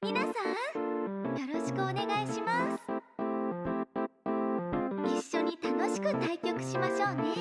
皆さん、よろしくお願いします。一緒に楽しく対局しましょうね。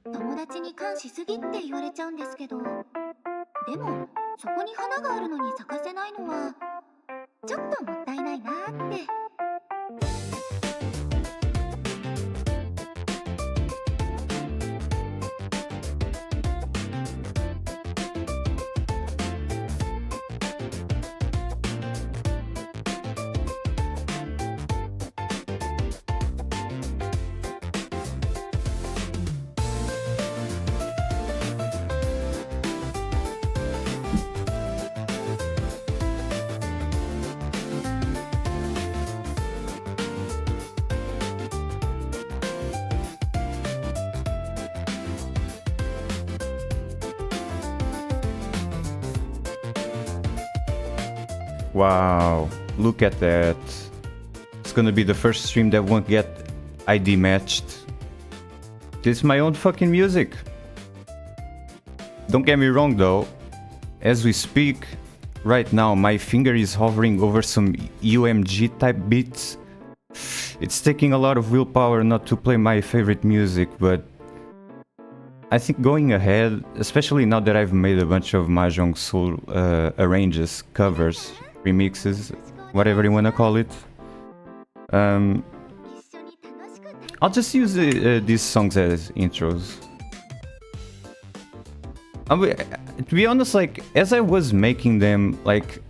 友達に感しすぎって言われちゃうんですけど、でもそこに花があるのに咲かせないのはちょっともったいないなーって。Wow, look at that. It's gonna be the first stream that won't get ID matched. This is my own fucking music. Don't get me wrong though, as we speak, right now my finger is hovering over some UMG type beats. It's taking a lot of willpower not to play my favorite music, but I think going ahead, especially now that I've made a bunch of Mahjong Soul arranges, covers, remixes, whatever you wanna call it, I'll just use these songs as intros. To be honest, like, as I was making them, like,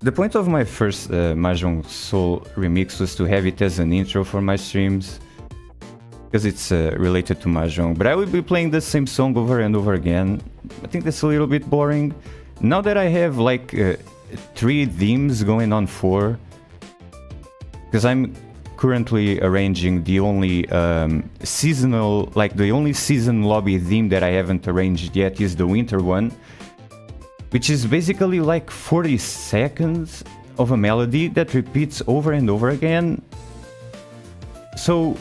the point of my first Mahjong Soul remix was to have it as an intro for my streams, because it's related to Mahjong, but I would be playing the same song over and over again. I think that's a little bit boring. Now that I have like 3 themes going on 4, because I'm currently arranging the only seasonal, like the only season lobby theme that I haven't arranged yet is the winter one, which is basically like 40 seconds of a melody that repeats over and over again. So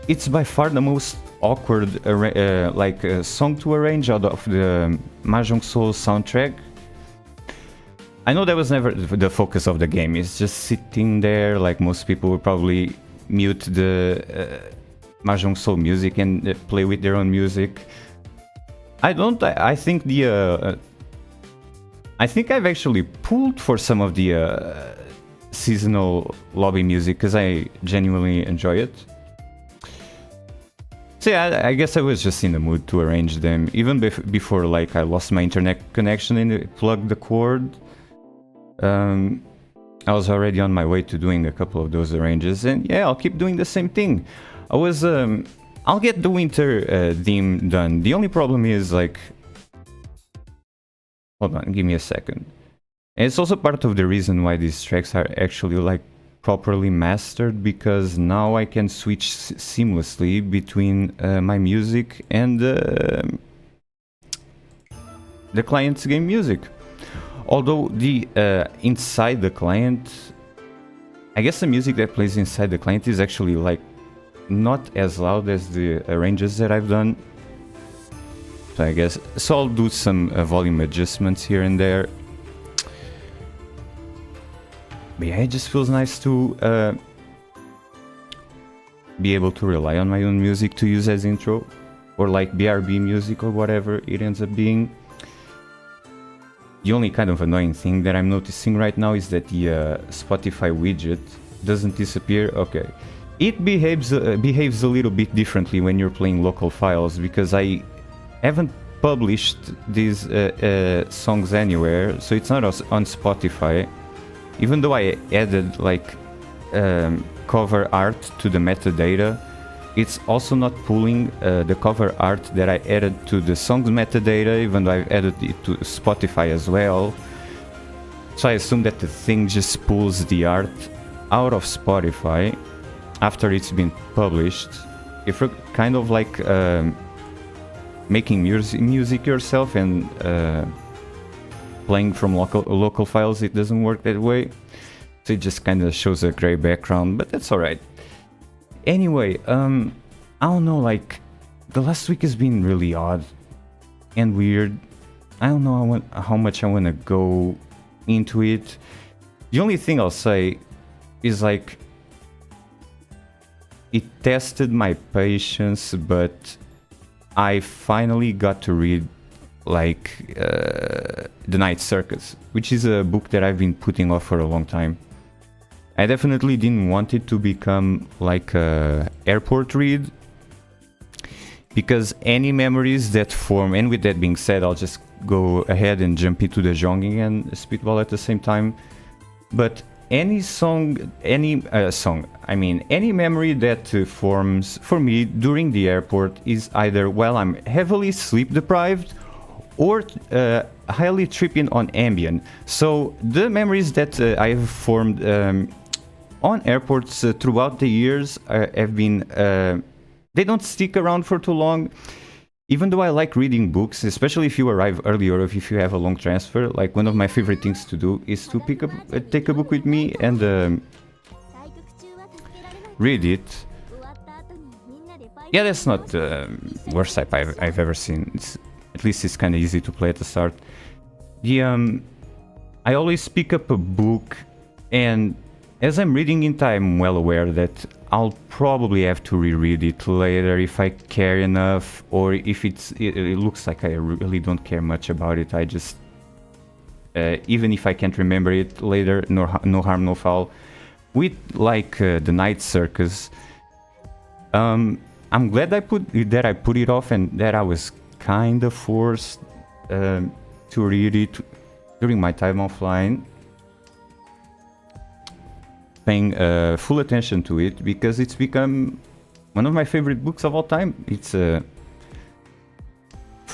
it's by far the most awkward song to arrange out of the Mahjong Soul soundtrack. I know that was never the focus of the game. It's just sitting there, like most people would probably mute the Mahjong Soul music and play with their own music. I think the I think I've actually pulled for some of the seasonal lobby music because I genuinely enjoy it. So yeah, I guess I was just in the mood to arrange them. Even before like I lost my internet connection and it plugged the cord. I was already on my way to doing a couple of those arranges, and yeah, I'll keep doing the same thing. I'll get the winter theme done. The only problem is like, hold on, give me a second. And it's also part of the reason why these tracks are actually like properly mastered, because now I can switch seamlessly between my music and the client's game music. Although the inside the client, I guess the music that plays inside the client is actually like not as loud as the arranges that I've done. So I guess, so I'll do some volume adjustments here and there. But yeah, it just feels nice to be able to rely on my own music to use as intro, or like BRB music or whatever it ends up being. The only kind of annoying thing that I'm noticing right now is that the Spotify widget doesn't disappear. Okay, it behaves a little bit differently when you're playing local files, because I haven't published these songs anywhere, so it's not on Spotify. Even though I added like cover art to the metadata, it's also not pulling the cover art that I added to the song's metadata, even though I've added it to Spotify as well. So I assume that the thing just pulls the art out of Spotify after it's been published. If you're kind of like making music yourself and playing from local files, it doesn't work that way. So it just kind of shows a gray background, but that's alright. Anyway, I don't know, like, the last week has been really odd and weird. I don't know how much I want to go into it. The only thing I'll say is, like, it tested my patience, but I finally got to read, like, The Night Circus, which is a book that I've been putting off for a long time. I definitely didn't want it to become like a airport read, because any memories that form, and with that being said, I'll just go ahead and jump into the Mahjong and spitball at the same time. But any any memory that forms for me during the airport is either while I'm heavily sleep deprived or highly tripping on Ambien. So the memories that I have formed on airports throughout the years have been, they don't stick around for too long. Even though I like reading books, especially if you arrive early or if you have a long transfer, like one of my favorite things to do is to take a book with me and read it. Yeah, that's not the worst type I've ever seen. At least it's kind of easy to play at the start. I always pick up a book, and as I'm reading it, I'm well aware that I'll probably have to reread it later if I care enough, or if it looks like I really don't care much about it. I just, even if I can't remember it later, no harm, no foul. With like The Night Circus, I'm glad that I put it off, and that I was kind of forced to read it during my time offline, paying full attention to it, because it's become one of my favorite books of all time. It's for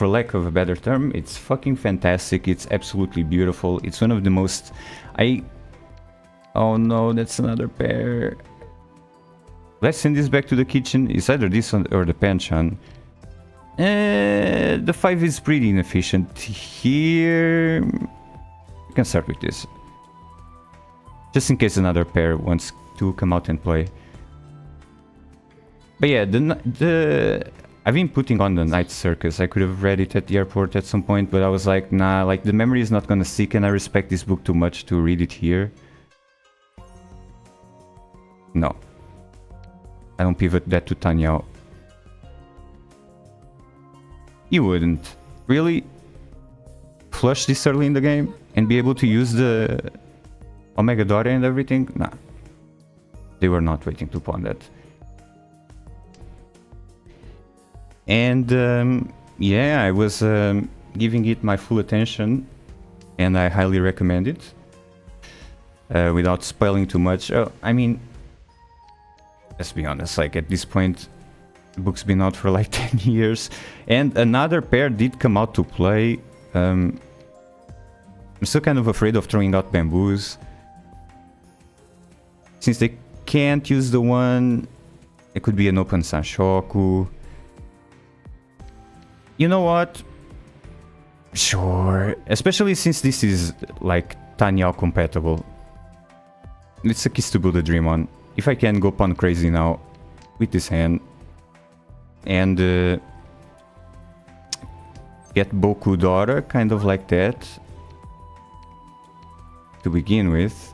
lack of a better term, it's fucking fantastic. It's absolutely beautiful. It's one of the most... Oh no, that's another pair. Let's send this back to the kitchen. It's either this one or the Panchan. The 5 is pretty inefficient here. You can start with this, just in case another pair wants to come out and play. But yeah, I've been putting on The Night Circus. I could have read it at the airport at some point, but I was like, nah, like the memory is not gonna stick, and I respect this book too much to read it here. No. I don't pivot that to Tenhou. You wouldn't. Really? Flush this early in the game and be able to use the Omega Dora and everything? Nah. They were not waiting to pawn that. And yeah, I was giving it my full attention, and I highly recommend it. Without spoiling too much. I mean, let's be honest, like at this point, the book's been out for like 10 years, and another pair did come out to play. I'm still kind of afraid of throwing out bamboos, since they can't use the one. It could be an open Sanshoku. You know what? Sure, especially since this is like Tenhou compatible. It's a kiss to build a dream on. If I can go pawn crazy now with this hand and get Boku Dora, kind of like that, to begin with.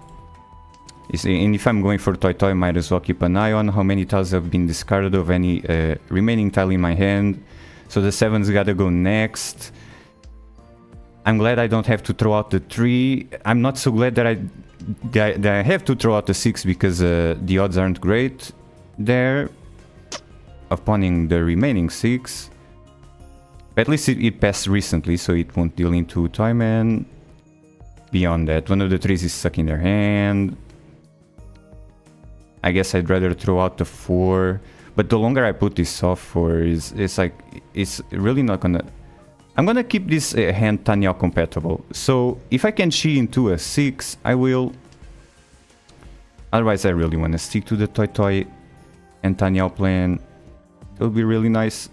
And if I'm going for Toy, might as well keep an eye on how many tiles have been discarded of any remaining tile in my hand. So the 7's gotta go next. I'm glad I don't have to throw out the 3. I'm not so glad that I have to throw out the 6, because the odds aren't great there of pawning the remaining 6. At least it passed recently, so it won't deal into Toyman. Beyond that, one of the 3s is stuck in their hand. I guess I'd rather throw out the 4, but the longer I put this off for, it's like, it's really not gonna... I'm gonna keep this hand Tenhou compatible, so if I can chi into a 6, I will. Otherwise, I really want to stick to the Toy and Tenhou plan. It would be really nice.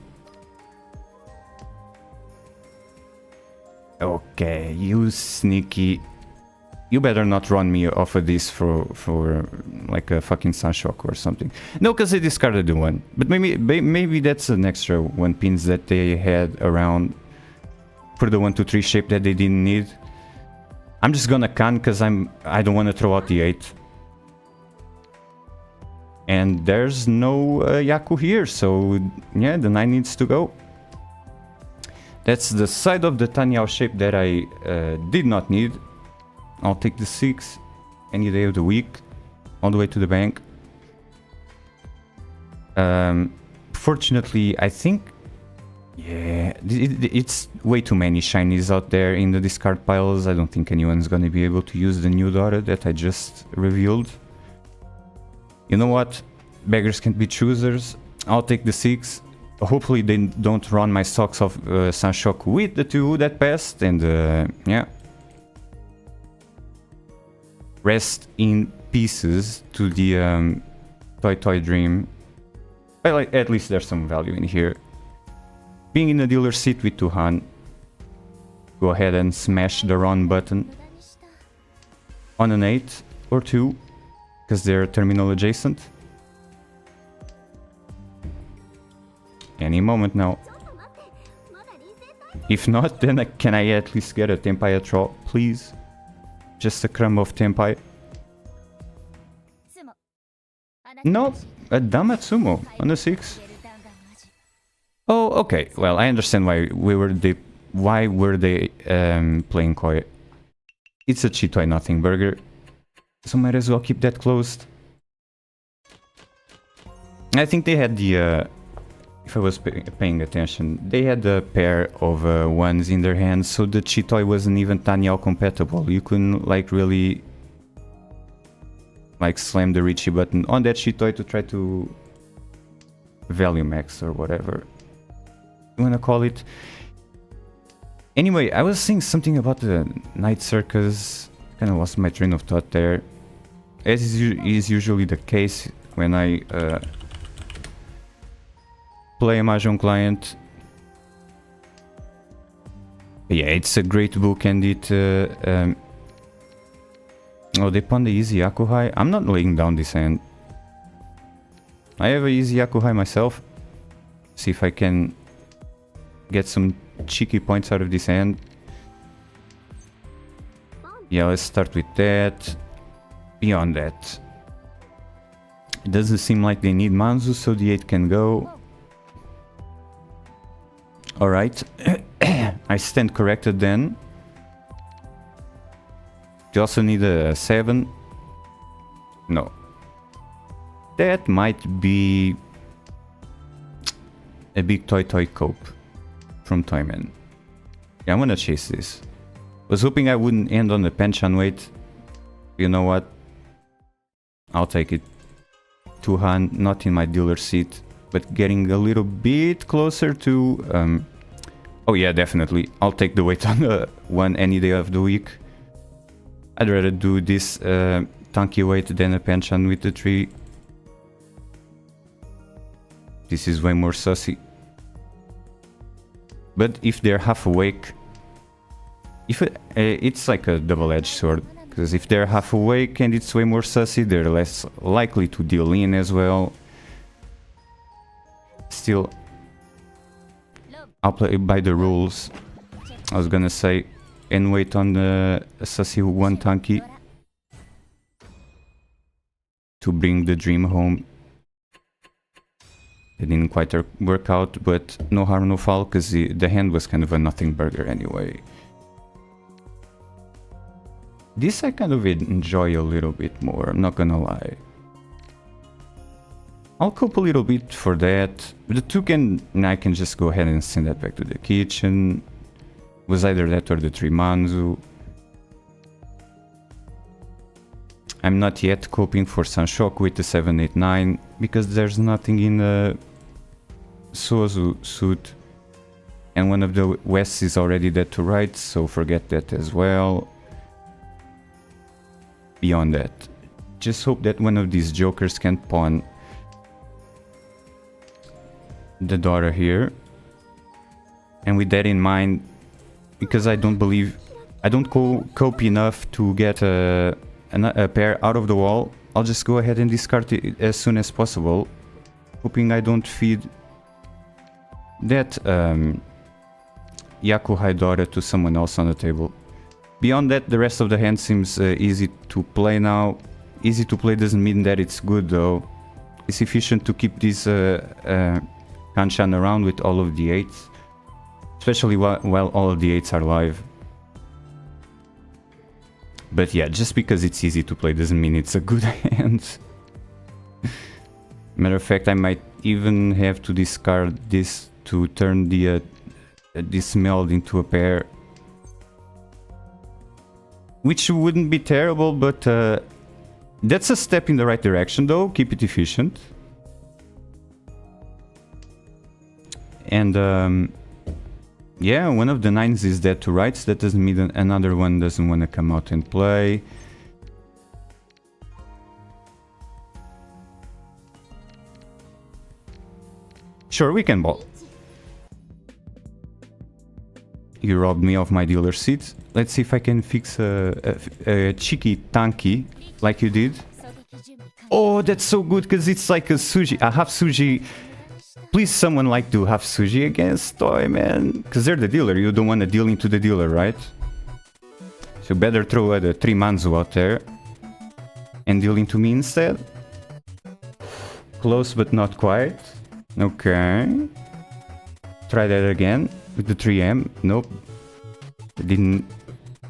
Okay, you sneaky. You better not run me off of this for like a fucking Sunshock or something. No, because I discarded the 1. But maybe that's an extra 1 pins that they had around for the 1-2-3 shape that they didn't need. I'm just gonna can because I don't want to throw out the 8. And there's no Yaku here, so yeah, the 9 needs to go. That's the side of the Tenhou shape that I did not need. I'll take the 6 any day of the week, all the way to the bank. Fortunately, I think, yeah, it's way too many shinies out there in the discard piles. I don't think anyone's gonna be able to use the new Dora that I just revealed. You know what? Beggars can't be choosers. I'll take the 6. Hopefully they don't run my socks off Sunshock with the 2 that passed, and yeah. Rest in pieces to the Toy Dream. Well, at least there's some value in here. Being in the dealer seat with Tuhan, go ahead and smash the run button on an 8 or 2, because they're terminal adjacent. Any moment now. If not, then can I at least get a Tenpai at draw, please? Just a crumb of Tenpai. No, a Damatsumo on a 6. Oh, okay. Well, I understand why were they playing Koi. It's a Chitoi nothing burger, so might as well keep that closed. I think they had the if I was paying attention, they had a pair of 1s in their hands, so the Chitoi wasn't even Tenhou compatible. You couldn't like really like slam the Riichi button on that Chitoi to try to value max or whatever you wanna call it. Anyway, I was saying something about the Night Circus. Kinda lost my train of thought there. As is usually the case when I play a Mahjong client. Yeah, it's a great book, and it oh, they pawned the easy Yakuhai. I'm not laying down this hand. I have a easy Yakuhai myself. See if I can get some cheeky points out of this hand. Yeah, let's start with that. Beyond that, it doesn't seem like they need Manzu, so the 8 can go. Alright, I stand corrected then. You also need a 7. No. That might be a big toy cope from Toyman. Yeah, I'm gonna chase this. Was hoping I wouldn't end on the pension weight. You know what? I'll take it. 2 hand, not in my dealer seat, but getting a little bit closer to... oh yeah, definitely. I'll take the weight on the one any day of the week. I'd rather do this tanky weight than a pension with the 3. This is way more sussy. But if they're half awake... it's like a double-edged sword. Because if they're half awake and it's way more sussy, they're less likely to deal in as well. Still, I'll play by the rules. I was gonna say, and wait on the sussy 1 tanky to bring the dream home. It didn't quite work out, but no harm, no foul, because the hand was kind of a nothing burger anyway. This I kind of enjoy a little bit more, I'm not gonna lie. I'll cope a little bit for that. The 2 I can just go ahead and send that back to the kitchen. Was either that or the 3 Manzu. I'm not yet coping for Sanshoku with the 789 because there's nothing in the Sozu suit. And one of the Wests is already dead to rights, so forget that as well. Beyond that, just hope that one of these jokers can pawn the daughter here. And with that in mind, because I don't cope enough to get a pair out of the wall, I'll just go ahead and discard it as soon as possible, hoping I don't feed that Yakuza daughter to someone else on the table. Beyond that, the rest of the hand seems easy to play now. Easy to play doesn't mean that it's good though. It's efficient to keep this Kanchan around with all of the 8s. Especially while all of the 8s are live. But yeah, just because it's easy to play doesn't mean it's a good hand. Matter of fact, I might even have to discard this to turn the this meld into a pair. Which wouldn't be terrible, but that's a step in the right direction though. Keep it efficient. And yeah, one of the 9s is dead to rights. That doesn't mean that another one doesn't want to come out and play. Sure, we can ball. You robbed me of my dealer seat. Let's see if I can fix a cheeky tanky like you did. Oh, that's so good because it's like a suji, a half suji. Please, someone like do half suji against Toy, man. Because they're the dealer. You don't want to deal into the dealer, right? So better throw the 3 Manzu out there and deal into me instead. Close, but not quite. Okay. Try that again with the 3M. Nope. Didn't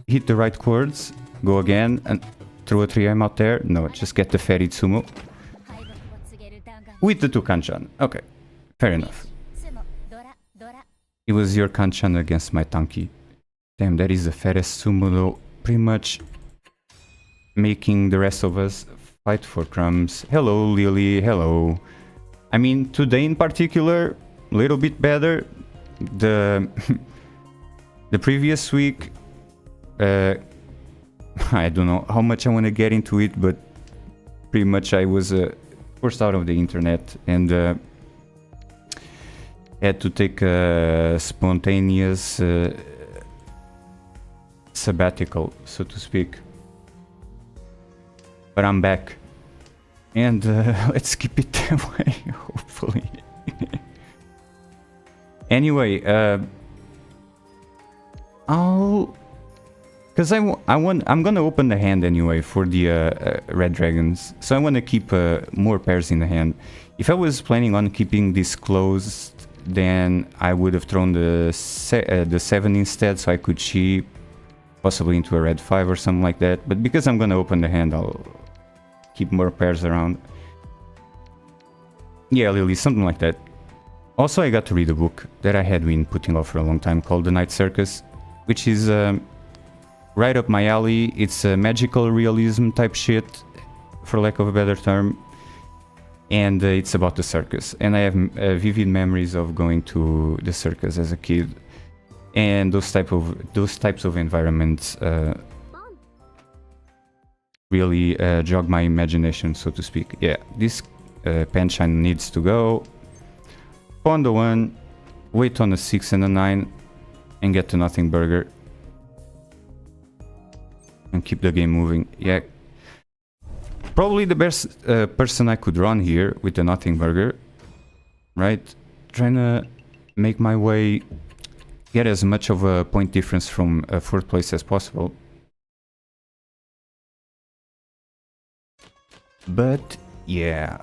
hit the right chords. Go again and throw a 3M out there. No, just get the Fairy Tsumo. With the 2 Kanchan. Okay. Fair enough. It was your Kanchan against my Tanki. Damn, that is the fairest Sumo though. Pretty much making the rest of us fight for crumbs. Hello, Lily. Hello. I mean, today in particular, a little bit better. The previous week, I don't know how much I want to get into it, but pretty much I was forced out of the internet and had to take a spontaneous sabbatical, so to speak. But I'm back. And let's keep it that way, hopefully. Anyway, I'm gonna open the hand anyway for the red dragons, so I want to keep more pairs in the hand. If I was planning on keeping this closed, then I would have thrown the 7 instead, so I could cheap possibly into a red 5 or something like that. But because I'm gonna open the hand, I'll keep more pairs around. Yeah, Lily, something like that. Also, I got to read a book that I had been putting off for a long time called The Night Circus, which is right up my alley. It's a magical realism type shit, for lack of a better term. And it's about the circus. And I have vivid memories of going to the circus as a kid. And those types of environments really jog my imagination, so to speak. Yeah, this penshine needs to go. Pawn the 1, wait on a 6 and a 9, and get to nothing burger. And keep the game moving. Yeah. Probably the best person I could run here with the nothing burger. Right? Trying to make my way, get as much of a point difference from 4th place as possible. But yeah,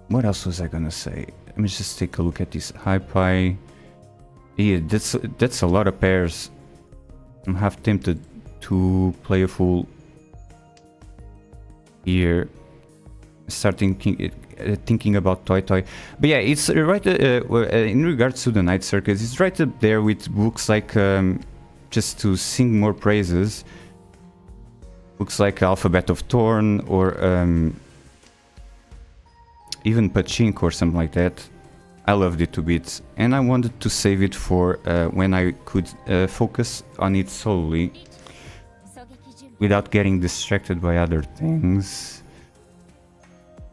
what else was I gonna say? Let me just take a look at this high pie. Yeah, that's a lot of pairs. I'm half tempted to play a full here. Start thinking about Toy Toy. But yeah, it's right in regards to the Night Circus, it's right up there with books like just to sing more praises. Books like Alphabet of Thorn or even Pachinko or something like that. I loved it to bits, and I wanted to save it for when I could focus on it solely without getting distracted by other things.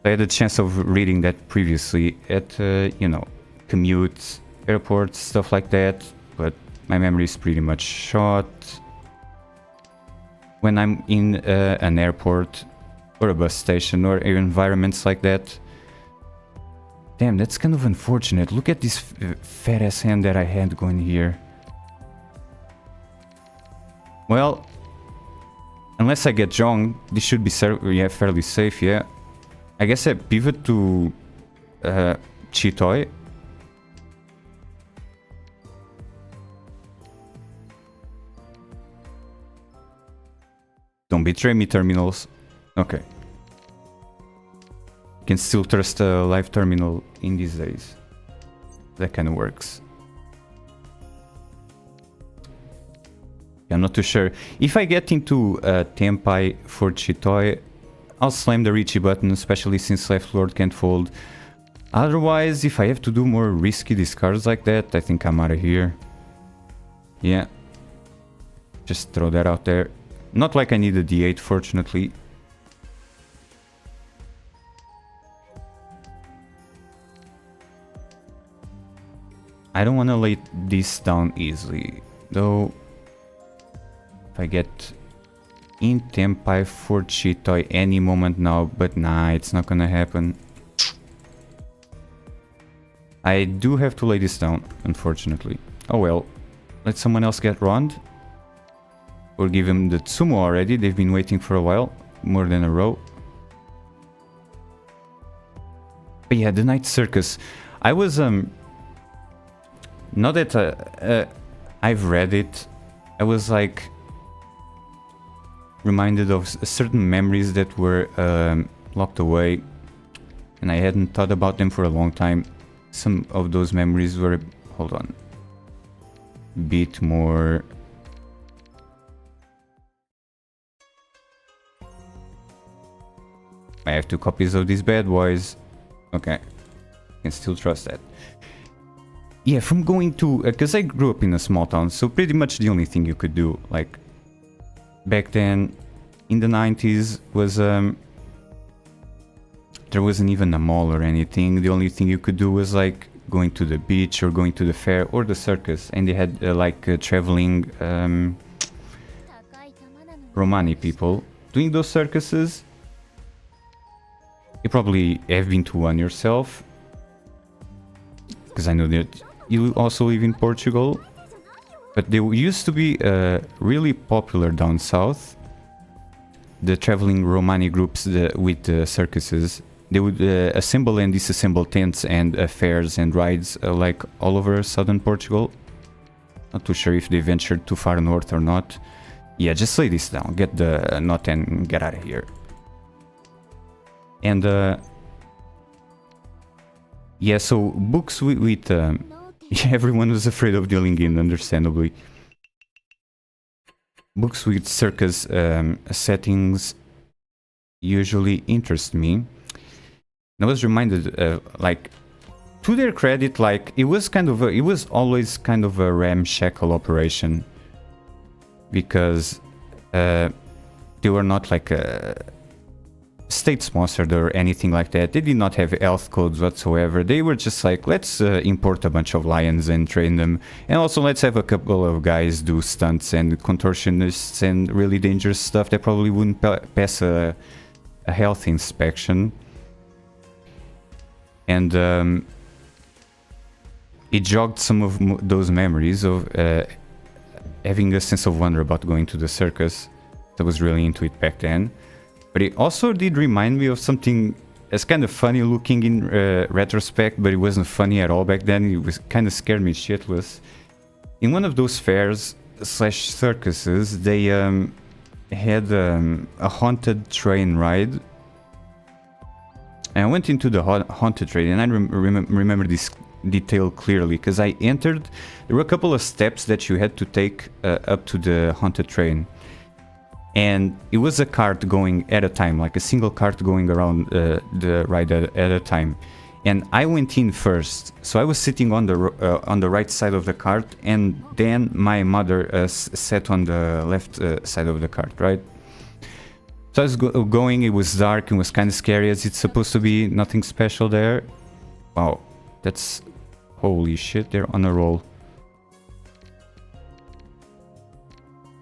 I had a chance of reading that previously at, you know, commutes, airports, stuff like that, but my memory is pretty much shot. When I'm in an airport or a bus station or environments like that. Damn, that's kind of unfortunate. Look at this fat ass hand that I had going here. Well, unless I get Zhong, this should be fairly safe, yeah. I guess I pivot to Chitoy. Don't betray me, terminals. Okay. Can still trust a live terminal in these days. That kind of works. I'm not too sure. If I get into Tenpai for Chitoy, I'll slam the Riichi button, especially since Left Lord can't fold. Otherwise, if I have to do more risky discards like that, I think I'm out of here. Yeah. Just throw that out there. Not like I need a D8, fortunately. I don't want to lay this down easily, though. If I get in Tenpai for Chitoy any moment now, but nah, it's not gonna happen. I do have to lay this down, unfortunately. Oh well, let someone else get round. Or give him the Tsumo already, they've been waiting for a while, more than a row. But yeah, the Night Circus. I was, now that I've read it, I was like reminded of certain memories that were locked away, and I hadn't thought about them for a long time. Some of those memories were, hold on, a bit more. I have 2 copies of these bad boys. Okay, can still trust that. Yeah, from going to, because I grew up in a small town, so pretty much the only thing you could do, like, back then, in the 90s, was, there wasn't even a mall or anything. The only thing you could do was, like, going to the beach or going to the fair or the circus. And they had, traveling, Romani people doing those circuses. You probably have been to one yourself, because I know that you also live in Portugal, but they used to be really popular down south. The traveling Romani groups with the circuses, they would assemble and disassemble tents and fairs and rides like all over southern Portugal. Not too sure if they ventured too far north or not. Yeah, just lay this down, get the knot and get out of here. And Yeah, so books with yeah, everyone was afraid of dealing in, understandably. Books with circus settings usually interest me. And I was reminded, like, to their credit, like, it was always kind of a ramshackle operation. Because they were not like state-sponsored or anything like that. They did not have health codes whatsoever. They were just like, let's import a bunch of lions and train them. And also let's have a couple of guys do stunts and contortionists and really dangerous stuff that probably wouldn't pass a health inspection. And it jogged some of those memories of having a sense of wonder about going to the circus. I was really into it back then. But it also did remind me of something that's kind of funny looking in retrospect, but it wasn't funny at all back then. It was kind of scared me shitless. In one of those fairs / circuses, they had a haunted train ride. And I went into the haunted train, and I remember this detail clearly, because I entered. There were a couple of steps that you had to take up to the haunted train. And it was a cart going at a time, like a single cart going around the ride at a time. And I went in first, so I was sitting on the right side of the cart, and then my mother sat on the left side of the cart, right? So I was going, it was dark, it was kind of scary as it's supposed to be, nothing special there. Wow, that's... holy shit, they're on a roll.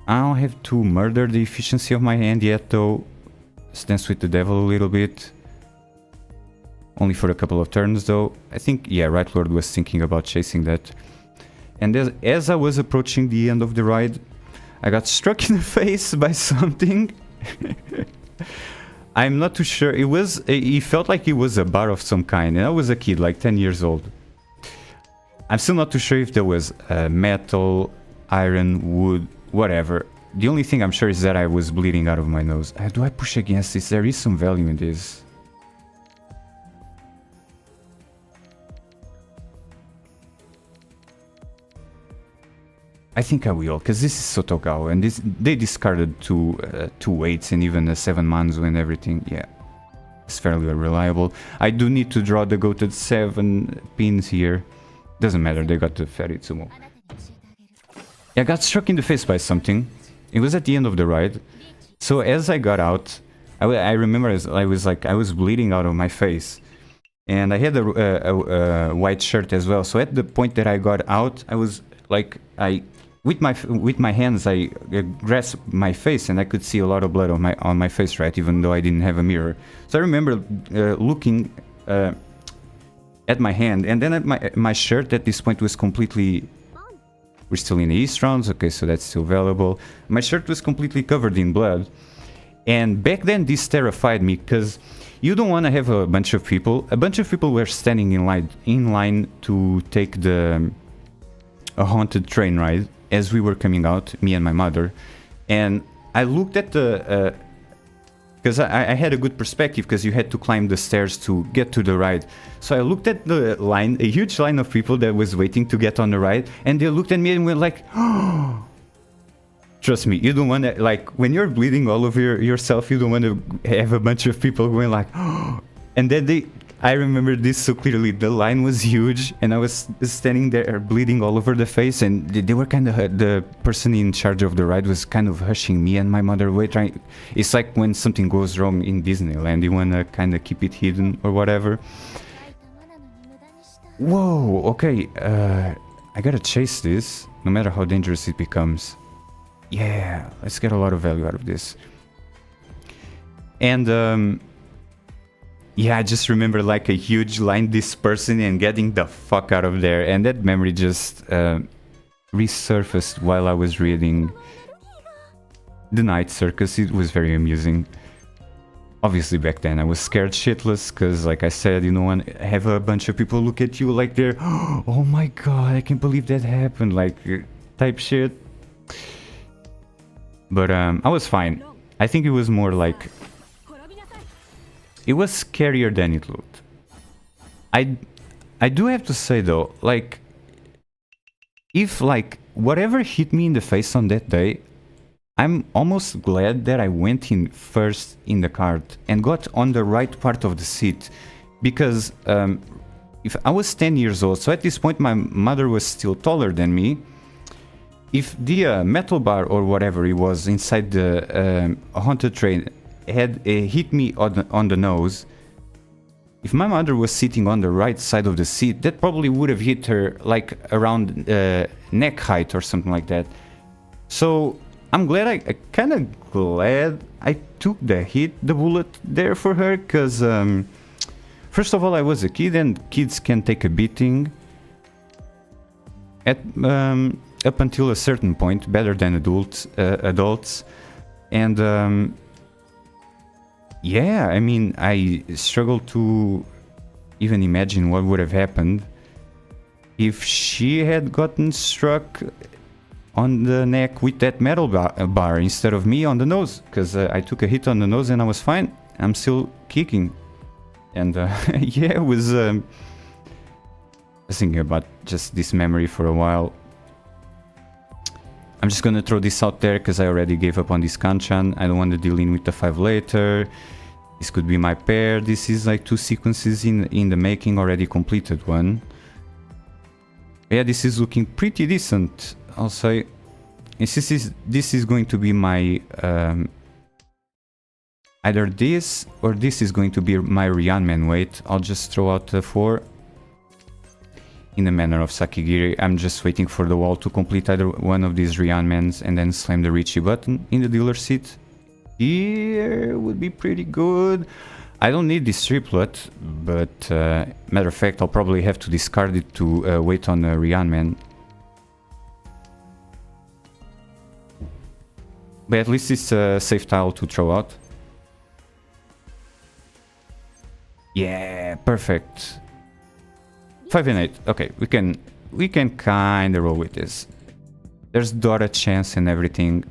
I don't have to murder the efficiency of my hand yet, though. Let's dance with the devil a little bit. Only for a couple of turns, though. I think, yeah, Right Lord was thinking about chasing that. And as I was approaching the end of the ride, I got struck in the face by something. I'm not too sure. It felt like it was a bar of some kind, and I was a kid, like 10 years old. I'm still not too sure if there was metal, iron, wood, whatever. The only thing I'm sure is that I was bleeding out of my nose. Do I push against this? There is some value in this. I think I will, because this is Sotogao, and they discarded two weights and even a 7 manzu and everything. Yeah, it's fairly reliable. I do need to draw the goated 7 pins here. Doesn't matter, they got the Fairytsumo. Yeah, I got struck in the face by something. It was at the end of the ride. So as I got out, I remember I was bleeding out of my face. And I had a white shirt as well. So at the point that I got out, I was like, with my hands, I grasped my face, and I could see a lot of blood on my face, right? Even though I didn't have a mirror. So I remember looking at my hand, and then at my shirt at this point was completely... We're still in the East rounds, okay, so that's still valuable. My shirt was completely covered in blood. And back then this terrified me, because you don't want to have a bunch of people. A bunch of people were standing in line to take a haunted train ride as we were coming out, me and my mother. And I looked at the... because I had a good perspective, because you had to climb the stairs to get to the ride. So I looked at the line, a huge line of people that was waiting to get on the ride, and they looked at me and were like, oh. Trust me, you don't want to, like, when you're bleeding all over yourself, you don't want to have a bunch of people going like, oh. And then I remember this so clearly, the line was huge, and I was standing there bleeding all over the face, and they were kind of, the person in charge of the ride was kind of hushing me and my mother away, trying... It's like when something goes wrong in Disneyland, you want to kind of keep it hidden or whatever. Whoa, okay, I gotta chase this, no matter how dangerous it becomes. Yeah, let's get a lot of value out of this. And, yeah, I just remember like a huge line dispersing and getting the fuck out of there. And that memory just resurfaced while I was reading The Night Circus. It was very amusing. Obviously back then I was scared shitless, because like I said, you know, when have a bunch of people look at you like they're, oh my god, I can't believe that happened, like type shit. But I was fine. I think it was more like... It was scarier than it looked. I I do have to say though, like, if like whatever hit me in the face on that day, I'm almost glad that I went in first in the cart and got on the right part of the seat, because if I was 10 years old, so at this point my mother was still taller than me, if the metal bar or whatever it was inside the haunted train had hit me on the nose, if my mother was sitting on the right side of the seat, that probably would have hit her like around neck height or something like that. So I'm glad, I kind of glad I took the bullet there for her, because first of all I was a kid and kids can take a beating at up until a certain point, better than adults, and yeah, I mean, I struggle to even imagine what would have happened if she had gotten struck on the neck with that metal bar instead of me on the nose, because I took a hit on the nose and I was fine. I'm still kicking, and yeah, it was I was thinking about just this memory for a while. I'm just gonna throw this out there because I already gave up on this Kanchan. I don't want to deal in with the 5 later. This could be my pair. This is like 2 sequences in the making, already completed one. Yeah, this is looking pretty decent, I'll say. And this is going to be my either this or this is going to be my Ryanman weight. I'll just throw out the 4 in the manner of Sakigiri. I'm just waiting for the wall to complete either one of these Ryanmans and then slam the Riichi button in the dealer seat. Here would be pretty good. I don't need this triplet, but matter of fact, I'll probably have to discard it to wait on a Ryanman. But at least it's a safe tile to throw out. Yeah, perfect. 5 and 8. Okay, we can kinda roll with this. There's Dora chance and everything.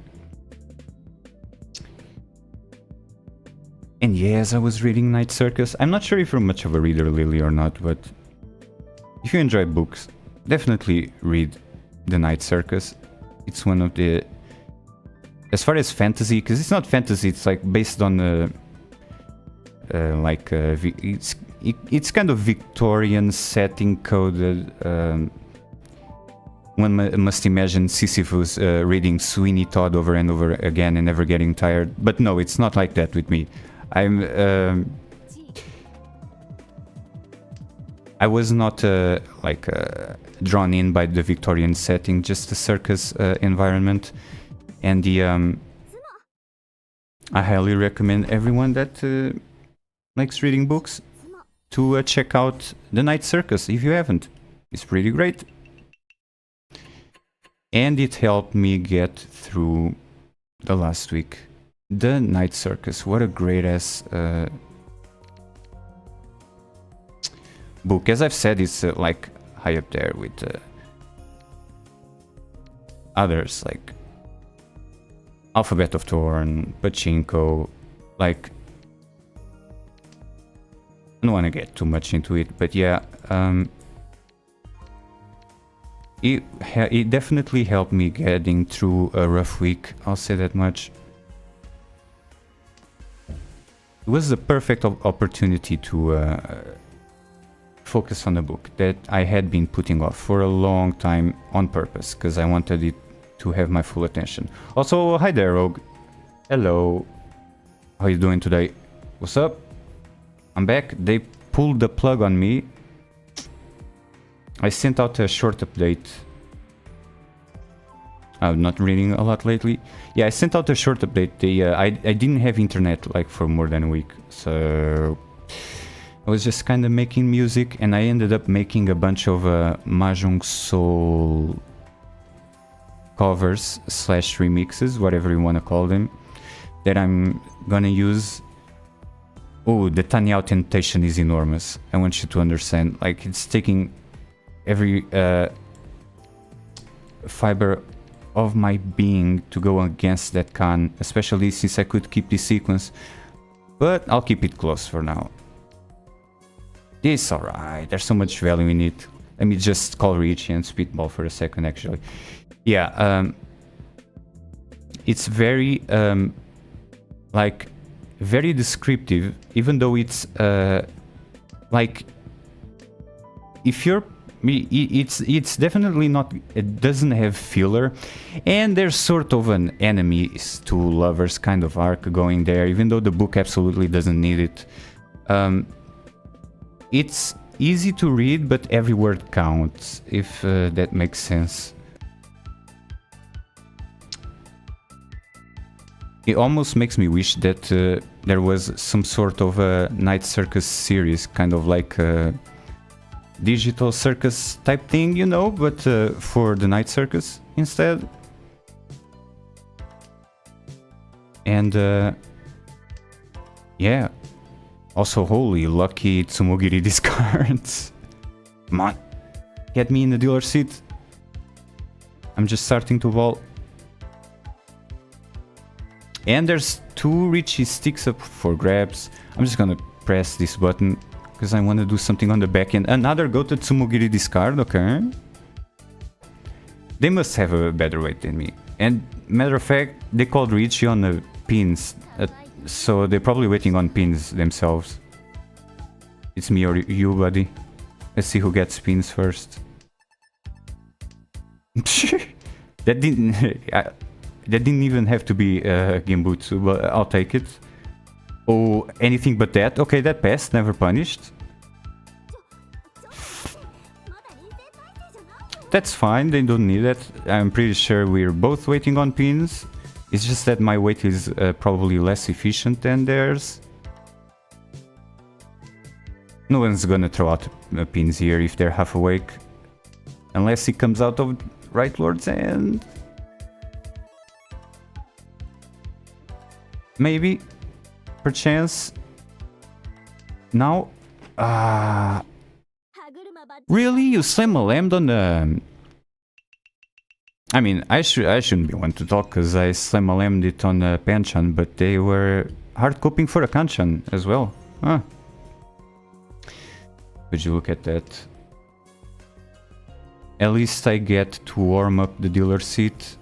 And yes, I was reading Night Circus. I'm not sure if you're much of a reader, Lily, or not, but if you enjoy books, definitely read The Night Circus. It's one of the... As far as fantasy, because it's not fantasy, it's like based on the... it's kind of Victorian setting coded. One must imagine Sisyphus reading Sweeney Todd over and over again and never getting tired. But no, it's not like that with me. I was not drawn in by the Victorian setting, just the circus environment. And the I highly recommend everyone that likes reading books to check out The Night Circus if you haven't. It's pretty great. And it helped me get through the last week. The Night Circus, what a great ass book. As I've said, it's like high up there with others like Alphabet of Torn, Pachinko. Like, I don't want to get too much into it, but yeah, it definitely helped me getting through a rough week, I'll say that much. It was the perfect opportunity to focus on a book that I had been putting off for a long time on purpose, because I wanted it to have my full attention. Also, hi there, Rogue. Hello. How you doing today? What's up? I'm back. They pulled the plug on me. I sent out a short update. I'm not reading a lot lately. Yeah, I sent out a short update. I didn't have internet like for more than a week, so I was just kind of making music, and I ended up making a bunch of Mahjong Soul covers / remixes, whatever you want to call them, that I'm gonna use. Oh, the Tenhou temptation is enormous. I want you to understand. Like, it's taking every fiber of my being to go against that con, especially since I could keep this sequence, but I'll keep it close for now. It's alright, there's so much value in it. Let me just call Riichi and speedball for a second, actually. Yeah, it's very, like, very descriptive, even though it's, like, if you're... It's definitely not... It doesn't have filler, and there's sort of an enemies to lovers kind of arc going there, even though the book absolutely doesn't need it. It's easy to read, but every word counts, if that makes sense. It almost makes me wish that there was some sort of a Night Circus series, kind of like a digital circus type thing, you know, but for the Night Circus instead. And yeah. Also, holy lucky Tsumogiri discards. Come on, get me in the dealer seat. I'm just starting to ball. And there's 2 Riichi sticks up for grabs. I'm just gonna press this button because I want to do something on the back end. Another go to Tsumogiri discard, okay. They must have a better weight than me. And matter of fact, they called Riichi on the pins. So they're probably waiting on pins themselves. It's me or you, buddy. Let's see who gets pins first. That didn't... that didn't even have to be Gimbutsu, but I'll take it. Oh, anything but that? Okay, that passed, never punished. That's fine, they don't need that. I'm pretty sure we're both waiting on pins. It's just that my weight is probably less efficient than theirs. No one's gonna throw out pins here if they're half awake. Unless he comes out of Right Lord's end. Maybe. Perchance. Now. Really? You slam-a-lammed on the... I mean, I shouldn't be one to talk because I slam-a-lammed it on a Panchan, but they were hard coping for a Kanchan as well. Huh. Would you look at that? At least I get to warm up the dealer seat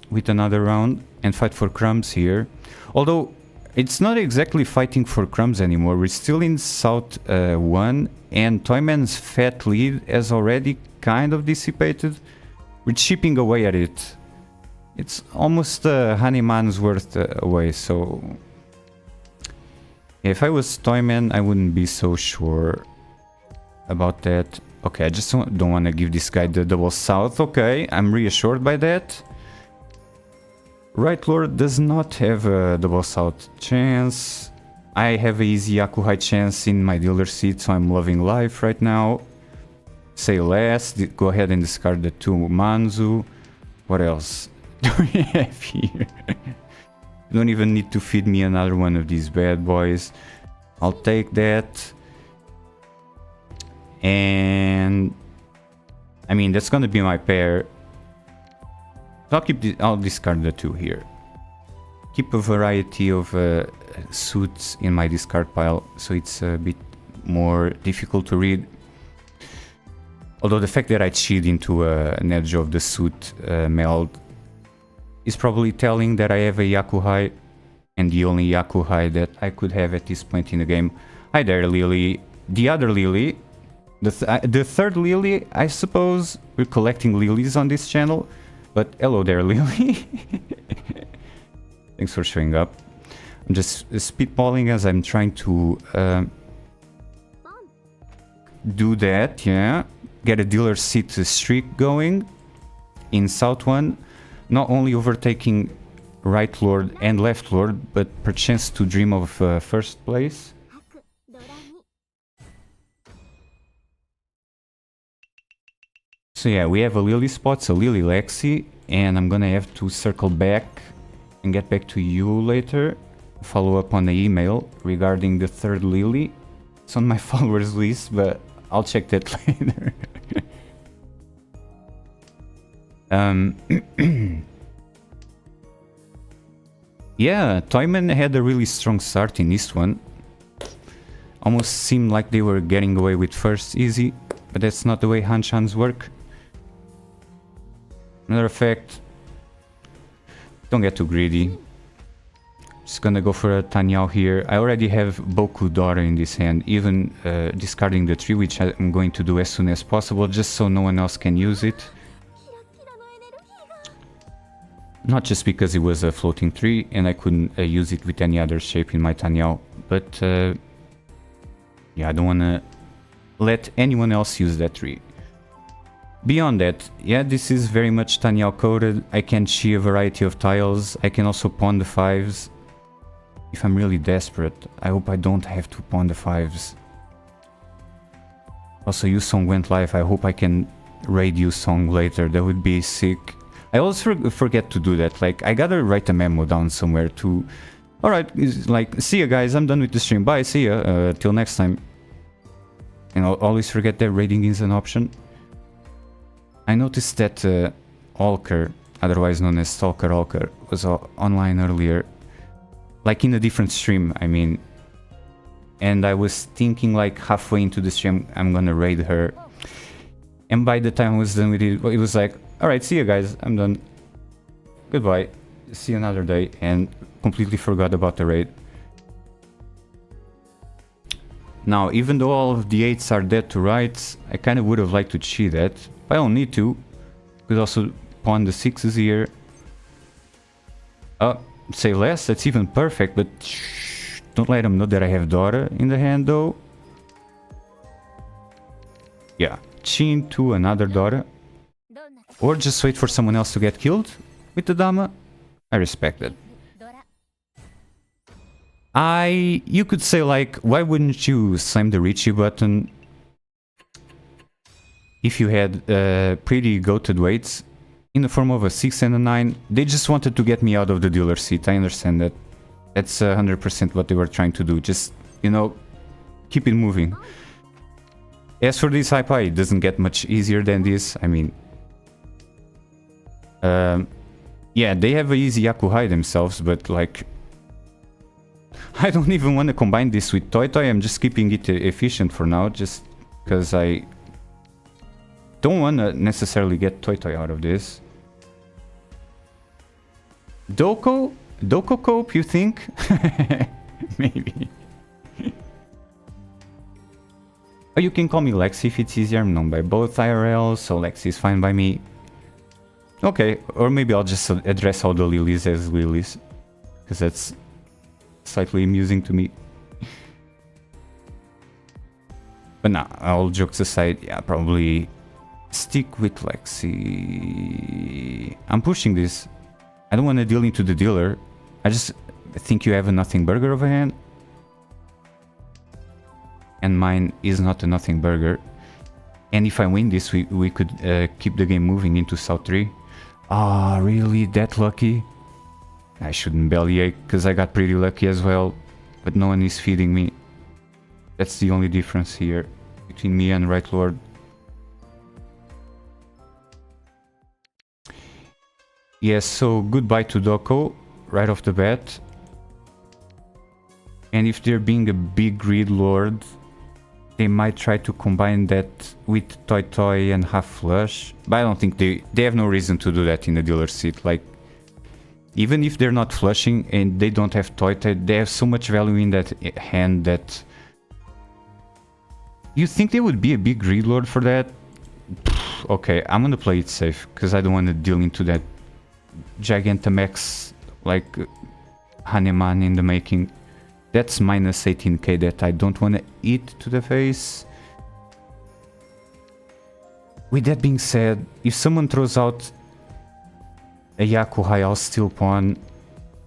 with another round and fight for crumbs here. Although, it's not exactly fighting for crumbs anymore. We're still in South 1 and Toyman's fat lead has already kind of dissipated. We're chipping away at it. It's almost Hanuman's worth away, so... If I was Toyman, I wouldn't be so sure about that. Okay, I just don't want to give this guy the double south. Okay, I'm reassured by that. Right Lord does not have a double south chance. I have a easy Yakuhai chance in my dealer seat, so I'm loving life right now. Say less, go ahead and discard the 2 Manzu. What else do we have here? You don't even need to feed me another one of these bad boys. I'll take that. And... I mean, that's gonna be my pair. So I'll discard the 2 here. Keep a variety of suits in my discard pile, so it's a bit more difficult to read. Although the fact that I cheat into an edge of the suit meld is probably telling that I have a Yakuhai, and the only Yakuhai that I could have at this point in the game. Hi there, Lily. The other Lily. The third Lily, I suppose. We're collecting lilies on this channel. But hello there, Lily. Thanks for showing up. I'm just spitballing as I'm trying to do that, yeah. Get a dealer seat streak going in South 1. Not only overtaking Right Lord and Left Lord, but perchance to dream of first place. So yeah, we have a Lily Spots, a Lily Lexi, and I'm gonna have to circle back and get back to you later. Follow up on the email regarding the third Lily. It's on my followers list, but I'll check that later. Yeah, Toyman had a really strong start in this one. Almost seemed like they were getting away with first easy, but that's not the way Hanshans work. Another effect. Don't get too greedy. Just gonna go for a Tenhou here. I already have Boku Daughter in this hand, even discarding the tree, which I'm going to do as soon as possible, just so no one else can use it. Not just because it was a floating tree and I couldn't use it with any other shape in my Tenhou, but yeah, I don't wanna let anyone else use that tree. Beyond that, yeah, this is very much Tenhou coded. I can chi a variety of tiles. I can also pawn the 5s. If I'm really desperate, I hope I don't have to pawn the 5s. Also, Yusong went live. I hope I can raid Yusong later. That would be sick. I always forget to do that. Like, I gotta write a memo down somewhere to... Alright, like, see ya guys, I'm done with the stream. Bye, see ya. Till next time. And I'll always forget that raiding is an option. I noticed that Alker, otherwise known as Stalker Alker, was online earlier. Like in a different stream, I mean. And I was thinking like halfway into the stream, I'm gonna raid her. And by the time I was done with it, it was like, alright, see you guys, I'm done. Goodbye, see you another day. And completely forgot about the raid. Now, even though all of the 8s are dead to rights, I kind of would have liked to cheat that. But I don't need to. Could also pawn the 6s here. Say less, that's even perfect, but shh, don't let them know that I have Daughter in the hand though. Yeah, Chin to another Daughter. Or just wait for someone else to get killed with the Dama. I respect that. You could say like, why wouldn't you slam the Riichi button if you had pretty goated weights in the form of a 6 and a 9? They just wanted to get me out of the dealer seat, I understand that. That's 100% what they were trying to do, just, you know, keep it moving. As for this Hype, it doesn't get much easier than this, I mean... yeah, they have an easy Yakuza themselves, but like... I don't even want to combine this with Toy Toy, I'm just keeping it efficient for now, just because I don't want to necessarily get Toy Toy out of this. Doko? Doko Cope, you think? Maybe. Oh, you can call me Lexi if it's easier, I'm known by both IRL, so Lexi is fine by me. Okay, or maybe I'll just address all the lilies as lilies, because that's slightly amusing to me. But nah, all jokes aside, yeah, probably stick with Lexi. I'm pushing this. I don't want to deal into the dealer. I just think you have a nothing burger of a hand. And mine is not a nothing burger. And if I win this, we could keep the game moving into South 3. Ah, really? That lucky? I shouldn't bellyache, because I got pretty lucky as well. But no one is feeding me. That's the only difference here between me and Right Lord. Yes, so goodbye to Doko right off the bat. And if they're being a big greed lord, they might try to combine that with Toy Toy and half flush. But I don't think they have no reason to do that in the dealer seat. Like, even if they're not flushing and they don't have Toy Toy, they have so much value in that hand that... You think they would be a big greed lord for that? Okay, I'm gonna play it safe, because I don't want to deal into that Gigantamax, like, Haneman in the making. That's minus 18k that I don't want to eat to the face. With that being said, if someone throws out a Yakuza, I'll still pawn,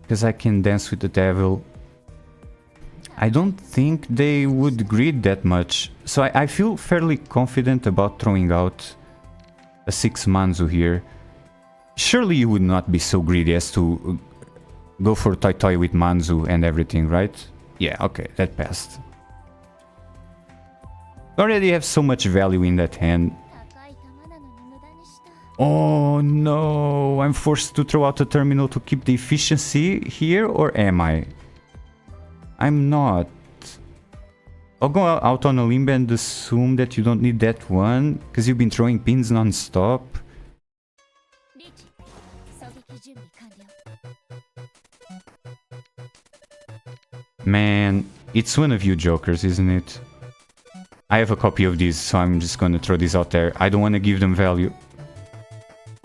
because I can dance with the devil. I don't think they would greed that much, so I feel fairly confident about throwing out a 6 Manzu here. Surely you would not be so greedy as to go for Toy Toy with Manzu and everything, right? Yeah, okay, that passed. Already have so much value in that hand. Oh no, I'm forced to throw out a terminal to keep the efficiency here, or am I? I'm not. I'll go out on a limb and assume that you don't need that one, because you've been throwing pins non-stop. Man, it's one of you jokers, isn't it? I have a copy of these, so I'm just gonna throw these out there. I don't want to give them value.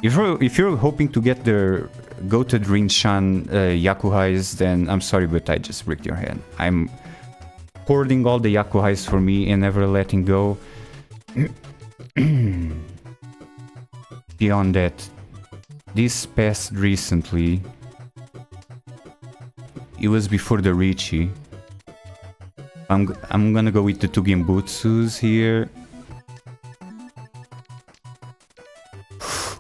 If you're hoping to get the goated Rinshan Yakuhais, then I'm sorry, but I just bricked your hand. I'm hoarding all the Yakuhais for me and never letting go. Beyond that, this passed recently. It was before the Riichi. I'm gonna go with the two Gimbutsus here.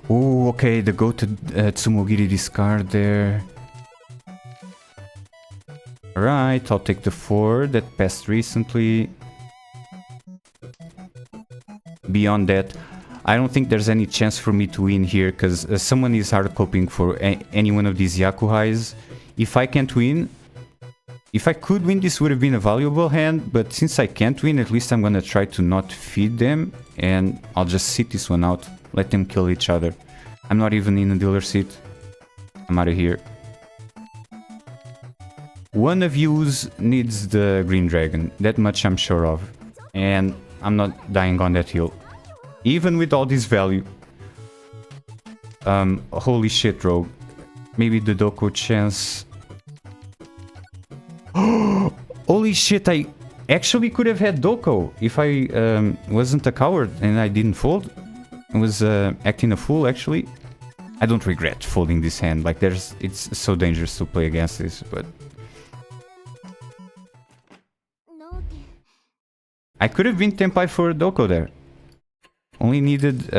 Oh, okay, the goated Tsumogiri discard there. Alright, I'll take the 4 that passed recently. Beyond that, I don't think there's any chance for me to win here, because someone is hard coping for any one of these Yakuhais. If I can't win... If I could win, this would have been a valuable hand, but since I can't win, at least I'm gonna try to not feed them, and I'll just sit this one out, let them kill each other. I'm not even in the dealer seat. I'm out of here. One of yous needs the green dragon, that much I'm sure of, and I'm not dying on that hill. Even with all this value. Holy shit, rogue. Maybe the Doko chance... Holy shit, I actually could have had Doko if I wasn't a coward and I didn't fold. I was acting a fool, actually. I don't regret folding this hand. Like, it's so dangerous to play against this, but... I could have been Tenpai for Doko there. Only needed...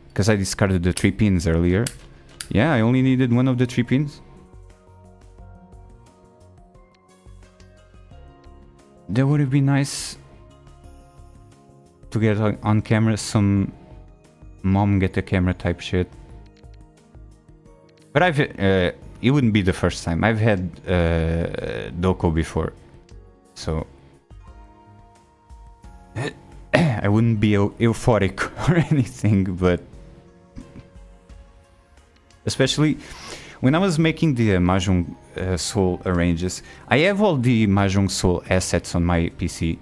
Because I discarded the 3 pins earlier. Yeah, I only needed one of the 3 pins. That would have been nice to get on camera some mom get a camera type shit. But I've it wouldn't be the first time. I've had Doko before, so I wouldn't be euphoric or anything, but especially when I was making the Mahjong Soul arranges, I have all the Mahjong Soul assets on my PC,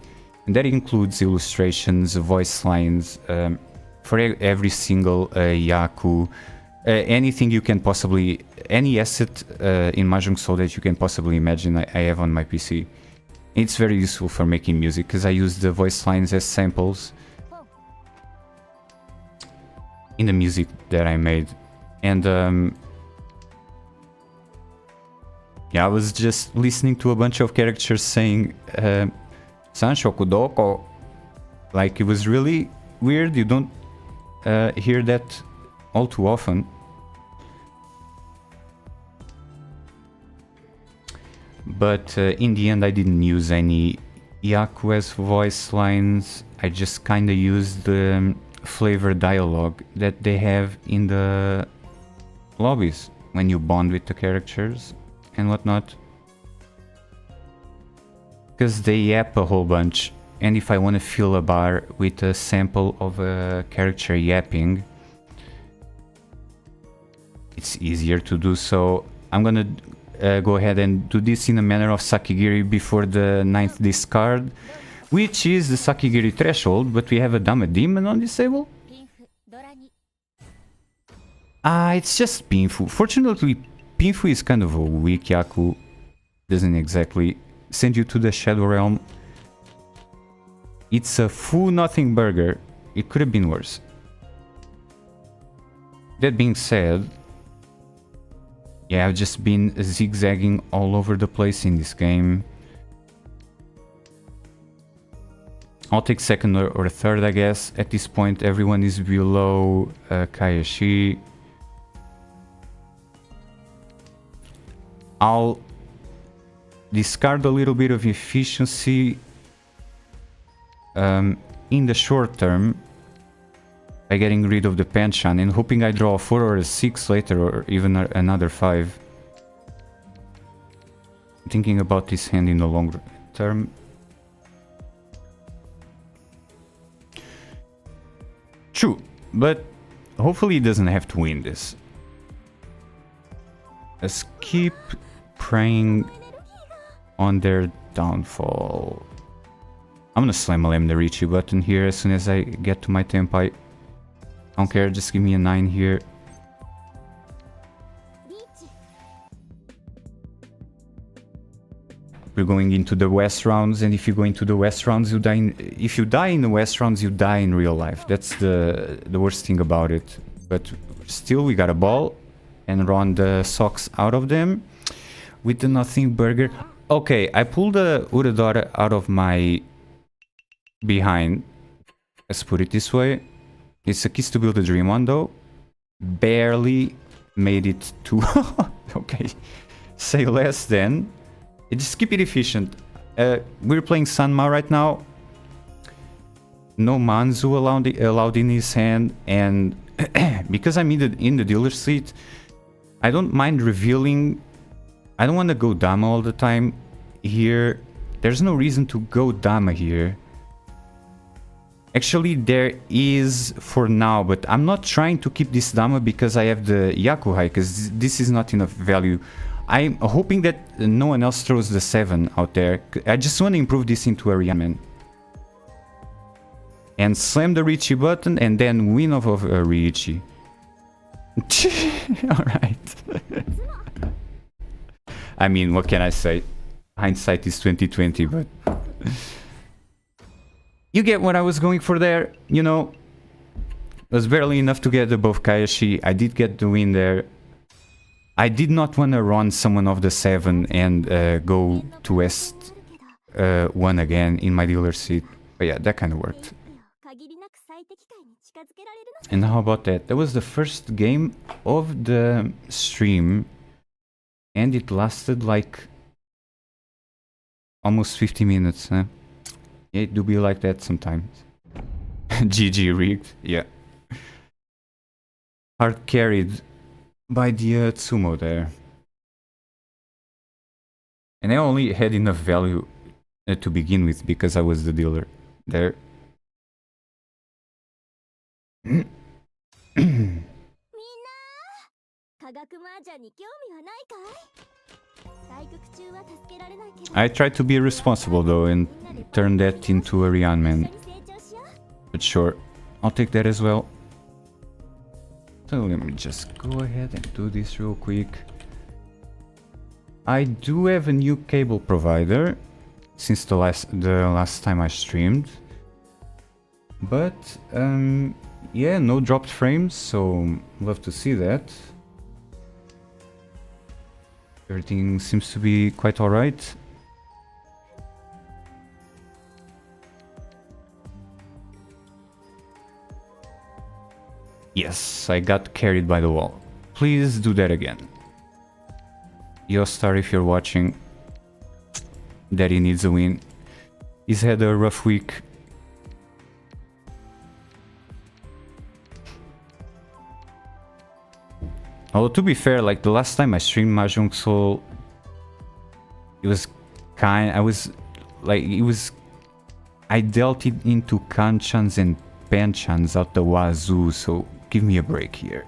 and that includes illustrations, voice lines, for every single Yaku, anything you can possibly, any asset in Mahjong Soul that you can possibly imagine I have on my PC. It's very useful for making music, because I use the voice lines as samples in the music that I made. And yeah, I was just listening to a bunch of characters saying Sanshoku Doko. Like, it was really weird. You don't hear that all too often. But in the end, I didn't use any Yaku as voice lines. I just kind of used the flavor dialogue that they have in the lobbies when you bond with the characters and whatnot, because they yap a whole bunch, and if I want to fill a bar with a sample of a character yapping, it's easier to do so. I'm gonna go ahead and do this in a manner of Sakigiri before the 9th discard, which is the Sakigiri threshold, but we have a Dama Demon on this table. It's just Pinfu. Fortunately, Pinfu is kind of a weak Yaku. Doesn't exactly send you to the Shadow Realm. It's a full nothing burger. It could have been worse. That being said, yeah, I've just been zigzagging all over the place in this game. I'll take second or third, I guess. At this point, everyone is below Kayashi. I'll discard a little bit of efficiency in the short term by getting rid of the pension and hoping I draw a 4 or a 6 later, or even another 5. Thinking about this hand in the long run. term. True, but hopefully he doesn't have to win this. Let's keep praying on their downfall. I'm gonna slam the Riichi button here as soon as I get to my tempo. I don't care, just give me a 9 here. We're going into the West rounds, and if you go into the West rounds, you die if you die in the West rounds, you die in real life. That's the worst thing about it. But still, we got a ball and run the socks out of them with the nothing burger. Okay, I pulled the Uradora out of my behind. Let's put it this way. It's a kiss to build a dream on, though. Barely made it to... Okay, say less then. Just keep it efficient. We're playing Sanma right now. No Manzu allowed in his hand, and because I'm in the dealer seat, I don't mind revealing. I don't want to go Dama all the time here. There's no reason to go Dama here. Actually, there is for now, but I'm not trying to keep this Dama because I have the Yakuza, because this is not enough value. I'm hoping that no one else throws the 7 out there. I just want to improve this into a Rianman. And slam the Riichi button and then win off of a Riichi. Alright. I mean, what can I say? Hindsight is 2020, but... You get what I was going for there, you know. It was barely enough to get above Kayashi. I did get the win there. I did not want to run someone off the 7 and go to West 1 again in my dealer seat. But yeah, that kind of worked. And how about that? That was the first game of the stream. And it lasted like almost 50 minutes, huh? Yeah, it do be like that sometimes. GG rigged, yeah. Hard carried by the Tsumo there. And I only had enough value to begin with because I was the dealer there. I tried to be responsible though and turn that into a Rianman. But sure, I'll take that as well. So let me just go ahead and do this real quick. I do have a new cable provider since the last time I streamed. But yeah, no dropped frames, so love to see that. Everything seems to be quite alright. Yes, I got carried by the wall. Please do that again. Yostar, if you're watching, Daddy needs a win. He's had a rough week. Although to be fair, like the last time I streamed Mahjong Soul, it was I dealt it into Kanchans and Penchans out the wazoo, so give me a break here.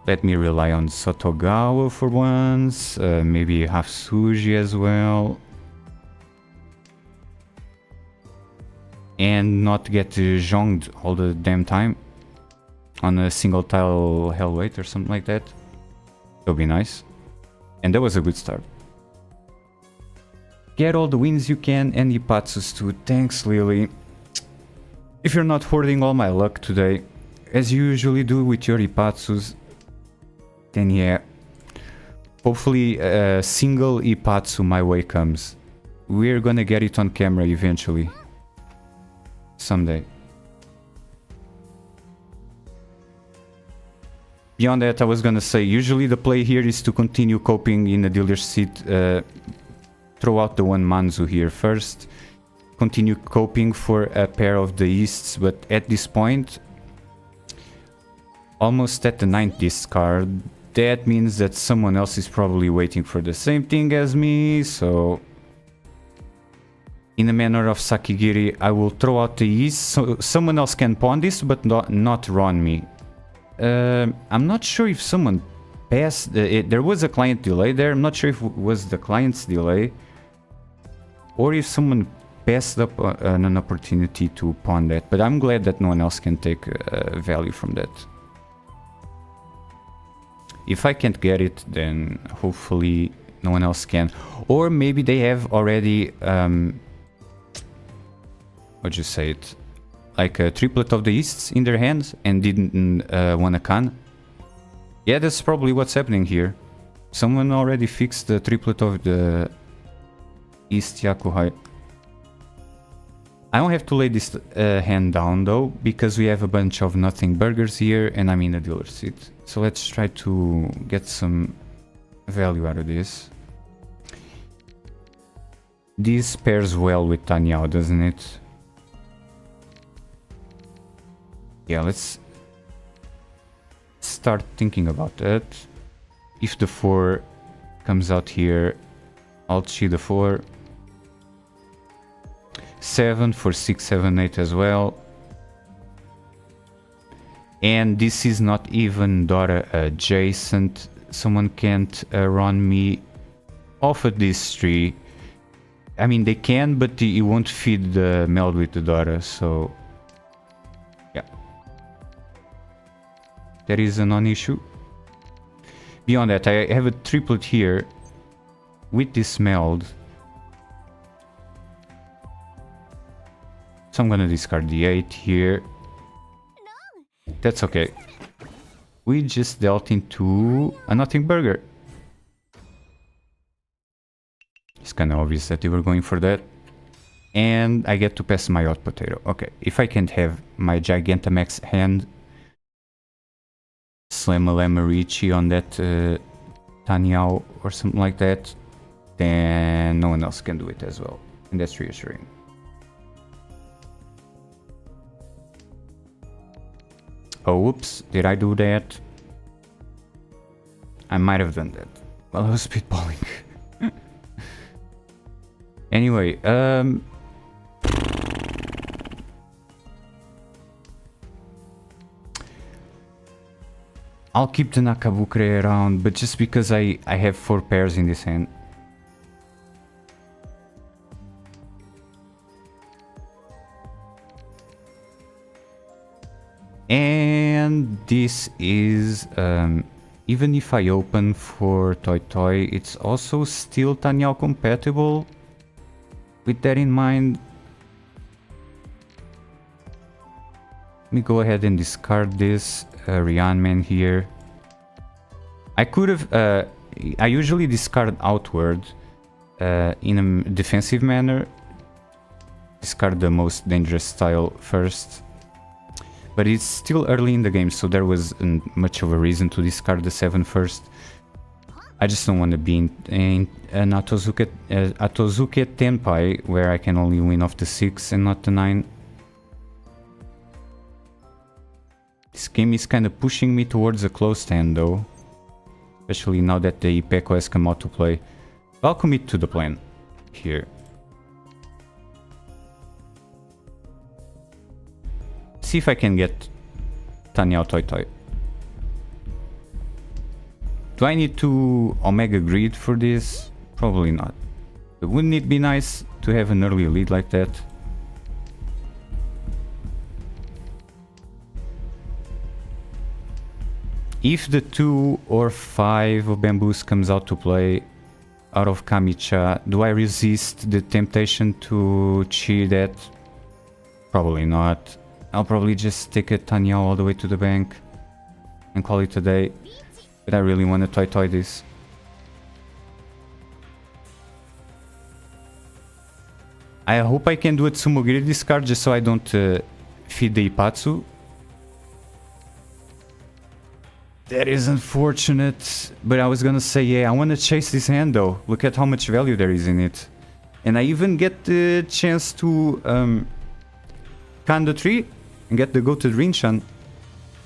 Let me rely on Sotogawa for once, maybe Hafsuji as well. And not get zhonged all the damn time on a single tile Hellweight or something like that. That would be nice. And that was a good start. Get all the wins you can and Ipatsus too. Thanks, Lily. If you're not hoarding all my luck today, as you usually do with your Ipatsus, then yeah, hopefully a single Ipatsu my way comes. We're gonna get it on camera eventually. Someday. Beyond that, I was gonna say, usually the play here is to continue coping in the dealer's seat. Throw out the one Manzu here first. Continue coping for a pair of the Easts, but at this point, almost at the 9th discard, that means that someone else is probably waiting for the same thing as me, so... In the manner of Sakigiri, I will throw out the east, so someone else can pawn this, but not run me. I'm not sure if someone passed... there was a client delay there, I'm not sure if it was the client's delay, or if someone passed up an opportunity to pawn that, but I'm glad that no one else can take value from that. If I can't get it, then hopefully no one else can. Or maybe they have already... what'd you say it? Like a triplet of the easts in their hands and didn't want a Khan. Yeah, that's probably what's happening here. Someone already fixed the triplet of the East Yakuhai. I don't have to lay this hand down though, because we have a bunch of nothing burgers here and I'm in a dealer seat. So let's try to get some value out of this. This pairs well with Tenhou, doesn't it? Yeah, let's start thinking about that. If the 4 comes out here, I'll chi the 4. 7 for 6, 7, 8 as well. And this is not even Dora adjacent. Someone can't run me off of this tree. I mean, they can, but you won't feed the meld with the Dora, so... yeah. That is a non-issue. Beyond that, I have a triplet here with this meld. So I'm gonna discard the 8 here. That's okay. We just dealt into a nothing burger. It's kinda obvious that they were going for that. And I get to pass my hot potato. Okay, if I can't have my Gigantamax hand, slam a Riichi on that Tenhou or something like that, then no one else can do it as well. And that's reassuring. Oh, whoops, did I do that? I might have done that. Well, I was spitballing. Anyway, I'll keep the Nakabukure around, but just because I have 4 pairs in this hand. And this is, even if I open for Toy Toy, it's also still Tenhou compatible. With that in mind, let me go ahead and discard this Ryanman here. I could have, I usually discard outward in a defensive manner. Discard the most dangerous style first. But it's still early in the game, so there wasn't much of a reason to discard the 7 first. I just don't want to be in an Atozuke Tenpai, where I can only win off the 6 and not the 9. This game is kind of pushing me towards a closed hand though. Especially now that the Ipeko has come out to play. I'll commit to the plan here. See if I can get Tenhou Toy Toy. Do I need to Omega Greed for this? Probably not. But wouldn't it be nice to have an early lead like that? If the 2 or 5 of Bamboos comes out to play out of Kamicha, do I resist the temptation to chi that? Probably not. I'll probably just take a Tenhou all the way to the bank and call it a day. But I really want to toy this. I hope I can do a Tsumogiri discard just so I don't feed the Ipatsu. That is unfortunate, but I was gonna say, yeah, I want to chase this hand though. Look at how much value there is in it. And I even get the chance to can the tree and get the go to Rinshan.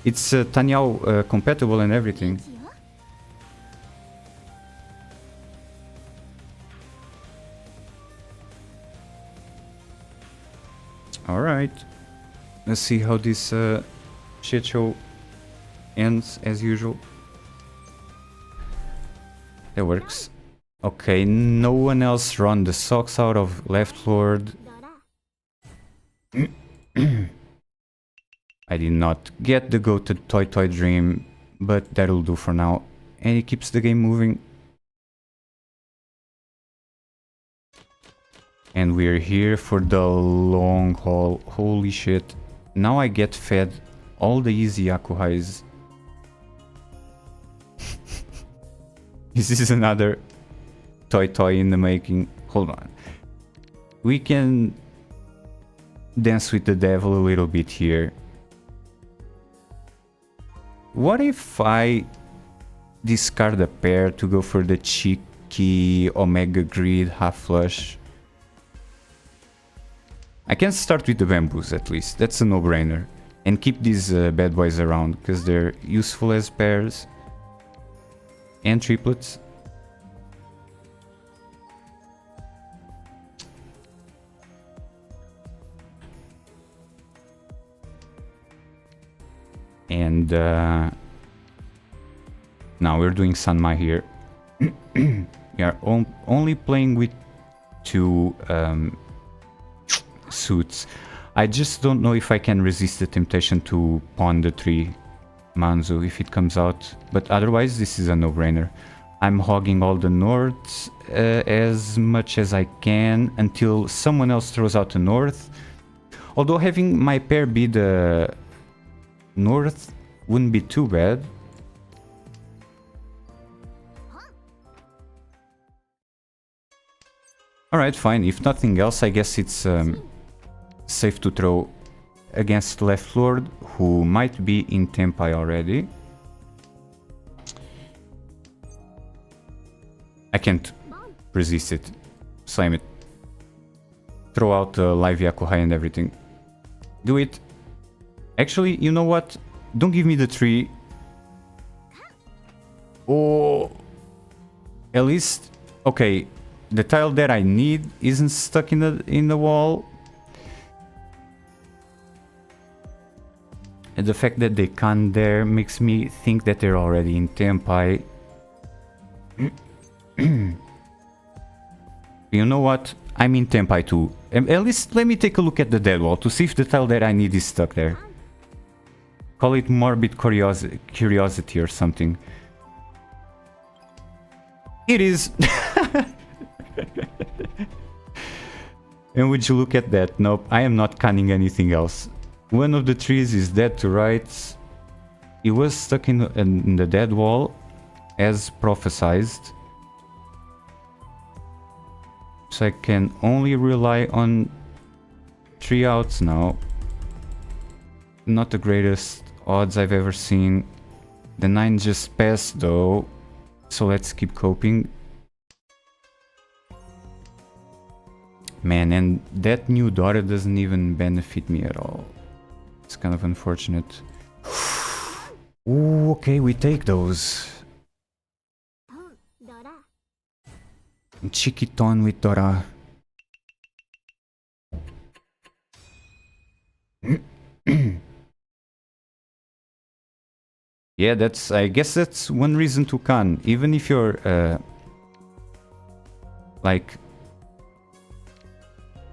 It's Tenhou compatible and everything. Alright. Let's see how this shit show ends as usual. That works. Okay, no one else run the socks out of Left Lord. I did not get the Go to Toy Toy Dream, but that'll do for now. And it keeps the game moving. And we're here for the long haul. Holy shit. Now I get fed all the easy Yakuhais. This is another toy in the making. Hold on. We can dance with the devil a little bit here. What if I discard a pair to go for the cheeky Omega Grid half flush? I can start with the bamboos at least. That's a no-brainer. And keep these bad boys around because they're useful as pairs. And triplets. And now we're doing Sanmai here. We are only playing with two suits. I just don't know if I can resist the temptation to pawn the 3 Manzu if it comes out. But otherwise, this is a no-brainer. I'm hogging all the norths as much as I can until someone else throws out the north. Although having my pair be the north wouldn't be too bad. Alright, fine. If nothing else, I guess it's safe to throw against Left Lord, who might be in Tempai already. I can't resist it. Slam it. Throw out the live Yakuhai and everything. Do it. Actually, you know what? Don't give me the 3. Oh. At least... Okay. The tile that I need isn't stuck in the wall. And the fact that they can't there makes me think that they're already in Tempai. You know what? I'm in Tempai too. At least let me take a look at the dead wall to see if the tile that I need is stuck there. Call it morbid curiosity or something. It is! And would you look at that? Nope, I am not canning anything else. One of the trees is dead to rights. It was stuck in the dead wall, as prophesized. So I can only rely on 3 outs now. Not the greatest odds I've ever seen. The 9 just passed though, so let's keep coping. Man, and that new daughter doesn't even benefit me at all. It's kind of unfortunate. Ooh, okay, we take those. Chiquiton with Dora. Yeah, I guess that's one reason to can. Even if you're like...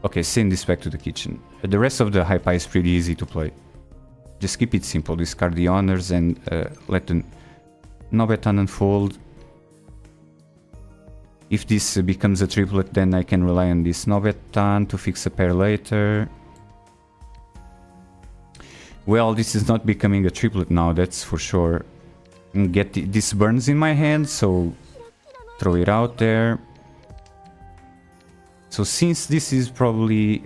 Okay, send this back to the kitchen. The rest of the Hypai is pretty easy to play. Just keep it simple. Discard the honors and let the Nobetan unfold. If this becomes a triplet, then I can rely on this Nobetan to fix a pair later. Well, this is not becoming a triplet now, that's for sure. This burns in my hand, so throw it out there. So since this is probably...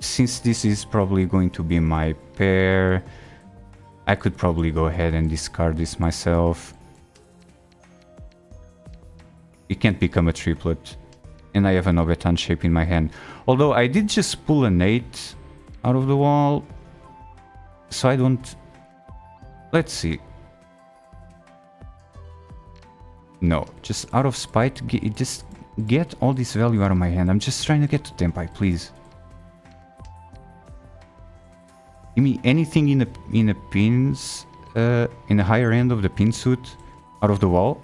Since this is probably going to be my pair, I could probably go ahead and discard this myself. It can't become a triplet. And I have an Nobetan shape in my hand. Although I did just pull an 8 out of the wall. So I don't... Let's see. No, just out of spite, just get all this value out of my hand. I'm just trying to get to Tempai, please. Give me anything in the pins, in the higher end of the pin suit, out of the wall.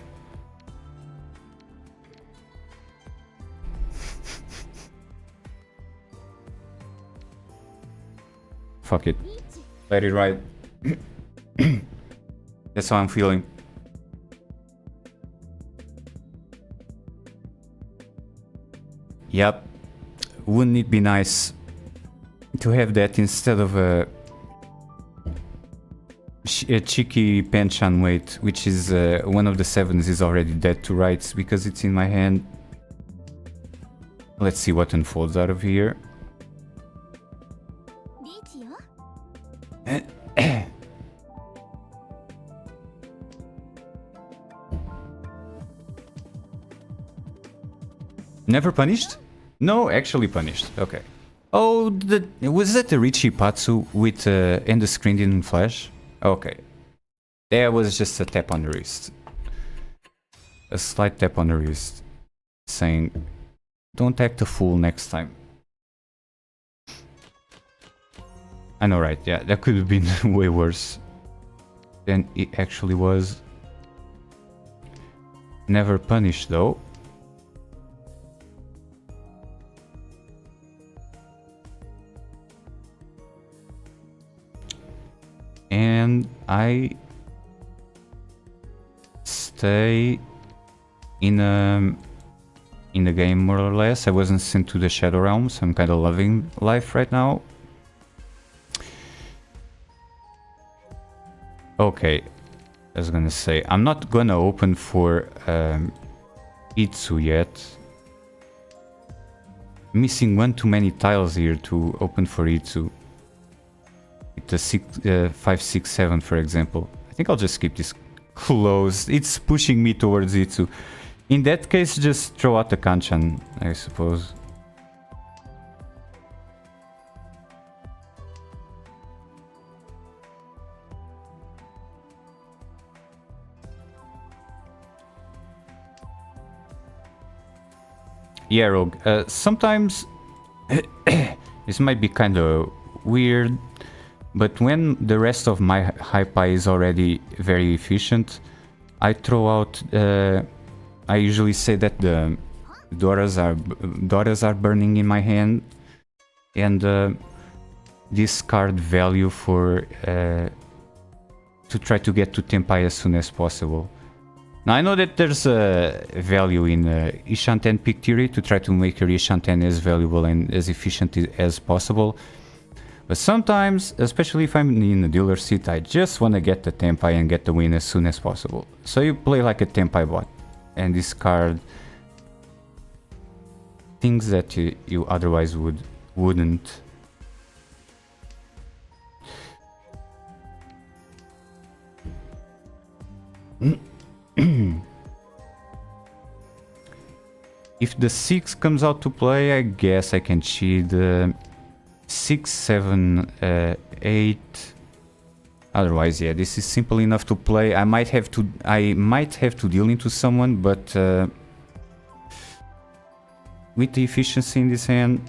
Fuck it. Let it ride. That's how I'm feeling. Yep. Wouldn't it be nice to have that instead of a cheeky Penchan weight, which is one of the 7s is already dead to rights because it's in my hand. Let's see what unfolds out of here. Never punished? No, actually punished. Okay. Oh, was that the Riichi Patsu with and the screen didn't flash? Okay. That was just a tap on the wrist. A slight tap on the wrist. Saying, don't act a fool next time. I know, right? Yeah, that could have been way worse than it actually was. Never punished though. And I stay in the game more or less. I wasn't sent to the Shadow Realm, so I'm kind of loving life right now. Okay, I was gonna say, I'm not gonna open for Itsu yet. Missing one too many tiles here to open for Itsu. The 5, 6, 7, for example. I think I'll just keep this closed. It's pushing me towards Itsu. In that case, just throw out the Kanchan, I suppose. Yeah, Rogue. Sometimes this might be kind of weird, but when the rest of my high pie is already very efficient, I throw out. I usually say that the daughters are burning in my hand, and discard value for to try to get to Tenpai as soon as possible. Now I know that there's a value in Ishanten pick theory to try to make your Ishanten as valuable and as efficient as possible. But sometimes, especially if I'm in the dealer seat, I just want to get the Tenpai and get the win as soon as possible. So you play like a Tenpai bot and discard things that you otherwise wouldn't. If the 6 comes out to play, I guess I can cheat 6, 7, 8. Otherwise, yeah, this is simple enough to play. I might have to deal into someone, but with the efficiency in this hand,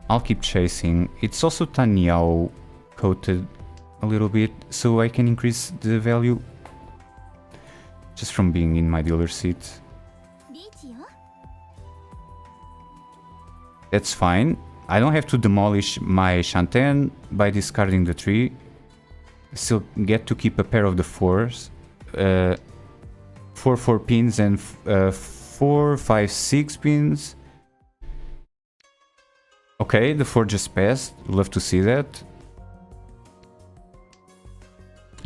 I'll keep chasing. It's also Tenhou coated a little bit, so I can increase the value just from being in my dealer seat. That's fine. I don't have to demolish my Shanten by discarding the tree. Still get to keep a pair of the 4s. 4 pins and 4, 5, 6 pins. Okay, the 4 just passed. Love to see that.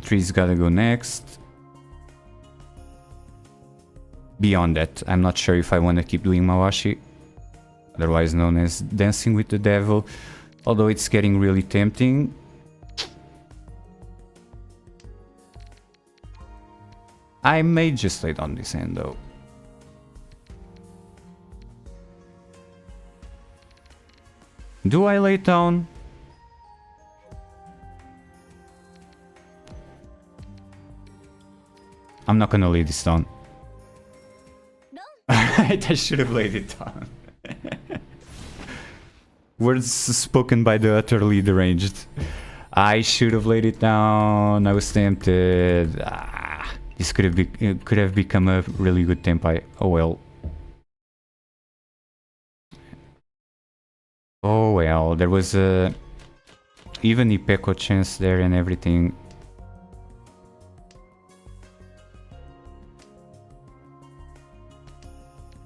3's gotta go next. Beyond that, I'm not sure if I want to keep doing Mawashi, otherwise known as Dancing with the Devil, although it's getting really tempting. I may just lay down this hand though. Do I lay it down? I'm not gonna lay this down. I should have laid it down. Words spoken by the utterly deranged. I should have laid it down. I was tempted. This could have become a really good tempai. Oh well. Oh well, there was a even Ipeco chance there and everything.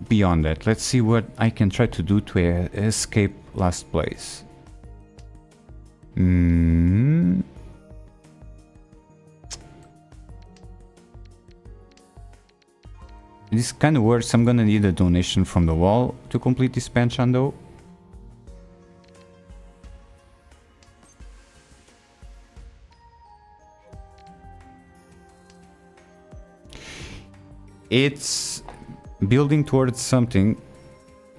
Beyond that, let's see what I can try to do to escape last place. This kind of works. I'm gonna need a donation from the wall to complete this penchant though. It's building towards something.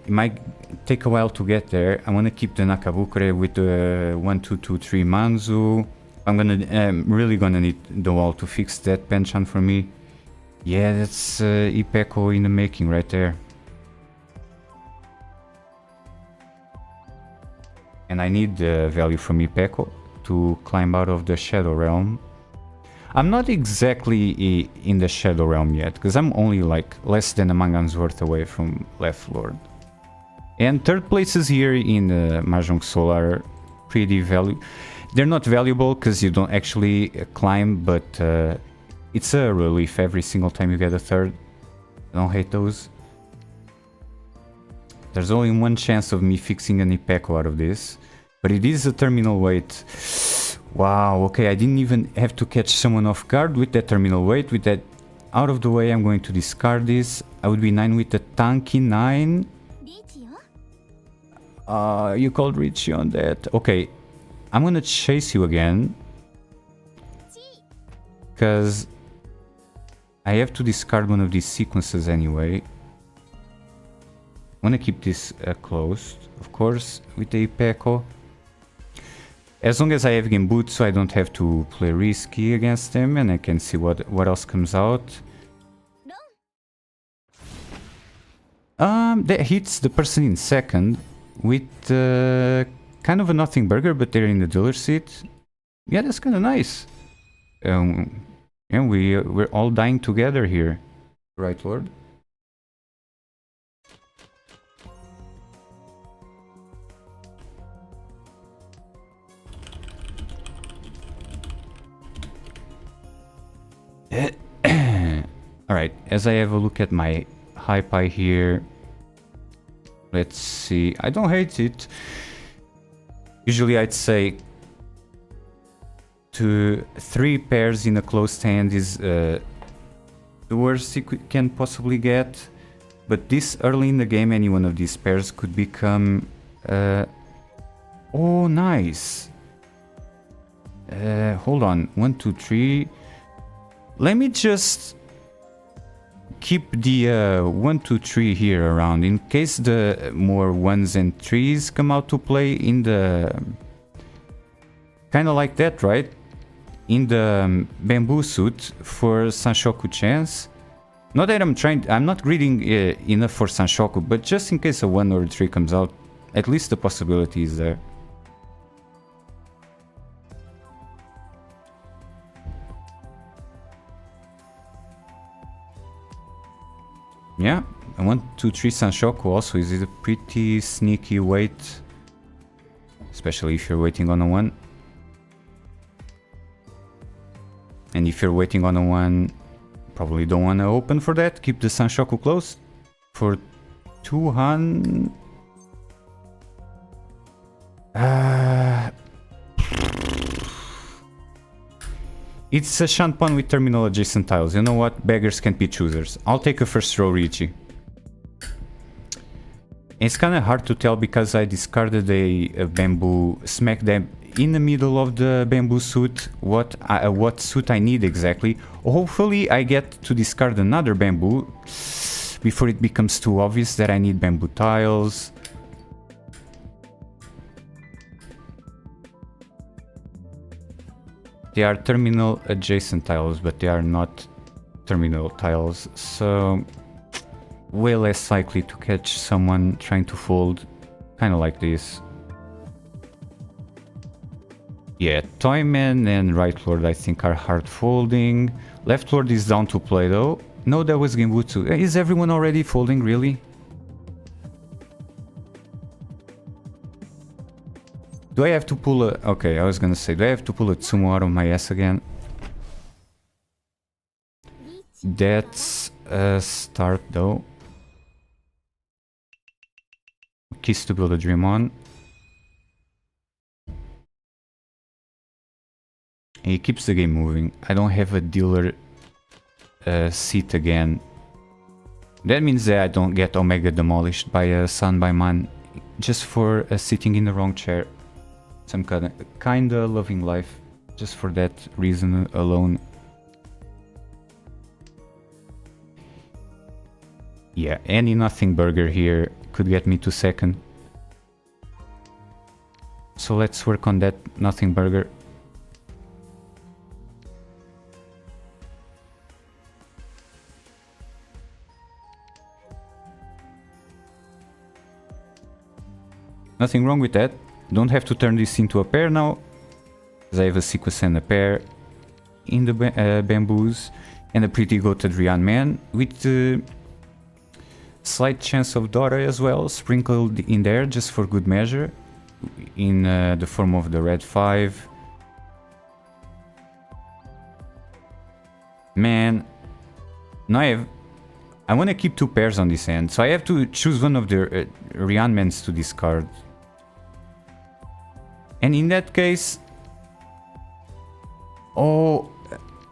It might take a while to get there. I want to keep the Nakabukure with the 1, 2, 2, 3 Manzu. I'm really gonna need the wall to fix that penchant for me. Yeah, that's Ipeco in the making right there. And I need the value from Ipeco to climb out of the Shadow Realm. I'm not exactly in the Shadow Realm yet, because I'm only like less than a Mangan's worth away from Left Lord. And third places here in Mahjong Soul are pretty valuable. They're not valuable because you don't actually climb, but it's a relief every single time you get a third. I don't hate those. There's only one chance of me fixing an Ipeco out of this, but it is a terminal weight. Wow, okay, I didn't even have to catch someone off guard with that terminal weight. With that out of the way, I'm going to discard this. I would be 9 with the tanky 9. You called Riichi on that. Okay, I'm gonna chase you again, because I have to discard one of these sequences anyway. I want to keep this closed, of course, with the Ipeco. As long as I have Genbutsu, I don't have to play risky against them, and I can see what else comes out. That hits the person in second with kind of a nothing burger, but they're in the dealer seat. Yeah, that's kind of nice. Yeah, we're all dying together here, right, Lord? Alright, as I have a look at my high pie here, let's see. I don't hate it. Usually I'd say 3 pairs in a closed hand is the worst you can possibly get. But this early in the game, any one of these pairs could become... oh, nice. Hold on. 1, 2, 3... Let me just keep the 1, 2, 3 here around in case the more 1s and 3s come out to play in the... Kind of like that, right? In the bamboo suit for Sanshoku chance. Not that I'm not greeding enough for Sanshoku, but just in case a 1 or a 3 comes out, at least the possibility is there. Yeah, and 1, 2, 3 Sanshoku also is a pretty sneaky wait, especially if you're waiting on a 1. And if you're waiting on a 1, probably don't want to open for that. Keep the Sanshoku closed for 200. It's a Shanpan with terminal adjacent tiles. You know what? Beggars can't be choosers. I'll take a first row Riichi. It's kind of hard to tell because I discarded a bamboo smack them in the middle of the bamboo suit. What suit I need exactly. Hopefully I get to discard another bamboo before it becomes too obvious that I need bamboo tiles. They are terminal adjacent tiles, but they are not terminal tiles, so way less likely to catch someone trying to fold, kind of like this. Yeah, Toyman and Right Lord I think are hard folding. Left Lord is down to play though. No, that was Genbutsu. Is everyone already folding, really? Do I have to pull a... Okay, I was gonna say, do I have to pull a Tsumo out of my ass again? That's a start though. Kiss to build a dream on. And he keeps the game moving. I don't have a dealer seat again. That means that I don't get Omega demolished by a Sun by Man just for sitting in the wrong chair. So I'm kinda loving life just for that reason alone. Yeah, any nothing burger here could get me to second. So let's work on that nothing burger. Nothing wrong with that. Don't have to turn this into a pair now, because I have a sequence and a pair in the bamboos, and a pretty goated Rian man with slight chance of Dora as well, sprinkled in there just for good measure, in the form of the red 5. Man, now I want to keep 2 pairs on this end, so I have to choose one of the Rian mans to discard. And in that case... Oh,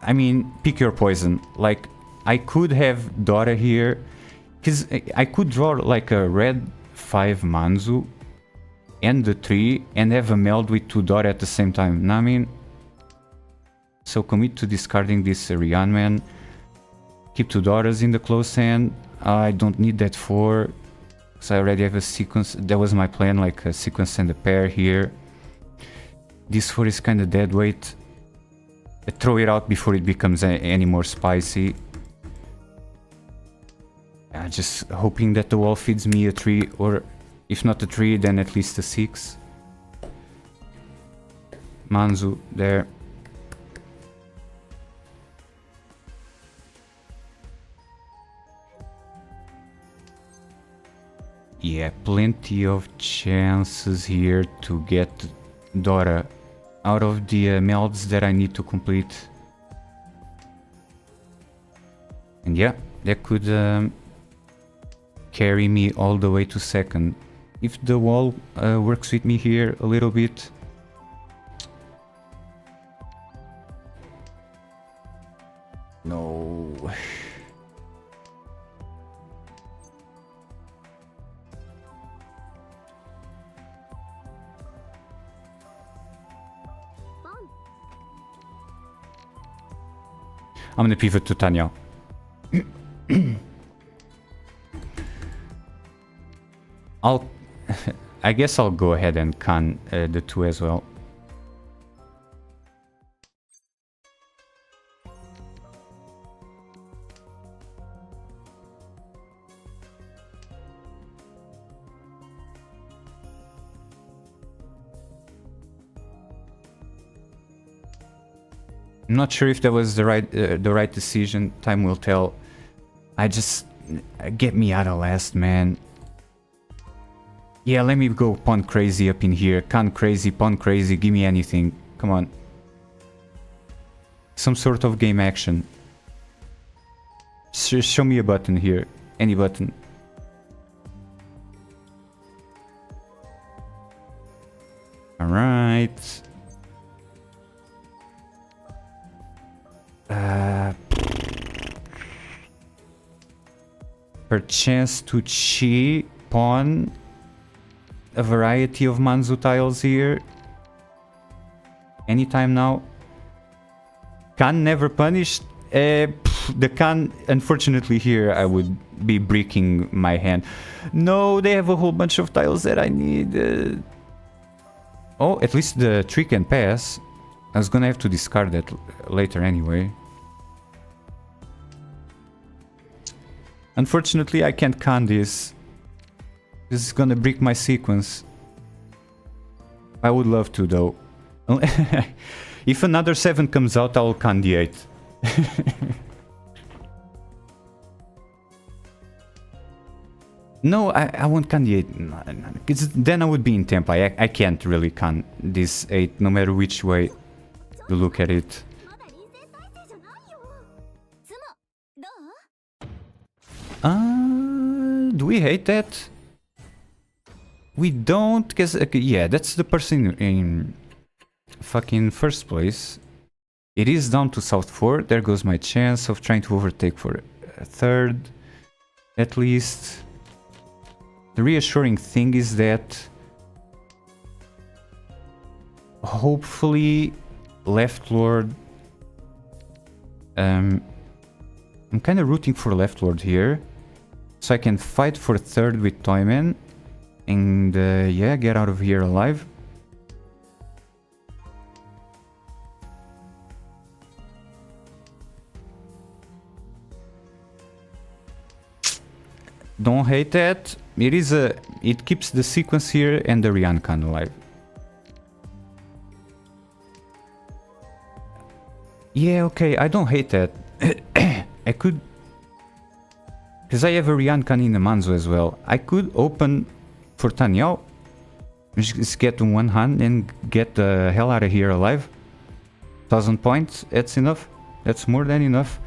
I mean, pick your poison. Like, I could have Dora here, because I could draw like a red 5 Manzu and the 3 and have a meld with 2 Dora at the same time. Know what I mean? So commit to discarding this Rian man. Keep 2 Doras in the close hand. I don't need that 4, because I already have a sequence. That was my plan, like a sequence and a pair here. This 4 is kind of dead weight. Throw it out before it becomes any more spicy. Just hoping that the wall feeds me a 3, or if not a 3, then at least a 6. Manzu there. Yeah, plenty of chances here to get Dora out of the melds that I need to complete. And yeah, that could carry me all the way to second. If the wall works with me here a little bit. No. I'm gonna pivot to Tanya. I guess I'll go ahead and can the 2 as well. I'm not sure if that was the right decision. Time will tell. I just... get me out of last, man. Yeah, let me go pawn crazy up in here. Can crazy, pawn crazy, give me anything. Come on. Some sort of game action. Show me a button here. Any button. Alright. Per chance to chi pawn a variety of Manzu tiles here. Anytime now. Can never punished. The can, unfortunately here I would be breaking my hand. No, they have a whole bunch of tiles that I need. Oh, at least the 3 can pass. I was gonna have to discard that later anyway. Unfortunately, I can't can this. This is gonna break my sequence. I would love to though. If another 7 comes out, I'll can the 8. No, I won't can the 8. No, because then I would be in tempo. I can't really can this 8, no matter which way you look at it. Do we hate that? We don't, because yeah, that's the person in fucking first place. It is down to South 4. There goes my chance of trying to overtake for a third, at least. The reassuring thing is that hopefully Left Lord. I'm kind of rooting for Left Lord here, so I can fight for third with Toyman and yeah, get out of here alive. Don't hate that. It keeps the sequence here and the Ryankan alive. Yeah, okay, I don't hate that. I could, because I have a Ryankan in the Manzo as well. I could open for Tenhou, just get to one hand and get the hell out of here alive. 1000 points, that's enough. That's more than enough.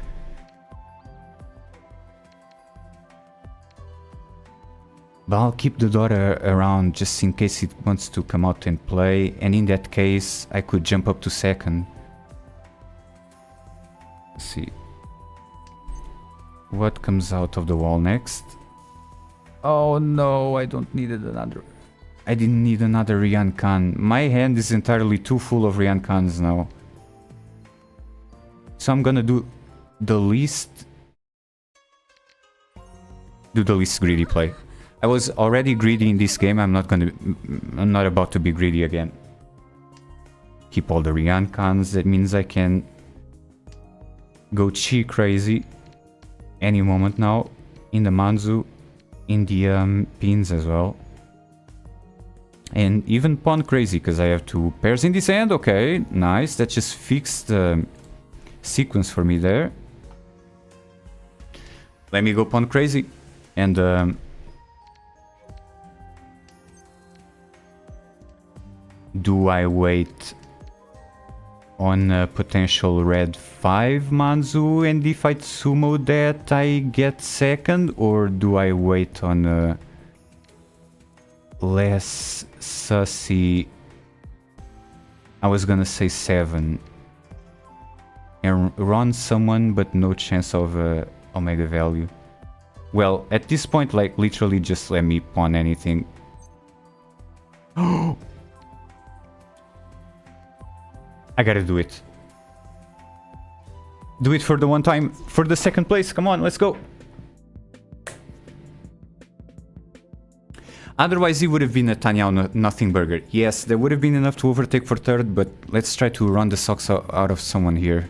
But I'll keep the daughter around just in case it wants to come out and play, and in that case I could jump up to second. Let's see what comes out of the wall next. Oh no, I don't need another. I didn't need another Ryankan. My hand is entirely too full of Ryankans now. So I'm gonna do the least greedy play. I was already greedy in this game. I'm not about to be greedy again. Keep all the Ryankans. That means I can go chi crazy any moment now in the Manzu, in the pins as well, and even pawn crazy because I have 2 pairs in this hand. Okay, nice. That just fixed the sequence for me there. Let me go pawn crazy and do I wait on a potential red 5 Manzu, and if I sumo that I get second, or do I wait on a less sussy, I was gonna say 7, and run someone but no chance of omega value? Well, at this point, like, literally just let me pawn anything. I gotta do it. Do it for the one time, for the second place. Come on, let's go. Otherwise, it would have been a Tenhou nothing burger. Yes, there would have been enough to overtake for third, but let's try to run the socks out of someone here.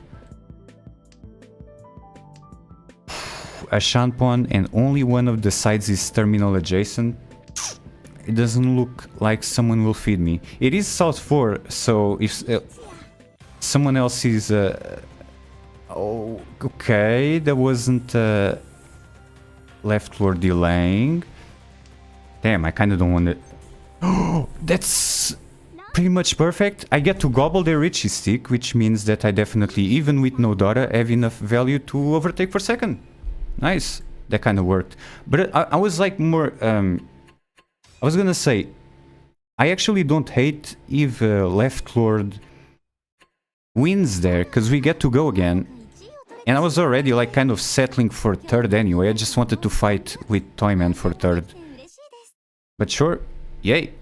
A shan pawn, and only one of the sides is terminal adjacent. It doesn't look like someone will feed me. It is South 4, so if someone else is... oh, okay, there wasn't left lord delaying. Damn, I kind of don't want it. Oh, that's pretty much perfect. I get to gobble the Riichi stick, which means that I definitely, even with no data, have enough value to overtake for second. Nice. That kind of worked. But I was like more... I was gonna say, I actually don't hate if left lord wins there, because we get to go again. And I was already like kind of settling for third anyway. I just wanted to fight with Toyman for third. But sure, yay.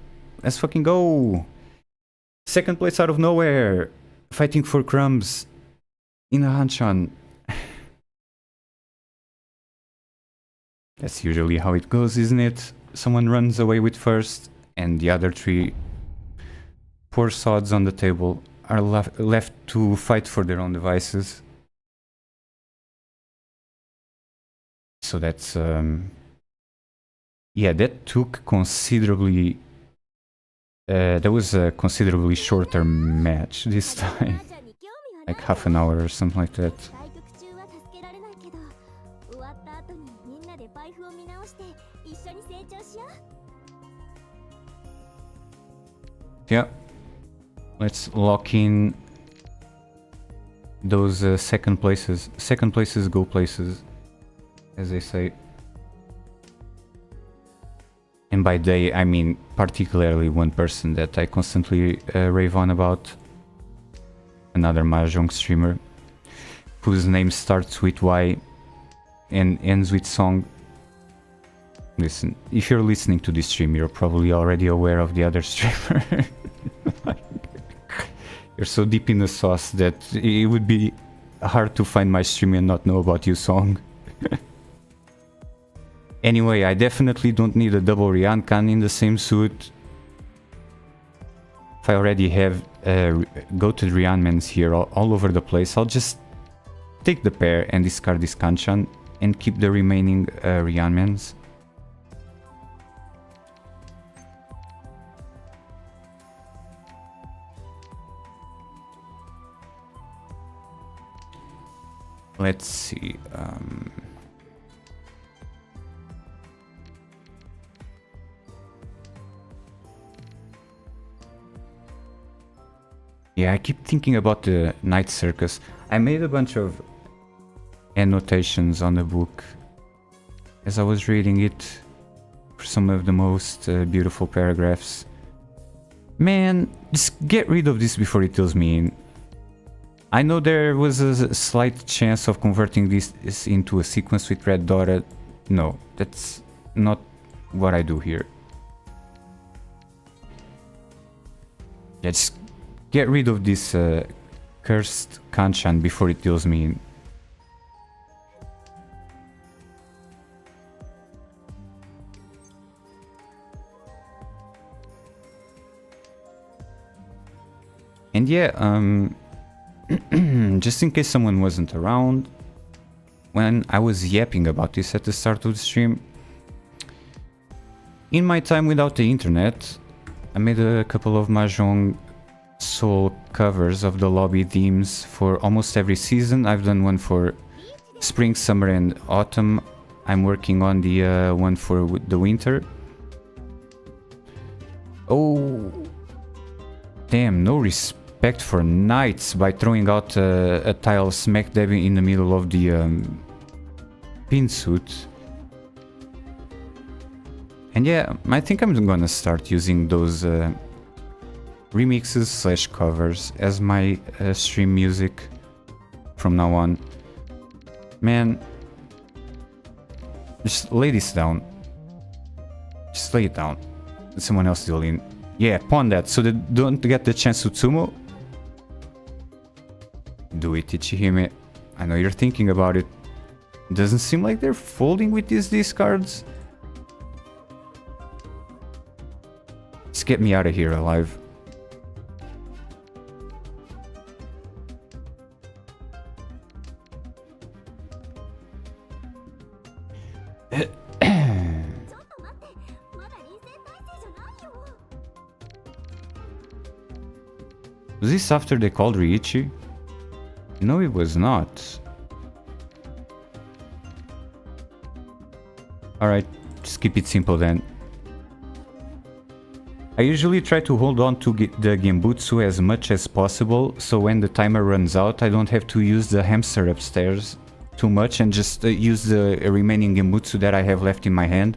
Let's fucking go. Second place out of nowhere. Fighting for crumbs in a Hanshan. That's usually how it goes, isn't it? Someone runs away with first, and the other 3 poor sods on the table are left to fight for their own devices. So that's... yeah, that took considerably That was a considerably shorter match this time. Like half an hour or something like that. Yeah. Let's lock in those second places. Second places go places, as they say. And by they, I mean particularly one person that I constantly rave on about. Another Mahjong streamer whose name starts with Y and ends with song. Listen, if you're listening to this stream, you're probably already aware of the other streamer. You're so deep in the sauce that it would be hard to find my stream and not know about you song. Anyway, I definitely don't need a double Ryankan in the same suit. If I already have goated Ryanmans here all over the place, I'll just take the pair and discard this Kanchan and keep the remaining Ryanmans. Let's see. Yeah, I keep thinking about the Night Circus. I made a bunch of annotations on the book as I was reading it for some of the most beautiful paragraphs. Man, just get rid of this before it tells me in. I know there was a slight chance of converting this into a sequence with Red Dora. No, that's not what I do here. Yeah, just get rid of this cursed Kanchan before it deals me in. And yeah, just in case someone wasn't around, when I was yapping about this at the start of the stream, in my time without the internet, I made a couple of Mahjong Soul covers of the lobby themes for almost every season. I've done one for spring, summer and autumn. I'm working on the one for the winter. Oh, damn, no respect for knights by throwing out a tile smack dab in the middle of the pin suit. And yeah, I think I'm gonna start using those remixes slash covers as my stream music from now on. Man, just lay this down. Just lay it down. Let someone else deal in. Yeah, pawn that so they don't get the chance to Tsumo. Do it, Ichihime. I know you're thinking about it. Doesn't seem like they're folding with these discards. Just get me out of here alive. Was this after they called Riichi? No, it was not. Alright, just keep it simple then. I usually try to hold on to the Genbutsu as much as possible, so when the timer runs out I don't have to use the hamster upstairs too much and just use the remaining Genbutsu that I have left in my hand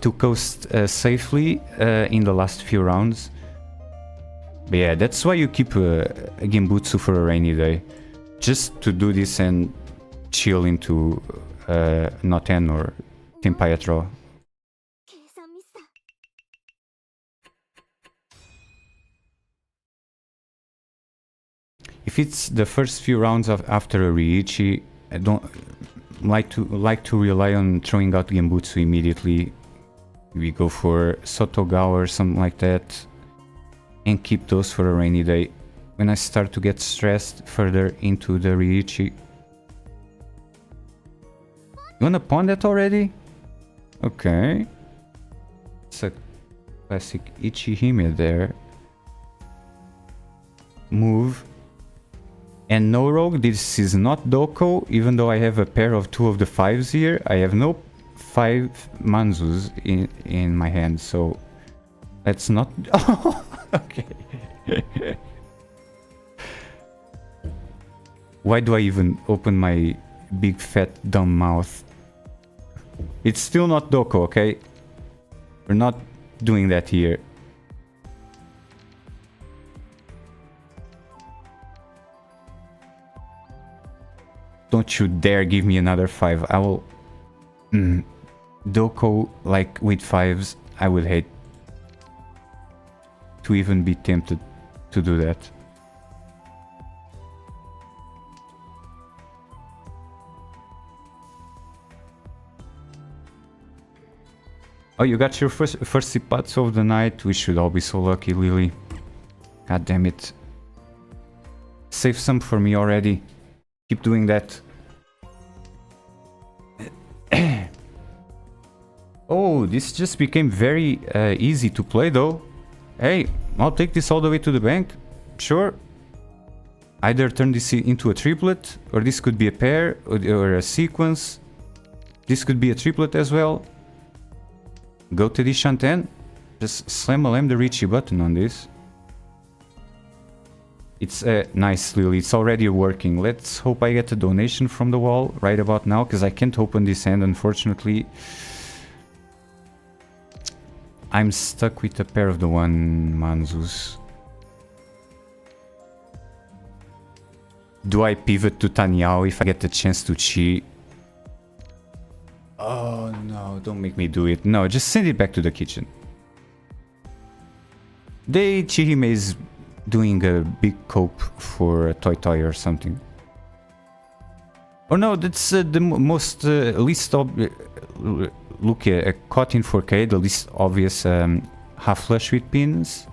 to coast safely in the last few rounds. But yeah, that's why you keep a Genbutsu for a rainy day. Just to do this and chill into Noten or Tenpai draw. If it's the first few rounds after a Riichi, I don't like to rely on throwing out Genbutsu immediately. We go for Sotogawa or something like that and keep those for a rainy day when I start to get stressed further into the Riichi. You wanna pawn that already? Okay. It's a Classic Ichihime there. Move. And no rogue, this is not Doko, even though I have a pair of 2 of the 5s here. I have no 5 Manzus in my hand, so let's not... Oh, okay. Why do I even open my big fat dumb mouth? It's still not Doko, okay? We're not doing that here. Don't you dare give me another 5. I will... Doko, like, with 5s, I would hate to even be tempted to do that. Oh, you got your first Sipatsu of the night. We should all be so lucky, Lily. God damn it. Save some for me already. Keep doing that. Oh, this just became very easy to play though. Hey, I'll take this all the way to the bank. Sure. Either turn this into a triplet, or this could be a pair, or a sequence. This could be a triplet as well. Go to the Shanten. Just slam the Riichi button on this. It's nice, Lily. It's already working. Let's hope I get a donation from the wall right about now, because I can't open this hand, unfortunately. I'm stuck with a pair of the 1 Manzus. Do I pivot to Tanyao if I get the chance to cheat? Oh no, don't make me do it. No, just send it back to the kitchen. Chihime is doing a big cope for a Toy or something. Oh no, that's the most least look, caught in 4K, the least obvious half flush with pins.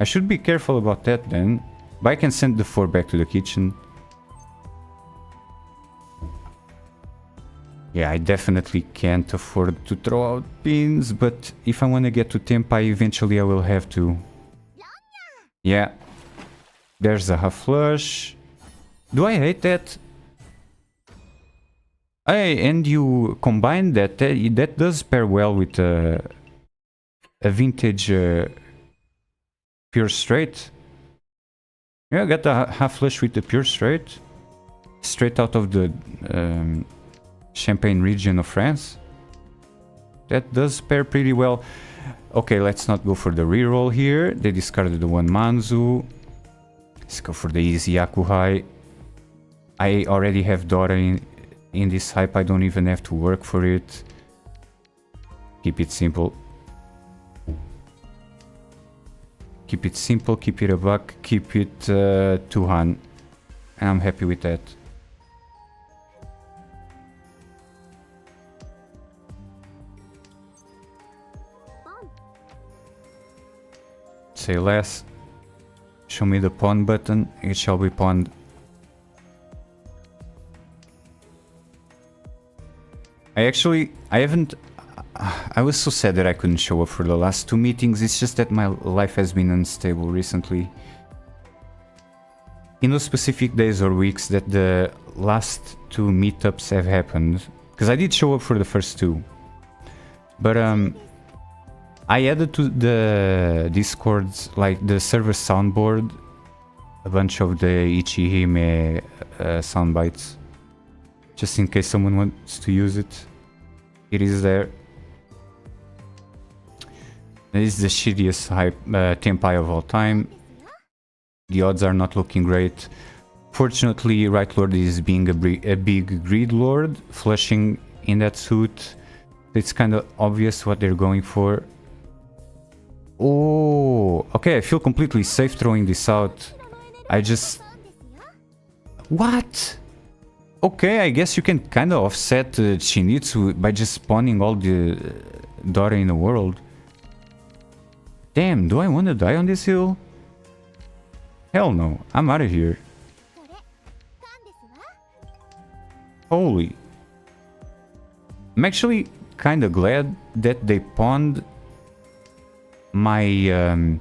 I should be careful about that then. But I can send the 4 back to the kitchen. Yeah, I definitely can't afford to throw out pins, but if I want to get to Tenpai, eventually I will have to. Yeah. There's a half flush. Do I hate that? Hey, and you combine that, that does pair well with a vintage pure straight. Yeah, I got the half flush with the pure straight. Straight out of the Champagne region of France. That does pair pretty well. Okay, let's not go for the reroll here. They discarded the 1 Manzu. Let's go for the easy Yakuhai. I already have Dora in this hype. I don't even have to work for it. Keep it simple. Keep it simple, keep it a buck, keep it 2 Han. And I'm happy with that. Say less. Show me the pawn button. It shall be pawned. I haven't... I was so sad that I couldn't show up for the last 2 meetings. It's just that my life has been unstable recently. In those specific days or weeks that the last 2 meetups have happened. Because I did show up for the first 2. But I added to the Discords, like the server soundboard, a bunch of the Ichihime soundbites. Just in case someone wants to use it. It is there. This is the shittiest Tenpai of all time. The odds are not looking great. Fortunately, Right Lord is being a big greed lord, flushing in that suit. It's kind of obvious what they're going for. Oh, okay, I feel completely safe throwing this out. I just... What? Okay, I guess you can kind of offset Shinitsu by just spawning all the Dora in the world. Damn, do I want to die on this hill? Hell no, I'm out of here. Holy. I'm actually kind of glad that they pawned my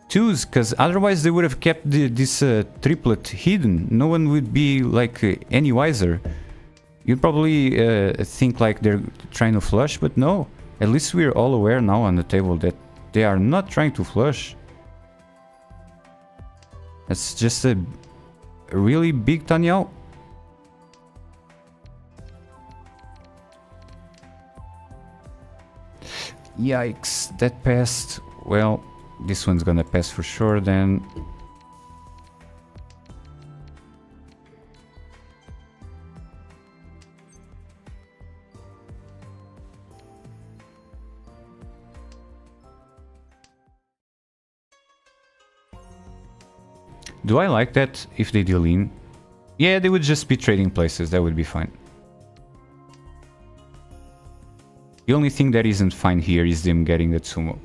twos, because otherwise they would have kept this triplet hidden. No one would be like any wiser. You'd probably think like they're trying to flush, but no. At least we're all aware now on the table that they are not trying to flush. That's just a really big Tenhou. Yikes, that passed. Well, this one's gonna pass for sure then. Do I like that if they deal in? Yeah, they would just be trading places, that would be fine. The only thing that isn't fine here is them getting the Tsumo.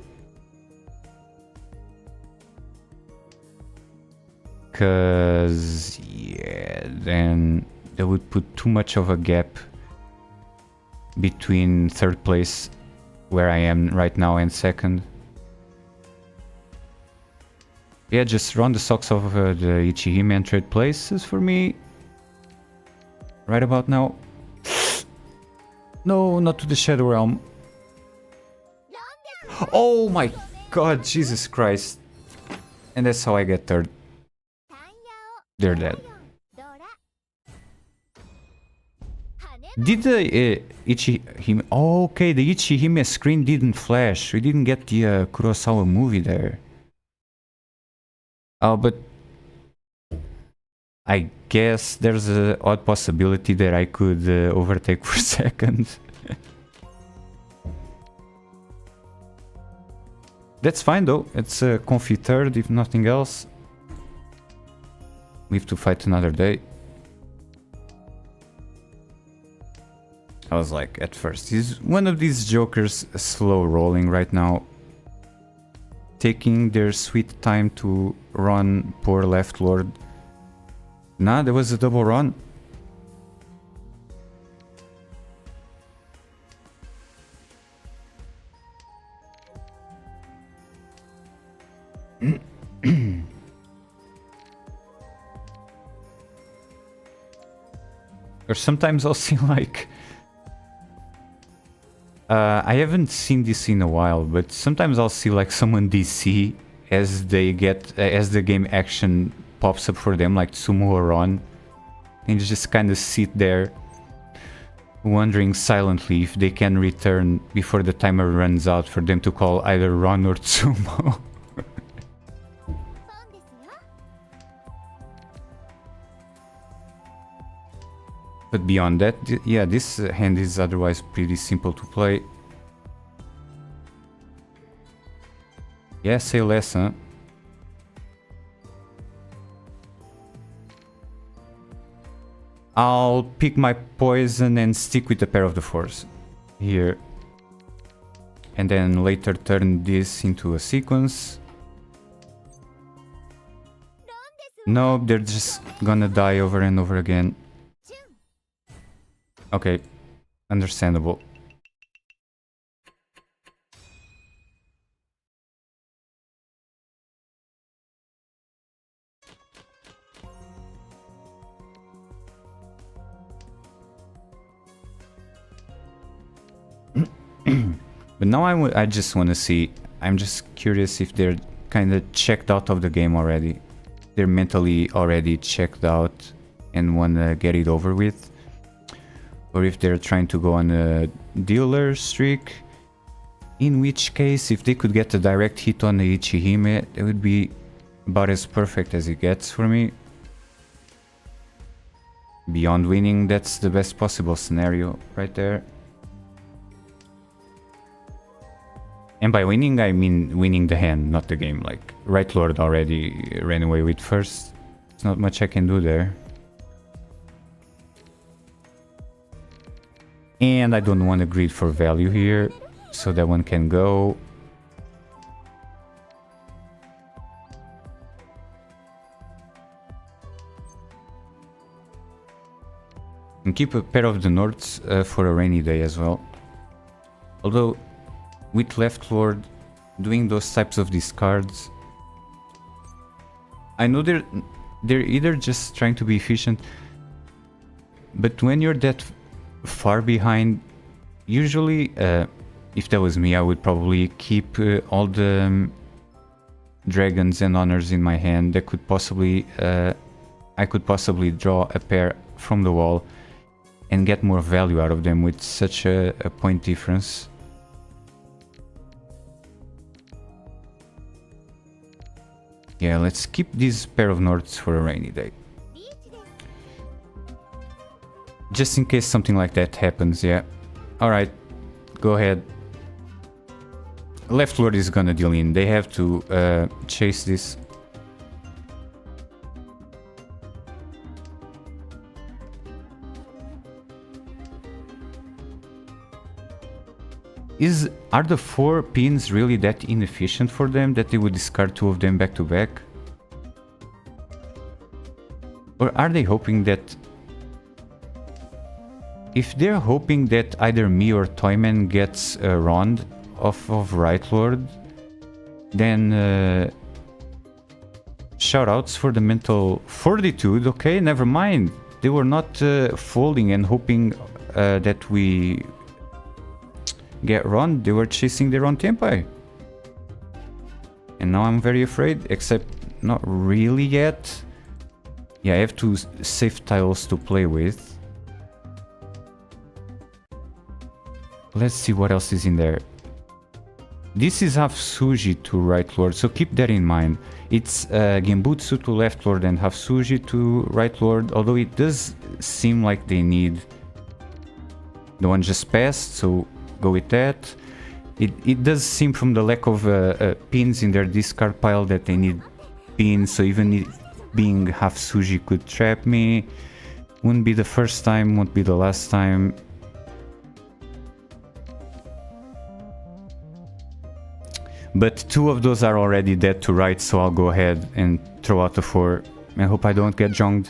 Cause yeah, then that would put too much of a gap between third place, where I am right now, and second. Yeah, just run the socks off the Ichihime and trade places for me. Right about now. No, not to the Shadow Realm. Oh my god, Jesus Christ. And that's how I get third. They're dead. Did the Ichihime... Oh, okay, the Ichihime screen didn't flash. We didn't get the Kurosawa movie there. Oh, but I guess there's an odd possibility that I could overtake for second. That's fine though, it's a comfy third if nothing else. We have to fight another day. I was like, at first, is one of these jokers slow rolling right now? Taking their sweet time to run poor left lord. Nah, there was a double run. Or sometimes I'll see like... I haven't seen this in a while, but sometimes I'll see like someone DC as they get... as the game action pops up for them, like Sumo or Ron. And you just kind of sit there wondering silently if they can return before the timer runs out for them to call either Ron or Tsumo. But beyond that, yeah, this hand is otherwise pretty simple to play. Yeah, say less, huh? I'll pick my poison and stick with a pair of the fours here. And then later turn this into a sequence. No, they're just gonna die over and over again. Okay, understandable. But now I just want to see, I'm just curious if they're kind of checked out of the game already. They're mentally already checked out and want to get it over with. Or if they're trying to go on a dealer streak. In which case, if they could get a direct hit on the Ichihime, it would be about as perfect as it gets for me. Beyond winning, that's the best possible scenario right there. And by winning, I mean winning the hand, not the game. Like, Right Lord already ran away with first. There's not much I can do there. And I don't want to greed for value here, so that one can go. And keep a pair of the Nords for a rainy day as well. Although, with left lord doing those types of discards. I know they're either just trying to be efficient, but when you're that far behind, usually if that was me, I would probably keep all the dragons and honors in my hand that could possibly I could possibly draw a pair from the wall and get more value out of them with such a point difference. Yeah, let's keep this pair of Nords for a rainy day. Just in case something like that happens, yeah. Alright, go ahead. Left Lord is gonna deal in. They have to chase this. Are the 4 pins really that inefficient for them that they would discard 2 of them back to back? Or are they hoping that... If they're hoping that either me or Toyman gets a round off of Right Lord, then shoutouts for the mental fortitude. Okay, never mind. They were not folding and hoping that we get run. They were chasing their own tempai. And now I'm very afraid, except not really yet. Yeah, I have 2 safe tiles to play with. Let's see what else is in there. This is half Suji to Right Lord, so keep that in mind. It's Genbutsu to Left Lord and half Suji to Right Lord, although it does seem like they need... The one just passed, so go with that. It does seem from the lack of pins in their discard pile that they need pins, so even being half Suji could trap me. Wouldn't be the first time, won't be the last time. But 2 of those are already dead to right, so I'll go ahead and throw out the 4. I hope I don't get jonged.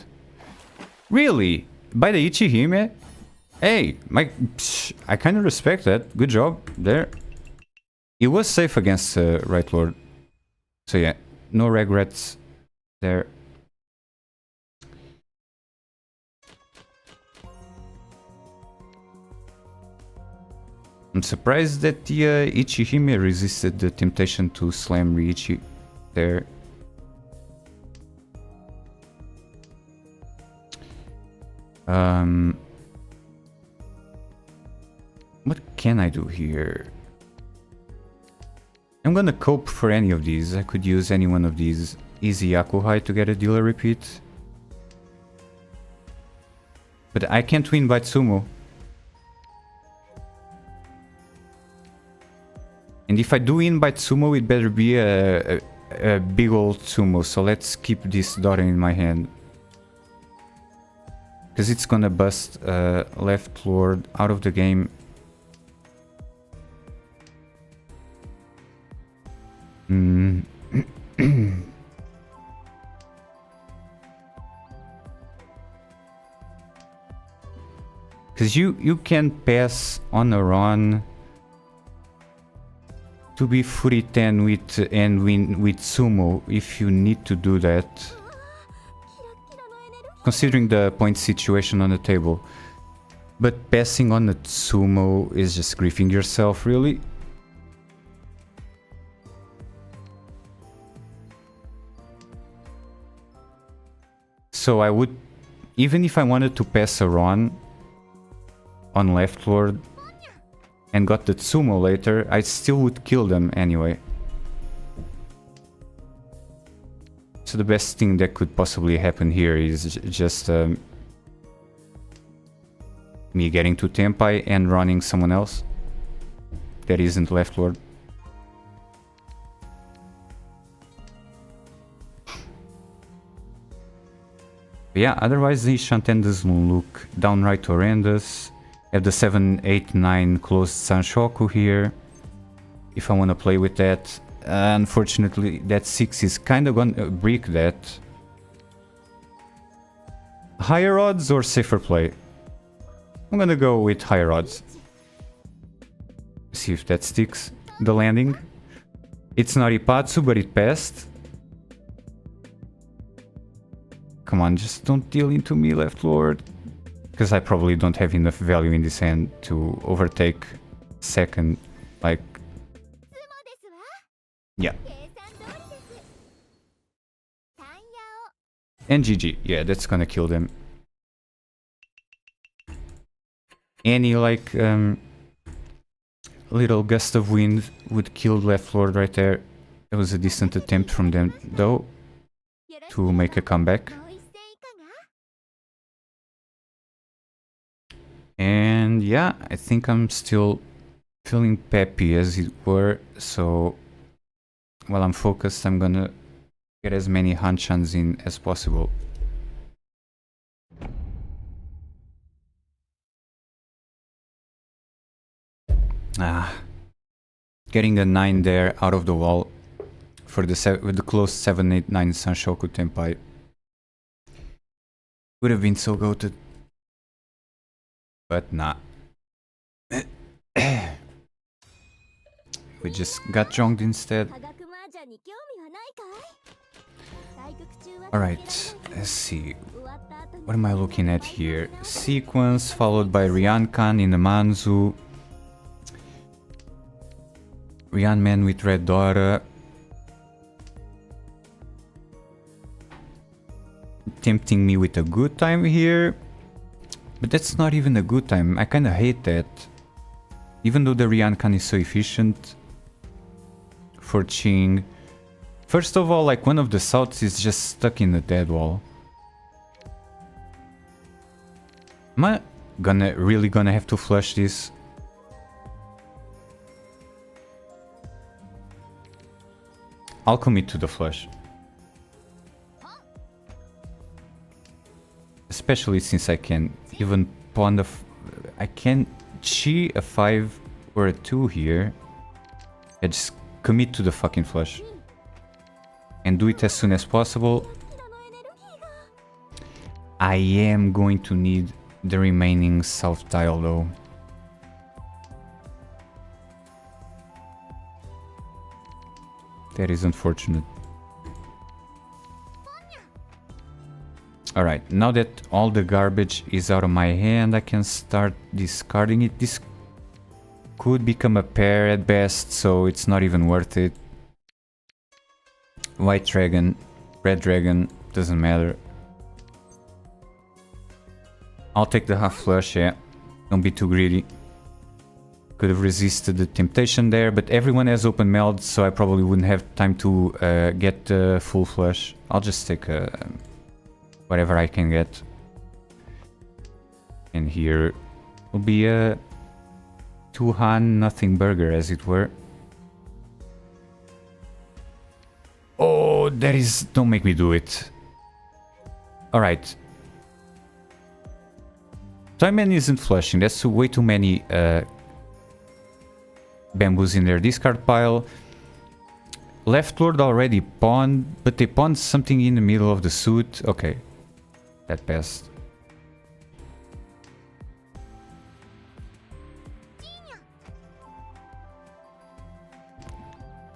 Really? By the Ichihime? Hey, I kind of respect that. Good job there. It was safe against Right Lord. So yeah, no regrets there. I'm surprised that the Ichihime resisted the temptation to slam Riichi there. What can I do here? I'm gonna cope for any of these. I could use any one of these. Easy Yakuhai to get a dealer repeat. But I can't win by Tsumo. And if I do win by Tsumo, it better be a big old Tsumo. So let's keep this daughter in my hand. Because it's gonna bust Left Lord out of the game. Because you can pass on a run to be Furi 10 with and win with Sumo if you need to do that. Considering the point situation on the table. But passing on a Sumo is just griefing yourself, really. So I would, even if I wanted to pass a run on Left Lord and got the Tsumo later, I still would kill them anyway. So the best thing that could possibly happen here is just me getting to Tenpai and running someone else that isn't Left Lord. But yeah, otherwise the Shanten doesn't look downright horrendous. I have the 7, 8, 9 closed Sanshoku here, if I want to play with that. Unfortunately, that 6 is kind of gonna break that. Higher odds or safer play? I'm gonna go with higher odds. See if that sticks. the landing. It's not Ipatsu, but it passed. Come on, just don't deal into me, left lord. Because I probably don't have enough value in this hand to overtake second, like... Yeah. And GG. Yeah, that's gonna kill them. Any, like, little gust of wind would kill left lord right there. It was a decent attempt from them, though, to make a comeback. And yeah, I think I'm still feeling peppy, as it were, so while I'm focused, I'm gonna get as many Hanchans in as possible. Getting a 9 there out of the wall for the with the close 7-8-9 Sanshoku Tenpai would have been so goated, but nah. We just got jonged instead. Alright, let's see. What am I looking at here? Sequence followed by Ryankan in the Manzu. Ryan Man with Red Dora. Tempting me with a good time here. But that's not even a good time. I kinda hate that. Even though the Ryankan is so efficient for Ching. First of all, like, one of the Souths is just stuck in the dead wall. Am I really gonna have to flush this? I'll commit to the flush. Especially since I can even pawn the... I can chi a 5 or a 2 here. I just commit to the fucking flush. And do it as soon as possible. I am going to need the remaining south tile though. That is unfortunate. Alright, now that all the garbage is out of my hand, I can start discarding it. This could become a pair at best, so it's not even worth it. White dragon, red dragon, doesn't matter. I'll take the half flush, yeah. Don't be too greedy. Could have resisted the temptation there, but everyone has open meld, so I probably wouldn't have time to get the full flush. I'll just take whatever I can get. And here will be a 2-han nothing burger, as it were. Oh, that is... Don't make me do it. Alright. Time Man isn't flushing. That's way too many bamboos in their discard pile. Left Lord already pawned, but they pawned something in the middle of the suit. Okay. That passed.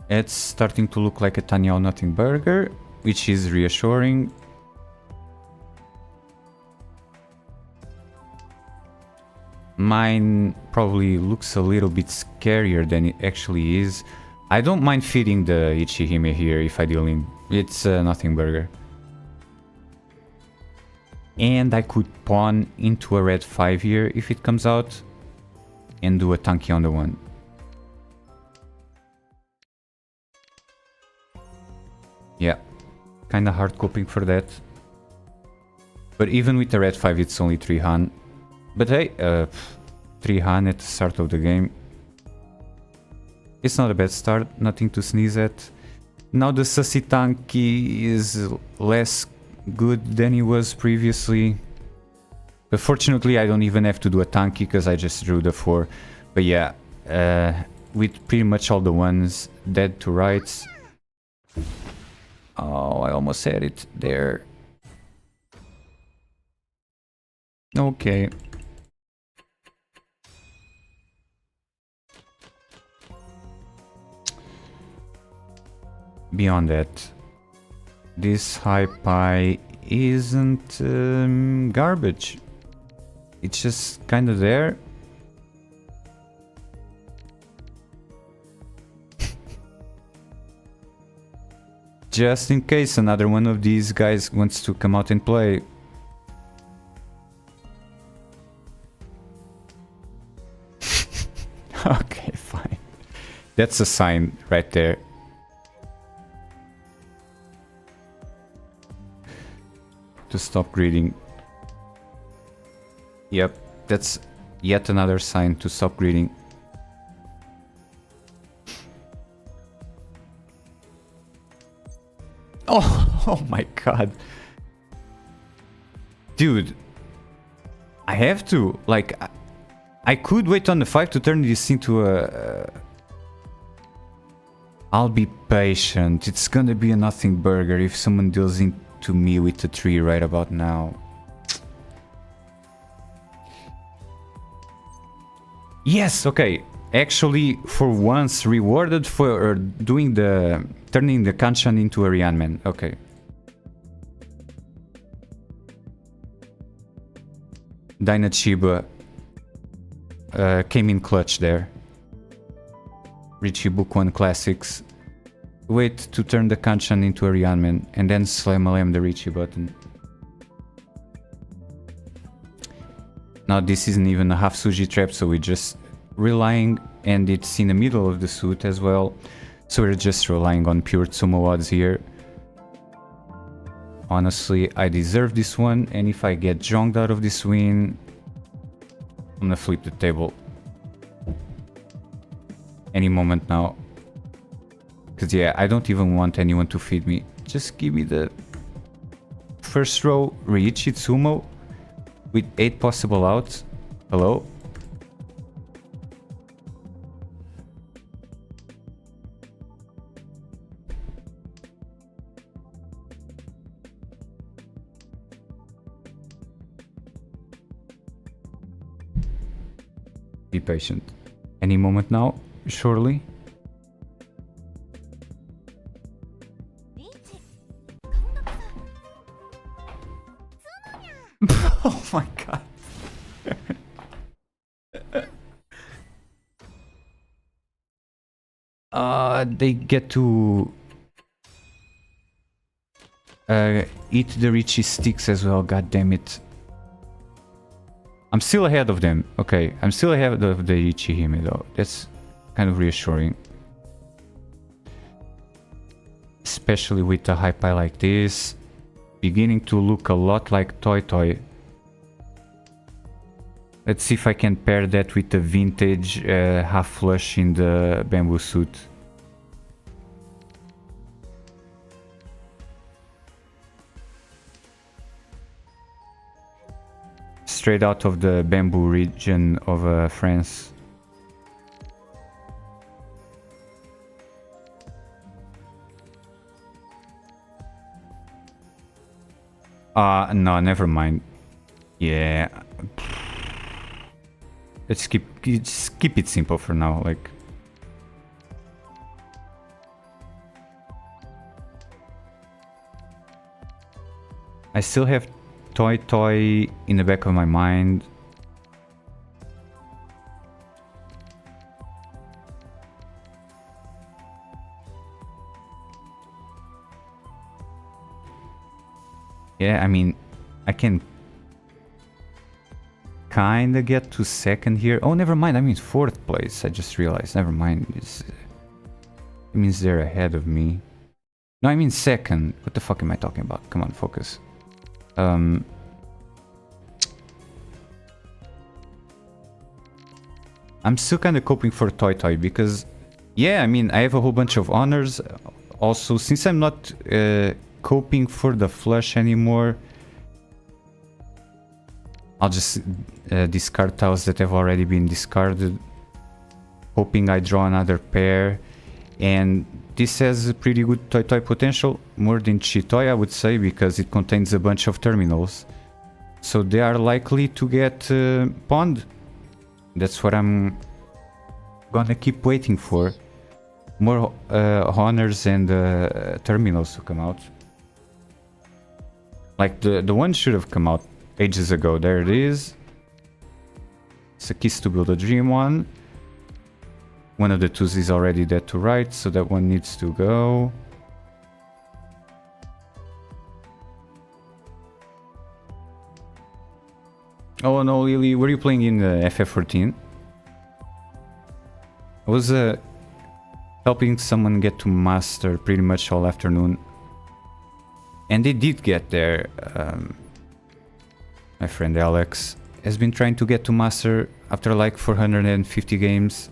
It's starting to look like a Tanyao Nothing Burger, which is reassuring. Mine probably looks a little bit scarier than it actually is. I don't mind feeding the Ichihime here if I deal in. It's a Nothing Burger. And I could pawn into a red 5 here if it comes out. And do a tanky on the 1. Yeah, kinda hard coping for that. But even with the red 5 it's only 3-han. But hey, 3-han at the start of the game. It's not a bad start, nothing to sneeze at. Now the Sasitanki is less good than he was previously. But fortunately I don't even have to do a tanky because I just drew the 4. But yeah, with pretty much all the ones dead to rights. Oh, I almost had it there. Okay. beyond that, this high pie isn't garbage. It's just kind of there. Just in case another one of these guys wants to come out and play. Okay, fine. That's a sign right there. To stop greeting. Yep, that's yet another sign to stop greeting. Oh my god. Dude. I have to. Like, I could wait on the 5 to turn this into a... I'll be patient. It's gonna be a nothing burger if someone deals into me with a 3 right about now. Yes, okay. Actually, for once, rewarded for doing the... turning the Kanchan into a Ryanman. Okay. Dynachiba came in clutch there. Riichi Book 1 Classics. Wait to turn the Kanchan into a Ryanman and then slam the Riichi button. Now this isn't even a half Suji trap, so we're just relying, and it's in the middle of the suit as well. So we're just relying on pure Tsumo odds here. Honestly, I deserve this one, and if I get jonked out of this win, I'm gonna flip the table. Any moment now. Because yeah, I don't even want anyone to feed me. Just give me the first row Riichi Tsumo with 8 possible outs. Hello? Be patient. Any moment now, surely. Oh my god. They get to eat the Riichi sticks as well, god damn it. I'm still ahead of them. Okay, I'm still ahead of the Riichi Hime though. That's kind of reassuring. Especially with a high pie like this. Beginning to look a lot like Toy Toy. Let's see if I can pair that with the vintage half flush in the bamboo suit. Straight out of the bamboo region of France. No, never mind. Yeah. Let's keep it simple for now, like. I still have Toy Toy in the back of my mind. Yeah, I mean, I can kinda get to second here. Oh, never mind, I mean 4th place. I just realized, never mind. It means they're ahead of me. No, I mean 2nd. What the fuck am I talking about? Come on, focus. I'm still kind of coping for Toy Toy because, yeah, I mean, I have a whole bunch of honors. Also, since I'm not coping for the flush anymore, I'll just discard tiles that have already been discarded, hoping I draw another pair. And this has a pretty good Toy Toy potential, more than Chitoy I would say, because it contains a bunch of terminals. So they are likely to get pawned. That's what I'm gonna keep waiting for. more honors and terminals to come out. Like the one should have come out ages ago. There it is. It's a Kiss to Build a Dream one. One of the twos is already dead to right, so that one needs to go. Oh no, Lily, were you playing in FF14? I was helping someone get to master pretty much all afternoon. And they did get there. My friend Alex has been trying to get to master after like 450 games.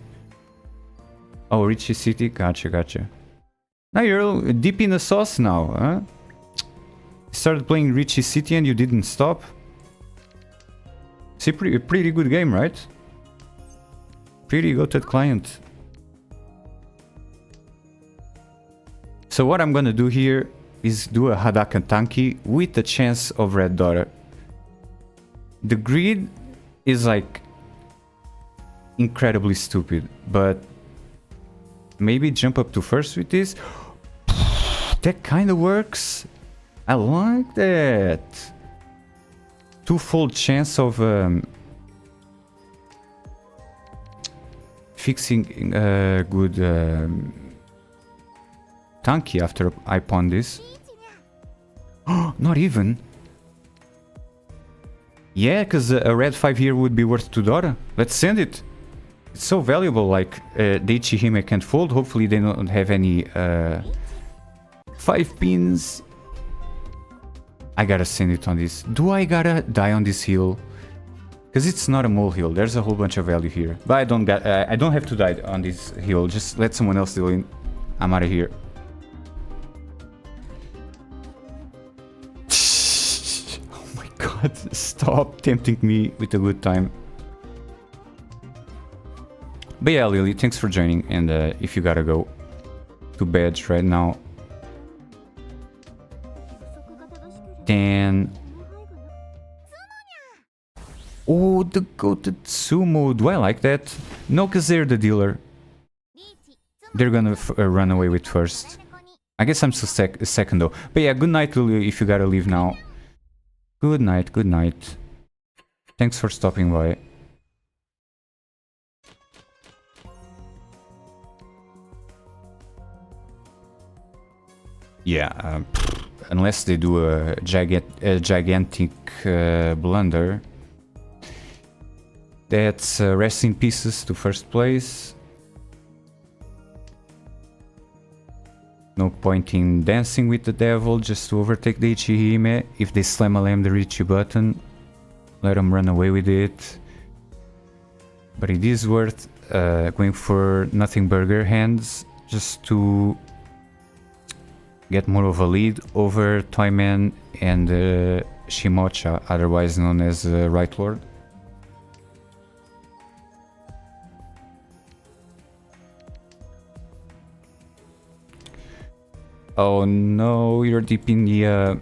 Oh, Riichi City? Gotcha. Now you're deep in the sauce now, huh? You started playing Riichi City and you didn't stop? It's a pretty good game, right? Pretty goated client. So what I'm gonna do here is do a Hadaka Tanki with a chance of Red Daughter. The grid is like incredibly stupid, but maybe jump up to first with this. That kind of works. I like that. Twofold chance of fixing good Tanki after I pawn this. Not even. Yeah, because a red 5 here would be worth 2 Dora. Let's send it. It's so valuable, like the Ichihime can't fold. Hopefully they don't have any 5 pins. I gotta send it on this. Do I gotta die on this hill? Because it's not a mole hill. There's a whole bunch of value here. But I don't have to die on this hill. Just let someone else deal in. I'm out of here. Oh my god, stop tempting me with a good time. But yeah, Lily, thanks for joining. And if you gotta go to bed right now, then... Oh, the goated sumo. Do I like that? No, because they're the dealer. They're gonna run away with first. I guess I'm still second though. But yeah, good night, Lily, if you gotta leave now. Good night, good night. Thanks for stopping by. Yeah, unless they do a gigantic blunder. That's rest in pieces to first place. No point in dancing with the devil just to overtake the Ichihime. If they slam the Riichi button, let them run away with it. But it is worth going for nothing burger hands just to get more of a lead over Toyman and Shimocha, otherwise known as Right Lord. Oh no, you're deep in the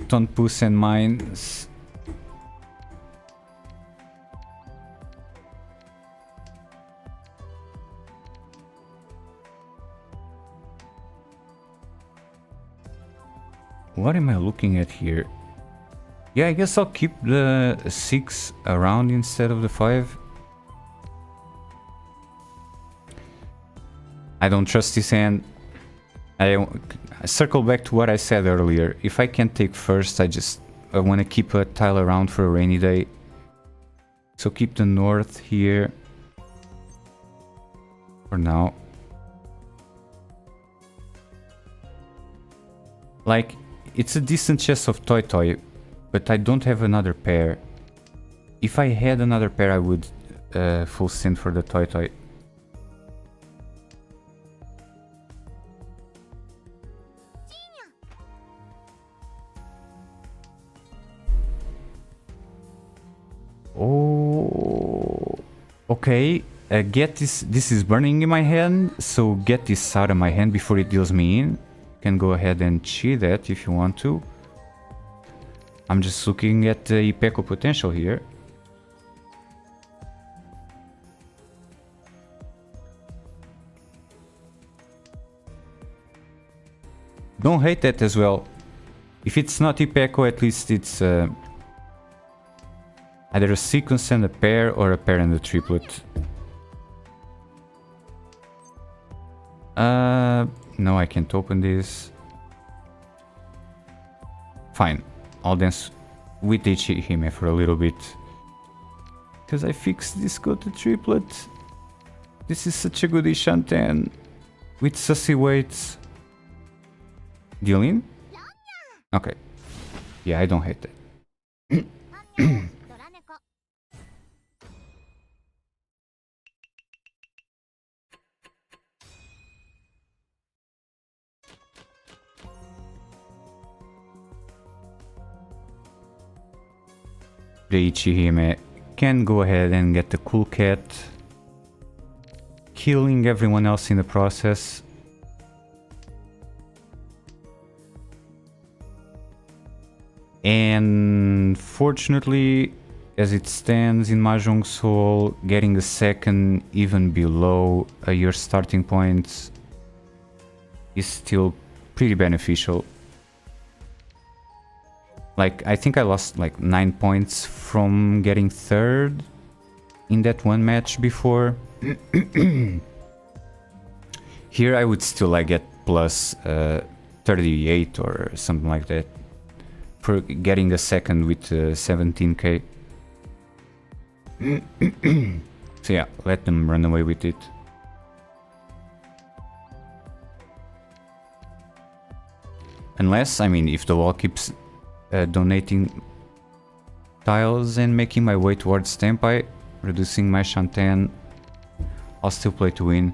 Tonpus and mines. What am I looking at here? Yeah, I guess I'll keep the 6 around instead of the 5. I don't trust this hand. I circle back to what I said earlier. If I can't take first, I want to keep a tile around for a rainy day. So keep the north here for now. Like, it's a decent chest of Toy, but I don't have another pair. If I had another pair, I would full send for the Toy. Oh, okay. Get this. This is burning in my hand, so get this out of my hand before it deals me in. Can go ahead and cheat that if you want to. I'm just looking at the Ipeco potential here. Don't hate that as well. If it's not Ipeco, at least it's either a sequence and a pair or a pair and a triplet. No, I can't open this. Fine, I'll dance with Ichihime for a little bit. Because I fixed this go to triplet. This is such a good Ishanten. With sussy weights. Deal in? Okay. Yeah, I don't hate that. Riichi Hime can go ahead and get the cool cat, killing everyone else in the process. And fortunately, as it stands in Mahjong Soul, getting a second even below your starting points is still pretty beneficial. Like, I think I lost like 9 points from getting third in that one match before. Here I would still like get plus 38 or something like that for getting a second with 17k. So yeah, let them run away with it. Unless, I mean, if the wall keeps donating tiles and making my way towards Tenpai, reducing my Shanten, I'll still play to win.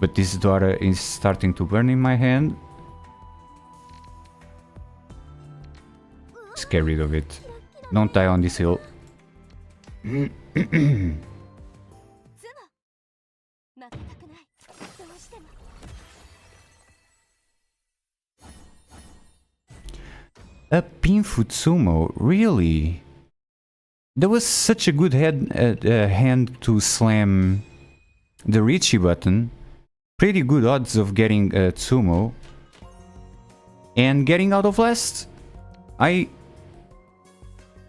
But this Dora is starting to burn in my hand. Just get rid of it. Don't die on this hill. A Pinfoot Sumo, really? That was such a good hand to slam the Riichi button. Pretty good odds of getting a Tsumo. And getting out of last. I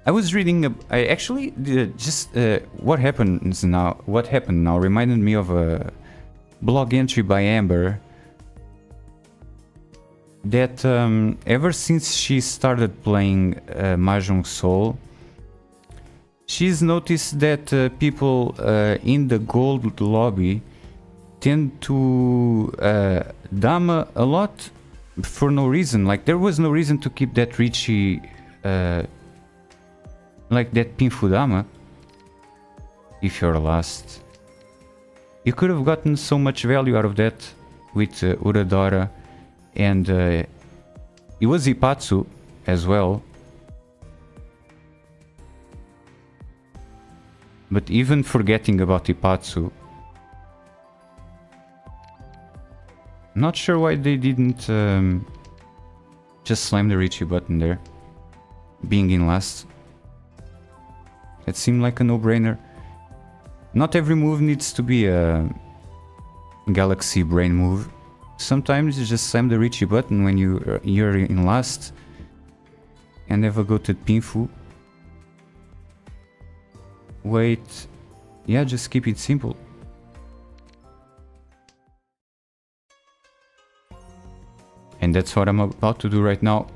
was reading, I actually just what happened now reminded me of a blog entry by Amber that ever since she started playing Mahjong Soul, she's noticed that people in the gold lobby tend to dama a lot for no reason. Like, there was no reason to keep that Riichi like that Pinfu dama if you're last. You could have gotten so much value out of that with Uradora, and it was Ipatsu as well. But even forgetting about Ipatsu, not sure why they didn't just slam the Riichi button there, being in last. It seemed like a no-brainer. Not every move needs to be a Galaxy Brain move. Sometimes you just slam the Riichi button when you're in last and have a go-to Pinfu. Wait, yeah, just keep it simple. And that's what I'm about to do right now.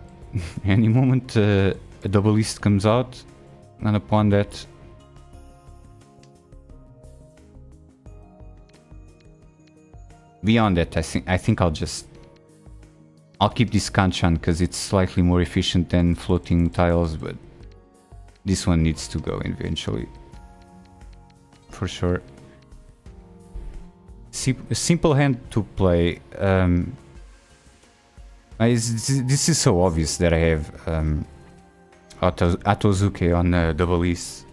Any moment a double list comes out, and upon that, beyond that, I think I'll keep this Kanchan because it's slightly more efficient than floating tiles, but this one needs to go eventually, for sure. A simple hand to play. This is so obvious that I have Atozuke on double East.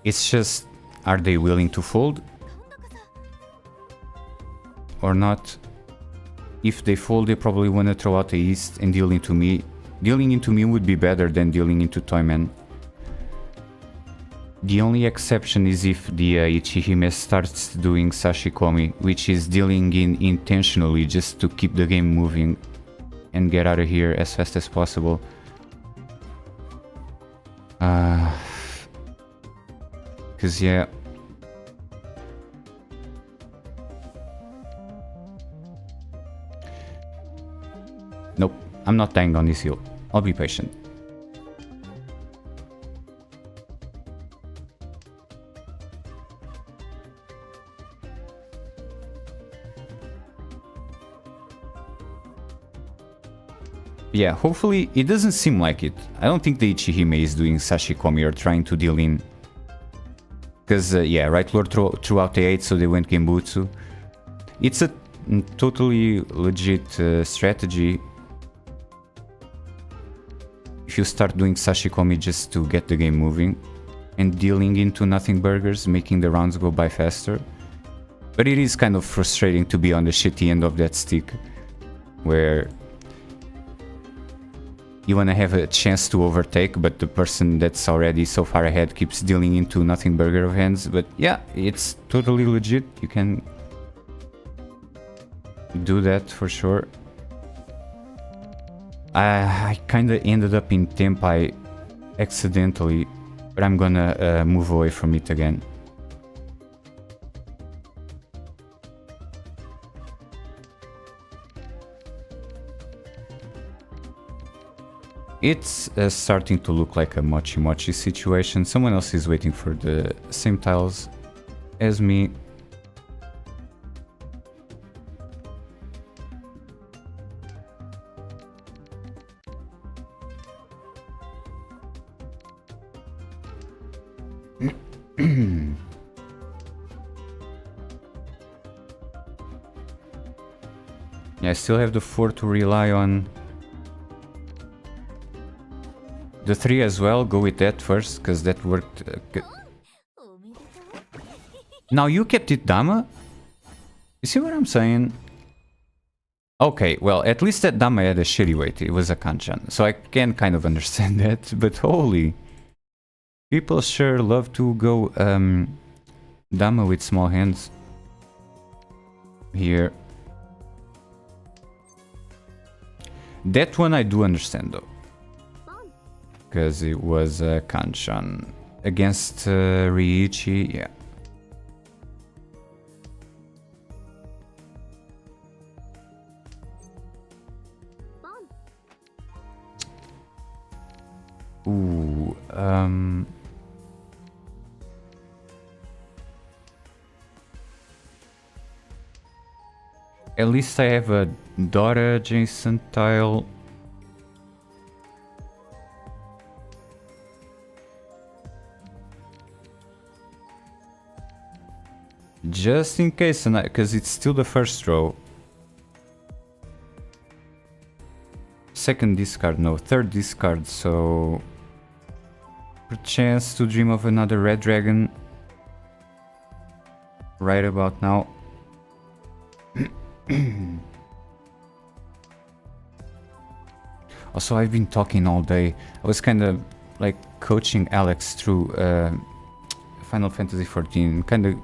It's just, are they willing to fold or not? If they fold, they probably want to throw out the East and deal into me. Dealing into me would be better than dealing into Toyman. The only exception is if the Ichihime starts doing Sashikomi, which is dealing in intentionally just to keep the game moving and get out of here as fast as possible. Cause yeah. Nope, I'm not dying on this hill. I'll be patient. Yeah, hopefully it doesn't seem like it. I don't think the Ichihime is doing Sashikomi or trying to deal in. Because, yeah, Right Lord threw out the 8, so they went Genbutsu. It's a totally legit strategy. If you start doing Sashikomi just to get the game moving and dealing into nothing burgers, making the rounds go by faster. But it is kind of frustrating to be on the shitty end of that stick, where you want to have a chance to overtake, but the person that's already so far ahead keeps dealing into nothing burger of hands. But yeah, it's totally legit. You can do that for sure. I kind of ended up in Tenpai accidentally, but I'm gonna move away from it again. It's starting to look like a mochi-mochi situation. Someone else is waiting for the same tiles as me. Yeah, I still have the 4 to rely on. The 3 as well, go with that first, because that worked. Now you kept it Dama? You see what I'm saying? Okay, well, at least that Dama had a shitty weight, it was a Kanchan, so I can kind of understand that, but holy. People sure love to go Dama with small hands. Here. That one I do understand though. Because it was Kanchan against Riichi, yeah. Ooh, at least I have a daughter adjacent tile. Just in case, because it's still the first row. Second discard, no, third discard, so... a chance to dream of another red dragon. Right about now. Also, I've been talking all day. I was kind of like coaching Alex through Final Fantasy XIV, kind of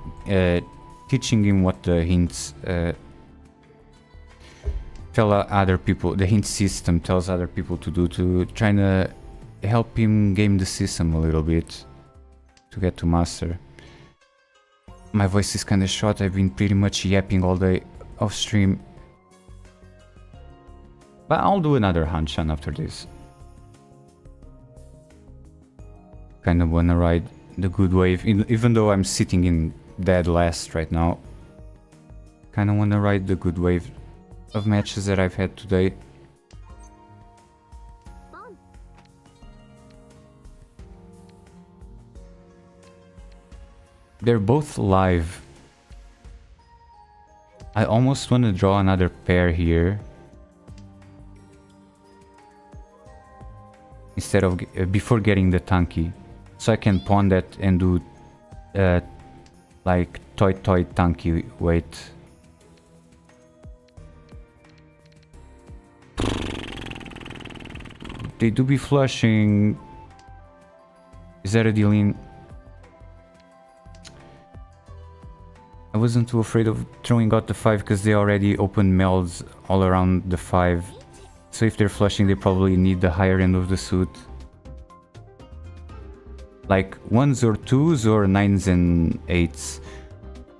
teaching him what the hints tell other people, the hint system tells other people to do, to trying to help him game the system a little bit to get to master. My voice is kind of short, I've been pretty much yapping all day off stream. But I'll do another Hanshan after this. Kind of wanna ride the good wave, even though I'm sitting in dead last right now. Kind of wanna ride the good wave of matches that I've had today. They're both live. I almost want to draw another pair here. Instead of before getting the Tanki. So I can pawn that and do like toy Tanki wait. They do be flushing. Is that a deal in? wasn't too afraid of throwing out the 5 because they already opened melds all around the 5. So if they're flushing, they probably need the higher end of the suit. Like 1s or 2s or 9s and 8s.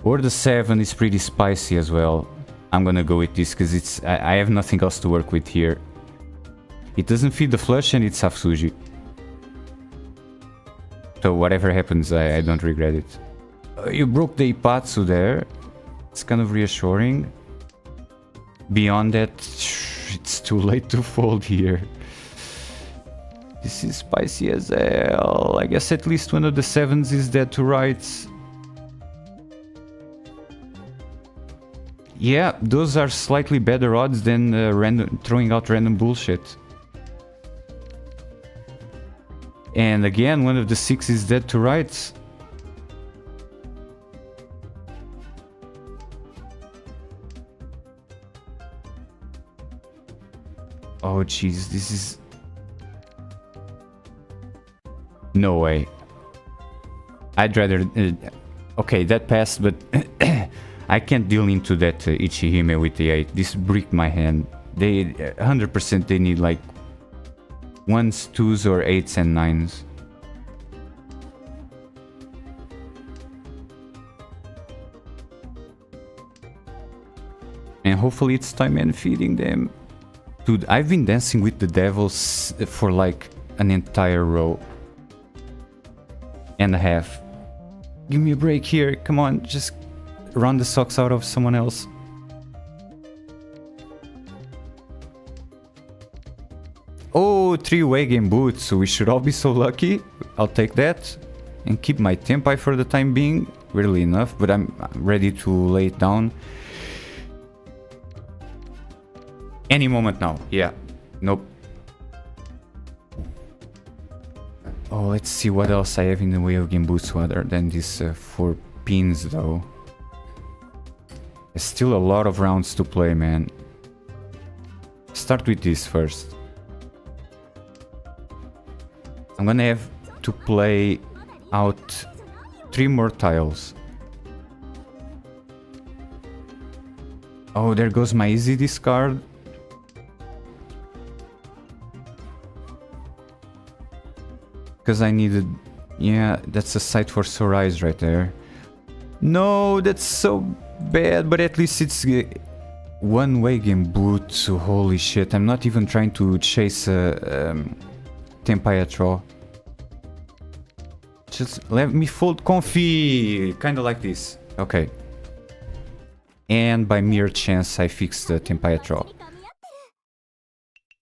Or the 7 is pretty spicy as well. I'm gonna go with this because I have nothing else to work with here. It doesn't feed the flush and it's half Suji. So whatever happens, I don't regret it. You broke the Ipatsu there. It's kind of reassuring. Beyond that, it's too late to fold here. This is spicy as hell. I guess at least one of the 7s is dead to rights. Yeah, those are slightly better odds than throwing out random bullshit. And again, one of the 6 is dead to rights. Oh jeez, this is... No way. I'd rather... okay, that passed, but... I can't deal into that Ichihime with the 8. This bricked my hand. They 100% they need like 1s, 2s or 8s and 9s. And hopefully it's time and feeding them. Dude, I've been dancing with the devils for like an entire row and a half. Give me a break here. Come on, just run the socks out of someone else. Oh, 3-way game boots. So we should all be so lucky. I'll take that and keep my tempai for the time being. Weirdly enough, but I'm ready to lay it down. Any moment now. Yeah. Nope. Oh, let's see what else I have in the way of game boots other than these 4 pins though. There's still a lot of rounds to play, man. Start with this first. I'm gonna have to play out 3 more tiles. Oh, there goes my easy discard. Because I needed... Yeah, that's a sight for sore eyes right there. No, that's so bad, but at least it's one-way game boot, so holy shit. I'm not even trying to chase a Tenpai draw. Just let me fold comfy, kinda like this. Okay. And by mere chance I fixed the Tenpai draw.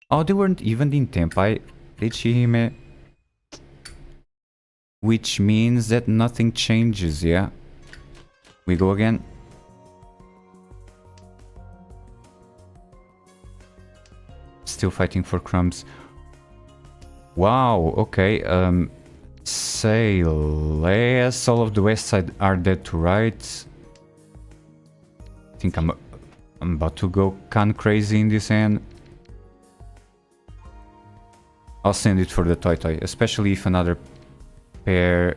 Oh, they weren't even in Tenpai. Riichi. Which means that nothing changes, yeah? We go again. Still fighting for crumbs. Wow, okay. Say less. All of the west side are dead to rights. I think I'm about to go Khan crazy in this hand. I'll send it for the Toy, especially if another pair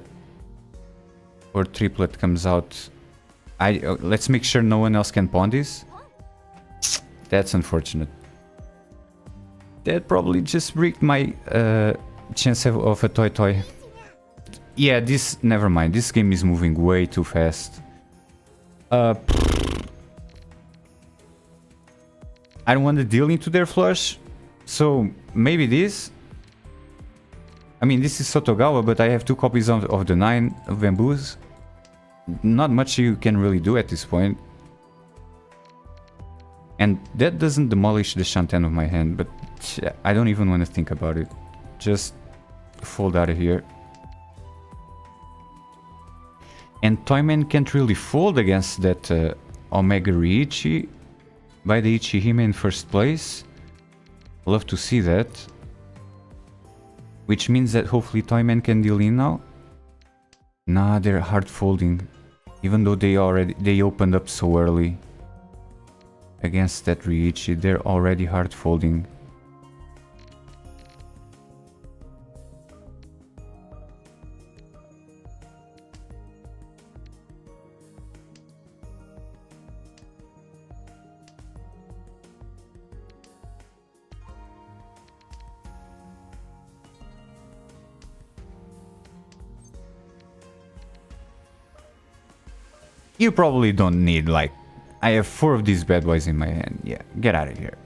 or triplet comes out. Let's make sure no one else can pawn this. That's unfortunate. That probably just bricked my chance of a Toy. Yeah, never mind. This game is moving way too fast. I don't want to deal into their flush, so maybe this. I mean, this is Sotogawa, but I have 2 copies of the 9 of bamboos. Not much you can really do at this point. And that doesn't demolish the Shanten of my hand, but I don't even want to think about it. Just fold out of here. And Toyman can't really fold against that Omega Riichi by the Ichihime in first place. Love to see that. Which means that hopefully Toyman can deal in now. Nah, they're hard folding. Even though they opened up so early. Against that Riichi, they're already hard folding. You probably don't need, like... I have 4 of these bad boys in my hand. Yeah, get out of here.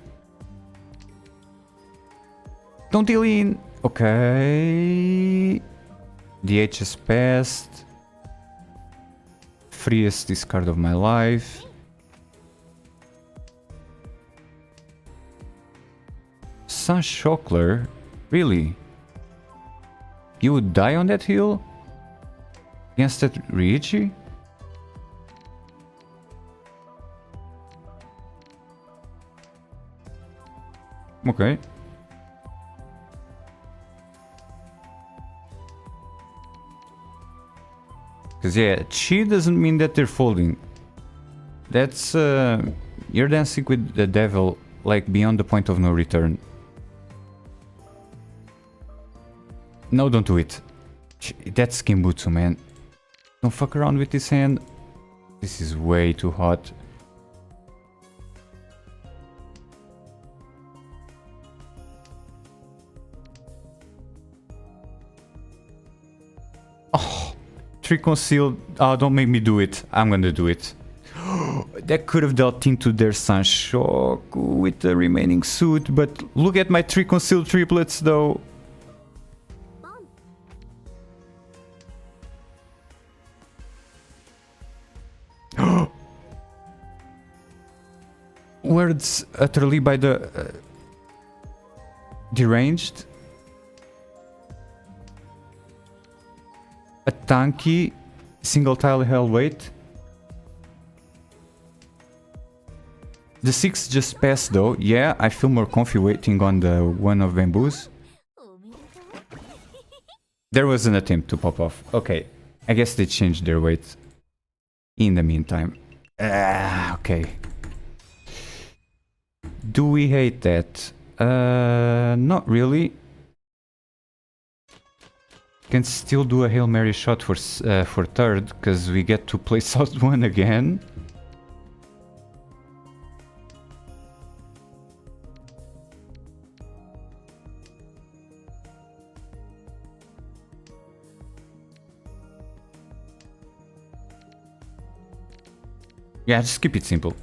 Don't deal in. Okay. DH has passed. Freest discard of my life. Sunshockler? Really? You would die on that hill? Against that Riichi? Okay. Because yeah, chi doesn't mean that they're folding. That's you're dancing with the devil, like beyond the point of no return. No, don't do it. That's Kimbutsu, man. Don't fuck around with this hand. This is way too hot. Oh, trick concealed. Oh, don't make me do it. I'm gonna do it. That could have dealt into their Sanshoku with the remaining suit, but look at my 3 concealed triplets though. Words utterly by the deranged. A tanky single tile hell weight. The 6 just passed though. Yeah, I feel more comfy waiting on the one of bamboos. There was an attempt to pop off. Okay, I guess they changed their weight in the meantime. Okay. Do we hate that? Not really. Can still do a Hail Mary shot for third, because we get to play South 1 again. Yeah, just keep it simple.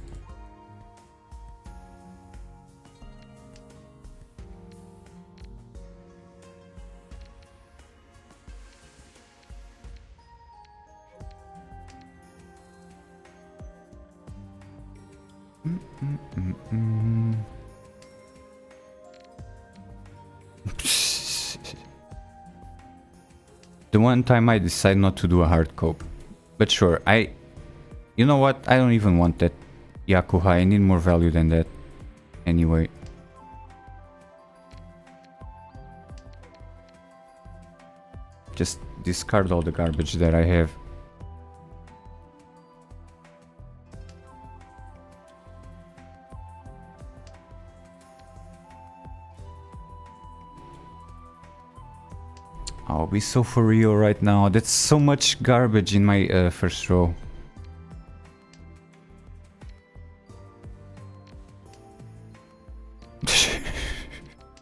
The one time I decide not to do a hard cope. But sure, you know what? I don't even want that Yakuza. I need more value than that. Anyway. Just discard all the garbage that I have. I'll be so for real right now. That's so much garbage in my first row.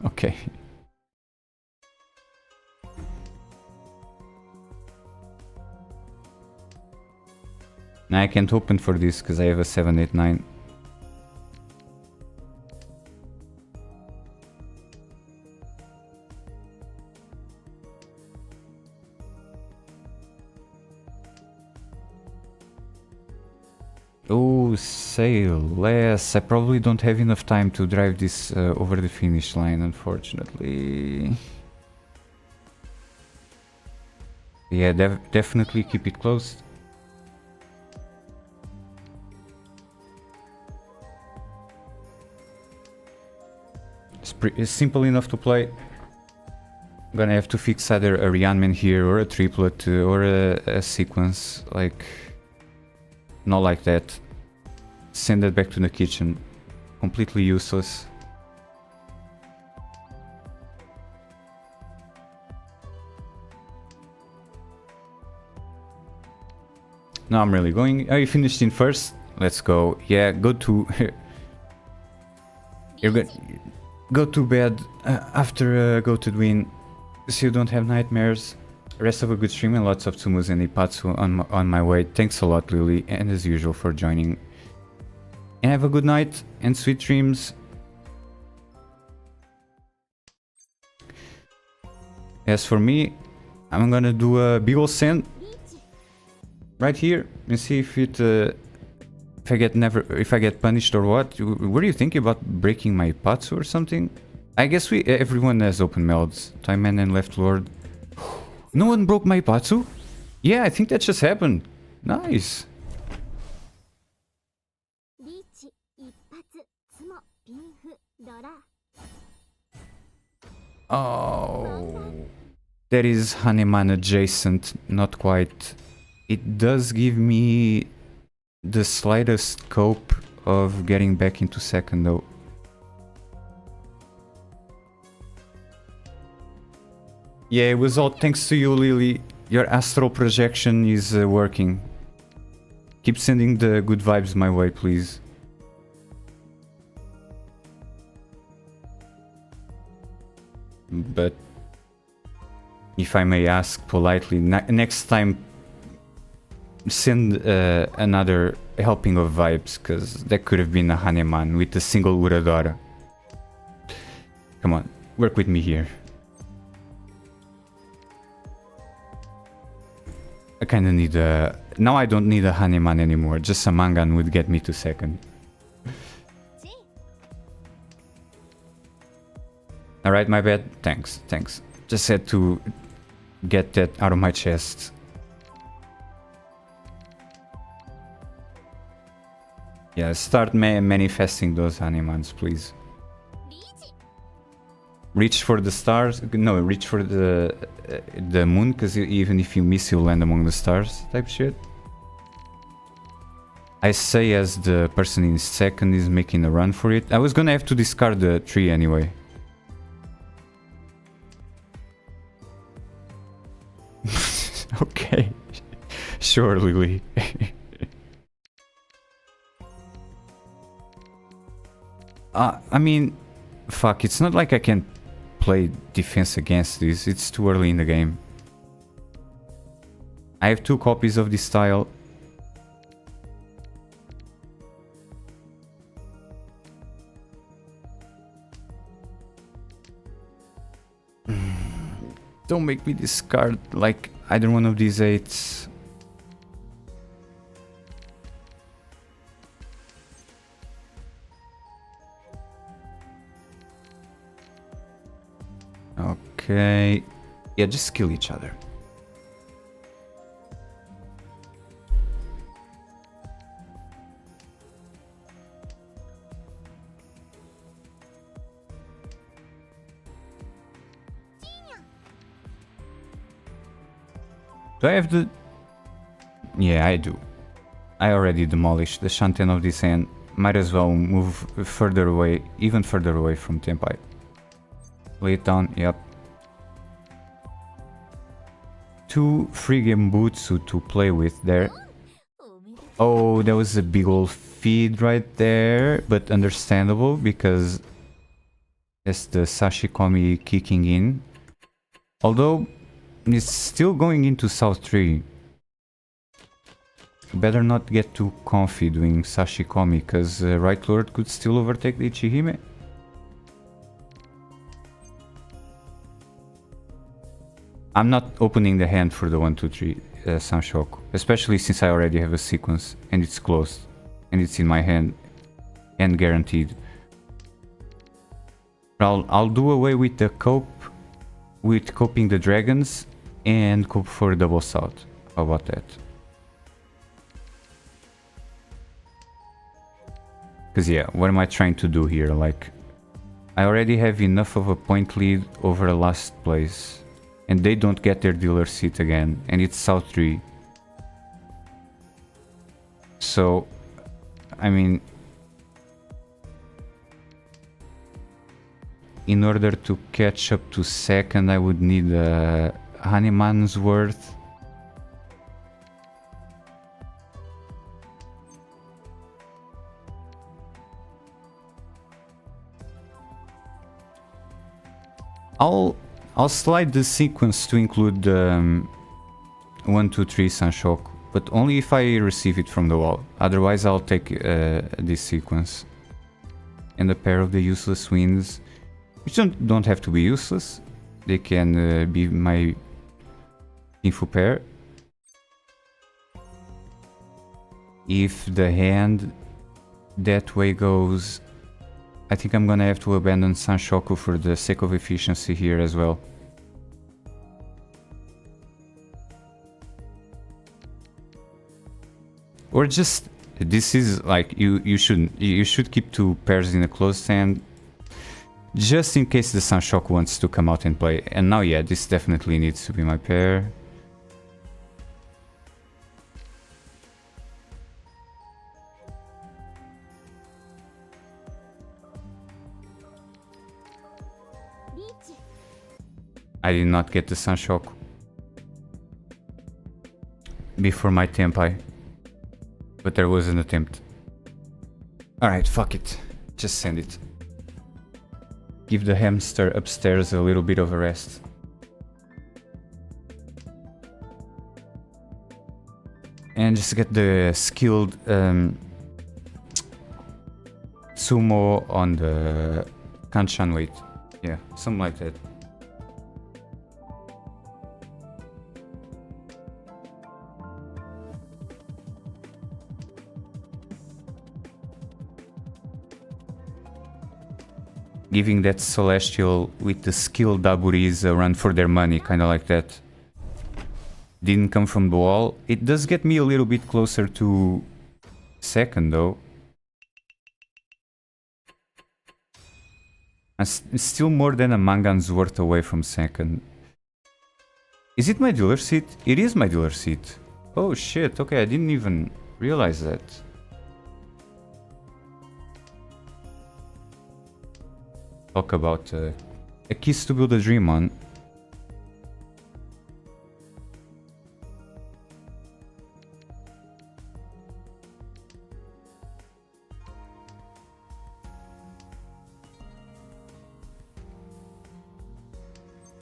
Okay. Now I can't open for this because I have a 7, 8, 9. Oh, say less. I probably don't have enough time to drive this over the finish line, unfortunately. Yeah, definitely keep it closed. It's simple enough to play. I'm gonna have to fix either a Ryanman here or a triplet or a sequence, like... Not like that. Send it back to the kitchen. Completely useless. Now I'm really going. Are you finished in first? Let's go. Yeah, go to... You're good. Go to bed after go to win, so you don't have nightmares. Rest of a good stream and lots of Tsumus and Ipatsu on my way. Thanks a lot, Lily, and as usual for joining. And have a good night and sweet dreams. As for me, I'm gonna do a big ol' send right here and see if it if I get punished or what. Were you thinking about breaking my Ipatsu or something? I guess everyone has open melds. Time Man and Left Lord. No one broke my Ipatsu? Yeah, I think that just happened. Nice. Oh, that is Haneman adjacent, not quite. It does give me the slightest scope of getting back into second though. Yeah, it was all thanks to you, Lily. Your astral projection is working. Keep sending the good vibes my way, please. But if I may ask politely, next time send another helping of vibes, because that could have been a Haneman with a single Uradora. Come on, work with me here. I kinda need a... Now I don't need a Haneman anymore, just a Mangan would get me to second. Alright, my bad. Thanks. Just had to get that out of my chest. Yeah, start manifesting those Hanemans, please. Reach for the stars. No, reach for the moon, because even if you miss, you'll land among the stars type shit. I say as the person in second is making a run for it. I was gonna have to discard the tree anyway. Okay. Sure, Lily. I mean, fuck, it's not like I can play defense against this. It's too early in the game. I have 2 copies of this style. Don't make me discard like either one of these 8s. Okay. Yeah, just kill each other. Do I have the... Yeah, I do. I already demolished the Shanten of this end. Might as well move further away, even further away from Tenpai. Lay it down, yep. 2 free Gembutsu to play with there. Oh, that was a big old feed right there, but understandable because that's the Sashikomi kicking in. Although it's still going into South 3. Better not get too comfy doing Sashikomi, because Right Lord could still overtake the Ichihime. I'm not opening the hand for the 1-2-3 Sanshoku, especially since I already have a sequence and it's closed and it's in my hand and guaranteed. I'll do away with the cope, with coping the dragons and cope for double south. How about that? Because yeah, what am I trying to do here? Like, I already have enough of a point lead over last place. And they don't get their dealer seat again. And it's South 3. So, I mean... in order to catch up to second, I would need a Haneman's worth. I'll I'll slide the sequence to include 1, 2, 3 Sanshoku, but only if I receive it from the wall. Otherwise I'll take this sequence. And a pair of the useless winds, which don't have to be useless. They can be my info pair. If the hand that way goes, I think I'm gonna have to abandon Sanshoku for the sake of efficiency here as well. Or just, this is like, you should keep 2 pairs in a closed hand, just in case the Sanshoku wants to come out and play. And now, yeah, this definitely needs to be my pair. I did not get the Sanshoku before my Tenpai, but there was an attempt. Alright, fuck it. Just send it. Give the hamster upstairs a little bit of a rest. And just get the skilled sumo on the Kanchan weight. Yeah, something like that. Giving that Celestial with the skill Daburis a run for their money, kinda like that. Didn't come from the wall. It does get me a little bit closer to second though. It's still more than a Mangan's worth away from second. Is it my dealer seat? It is my dealer seat. Oh shit, okay, I didn't even realize that. Talk about a kiss to build a dream on.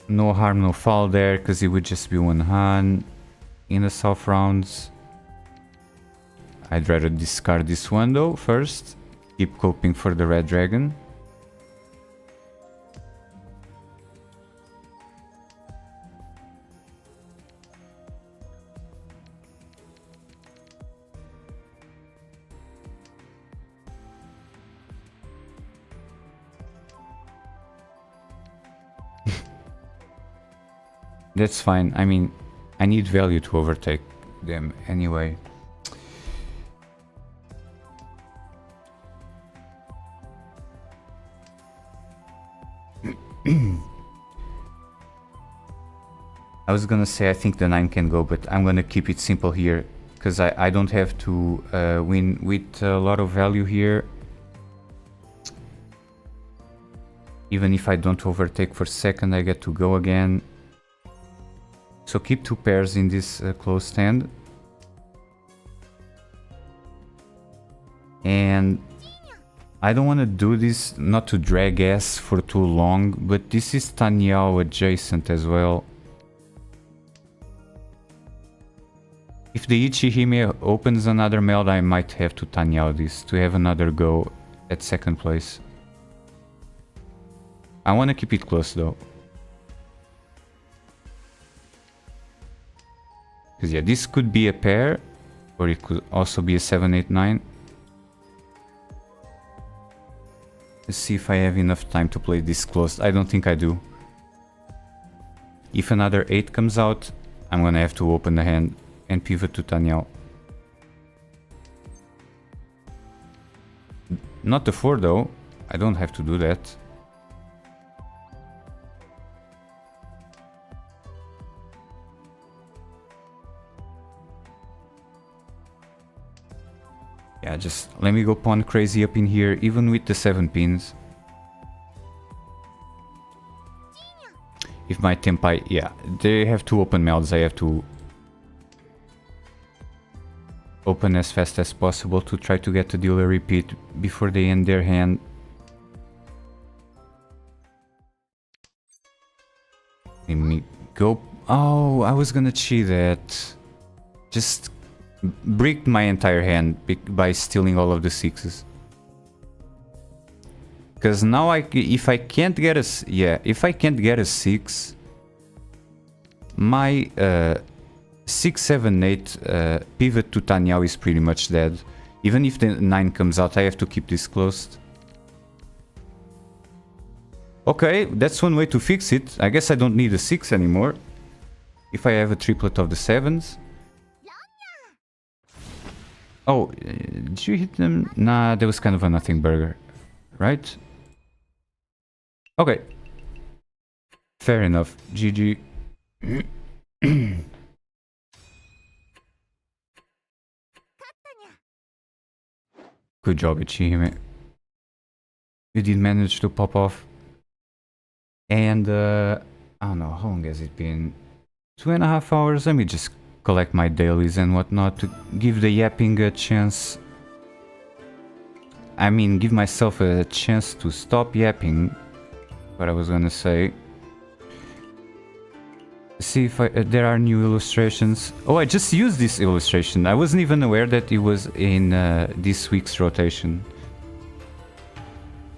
No harm, no foul there, because it would just be 1 Han in the soft rounds. I'd rather discard this one though first. Keep coping for the red dragon. That's fine. I mean, I need value to overtake them anyway. I was gonna say I think the 9 can go, but I'm gonna keep it simple here because I don't have to win with a lot of value here. Even if I don't overtake for second, I get to go again. So keep 2 pairs in this close stand. And I don't want to do this, not to drag ass for too long, but this is Tanyao adjacent as well. If the Ichihime opens another meld, I might have to Tanyao this to have another go at second place. I want to keep it close though. Because yeah, this could be a pair, or it could also be a 7, 8, 9. Let's see if I have enough time to play this close. I don't think I do. If another 8 comes out, I'm gonna have to open the hand and pivot to Tanyao. Not the 4 though, I don't have to do that. Yeah, just let me go pawn crazy up in here, even with the 7 pins. If my Tenpai, yeah, they have 2 open melds, I have to open as fast as possible to try to get the dealer repeat before they end their hand. Let me go. Oh, I was gonna cheat that. Just bricked my entire hand by stealing all of the sixes. Because now if I can't get a if I can't get a 6, my 6, 7, 8 pivot to Tenhou is pretty much dead. Even if the 9 comes out, I have to keep this closed. Okay, that's one way to fix it. I guess I don't need a 6 anymore. If I have a triplet of the 7s. Oh, did you hit them? Nah, that was kind of a nothing burger, right? Okay. Fair enough. GG. Good job, Ichihime. You did manage to pop off. And, I don't know, how long has it been? 2.5 hours? Let me just collect my dailies and whatnot to give the yapping a chance. I mean, give myself a chance to stop yapping. What I was gonna say. See if there are new illustrations. Oh, I just used this illustration. I wasn't even aware that it was in this week's rotation.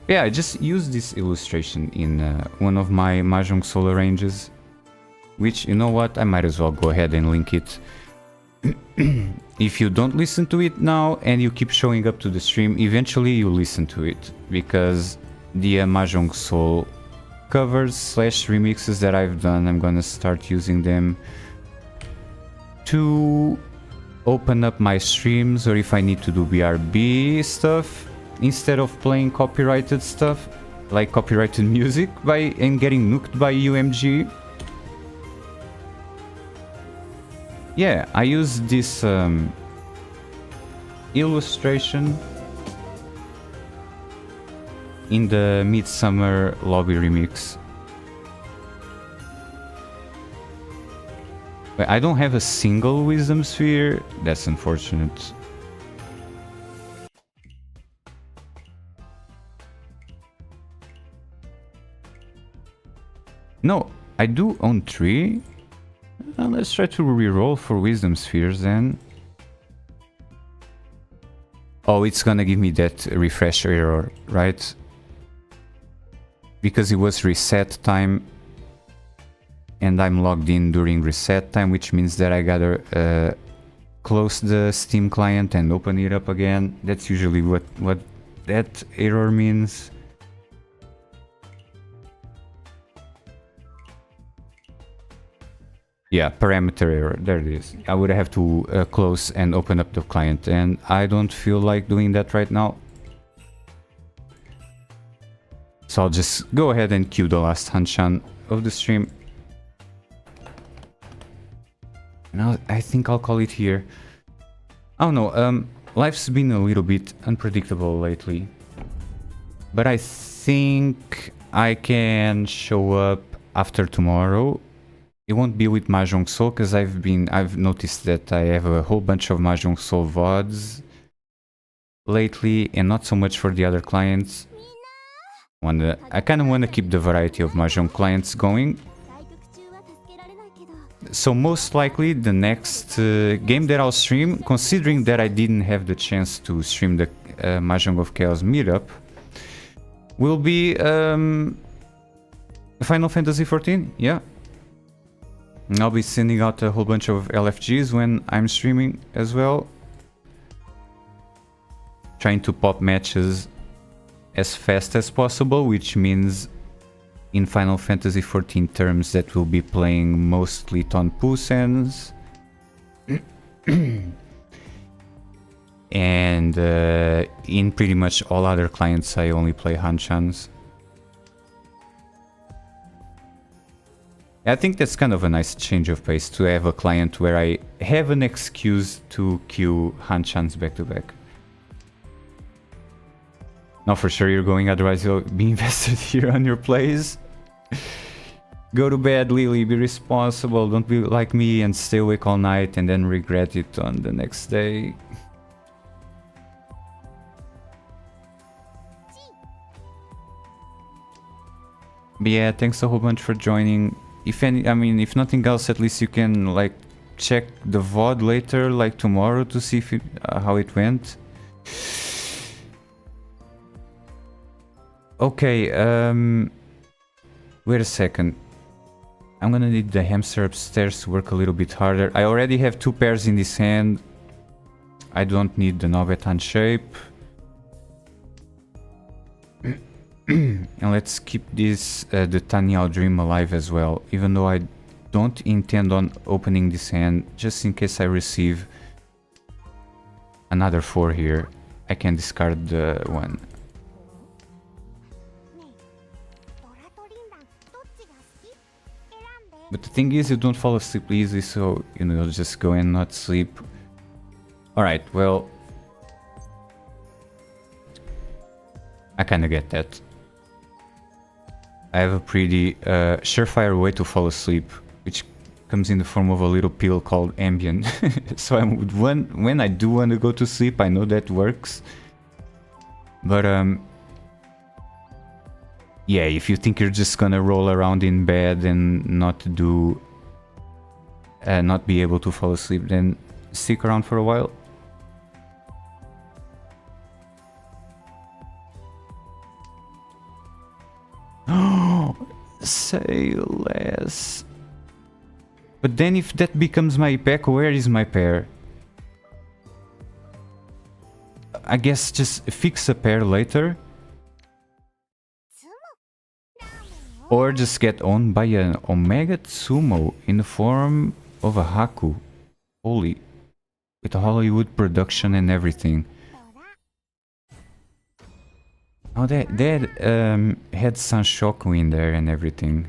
Yeah, I just used this illustration in one of my Mahjong Soul arranges. Which, you know what, I might as well go ahead and link it. If you don't listen to it now and you keep showing up to the stream, eventually you listen to it. Because the Mahjong Soul covers / remixes that I've done, I'm gonna start using them to open up my streams, or if I need to do BRB stuff instead of playing copyrighted stuff like copyrighted music and getting nuked by UMG. Yeah, I use this illustration in the Midsummer Lobby remix. But I don't have a single Wisdom Sphere. That's unfortunate. No, I do own 3. Let's try to reroll for Wisdom Spheres then. Oh, it's gonna give me that refresh error, right? Because it was reset time and I'm logged in during reset time, which means that I gotta close the Steam client and open it up again. That's usually what that error means. Yeah, parameter error, there it is. I would have to close and open up the client, and I don't feel like doing that right now. So I'll just go ahead and cue the last Hanshan of the stream. Now I think I'll call it here. I don't know, life's been a little bit unpredictable lately. But I think I can show up after tomorrow. It won't be with Mahjong Soul because I've noticed that I have a whole bunch of Mahjong Soul VODs lately, and not so much for the other clients. I kind of want to keep the variety of Mahjong clients going. So most likely the next game that I'll stream, considering that I didn't have the chance to stream the Mahjong of Chaos meetup, will be Final Fantasy XIV, yeah. I'll be sending out a whole bunch of LFGs when I'm streaming as well. Trying to pop matches as fast as possible, which means in Final Fantasy XIV terms that we'll be playing mostly Tonpusens. And in pretty much all other clients I only play Hanchans. I think that's kind of a nice change of pace to have a client where I have an excuse to queue Hanchans back to back. Now for sure you're going, otherwise you'll be invested here on your plays. Go to bed, Lily, be responsible, don't be like me and stay awake all night and then regret it on the next day. But yeah, thanks a whole bunch for joining. if nothing else, at least you can like check the VOD later, like tomorrow, to see if how it went. Okay, wait a second. I'm gonna need the hamster upstairs to work a little bit harder. I already have 2 pairs in this hand. I don't need the Novetan shape. And let's keep this, the Tenhou dream alive as well, even though I don't intend on opening this hand, just in case I receive another 4 here. I can discard the one. But the thing is, you don't fall asleep easily, so you'll just go and not sleep. Alright, well, I kinda get that. I have a pretty surefire way to fall asleep, which comes in the form of a little pill called Ambien. So when I do want to go to sleep, I know that works. But yeah, if you think you're just gonna roll around in bed and not be able to fall asleep, then stick around for a while. Say less. But then if that becomes my pack, where is my pair? I guess just fix a pair later. Or just get owned by an Omega Tsumo in the form of a Haku. Holy. With a Hollywood production and everything. Oh, they had Sanshoku in there and everything.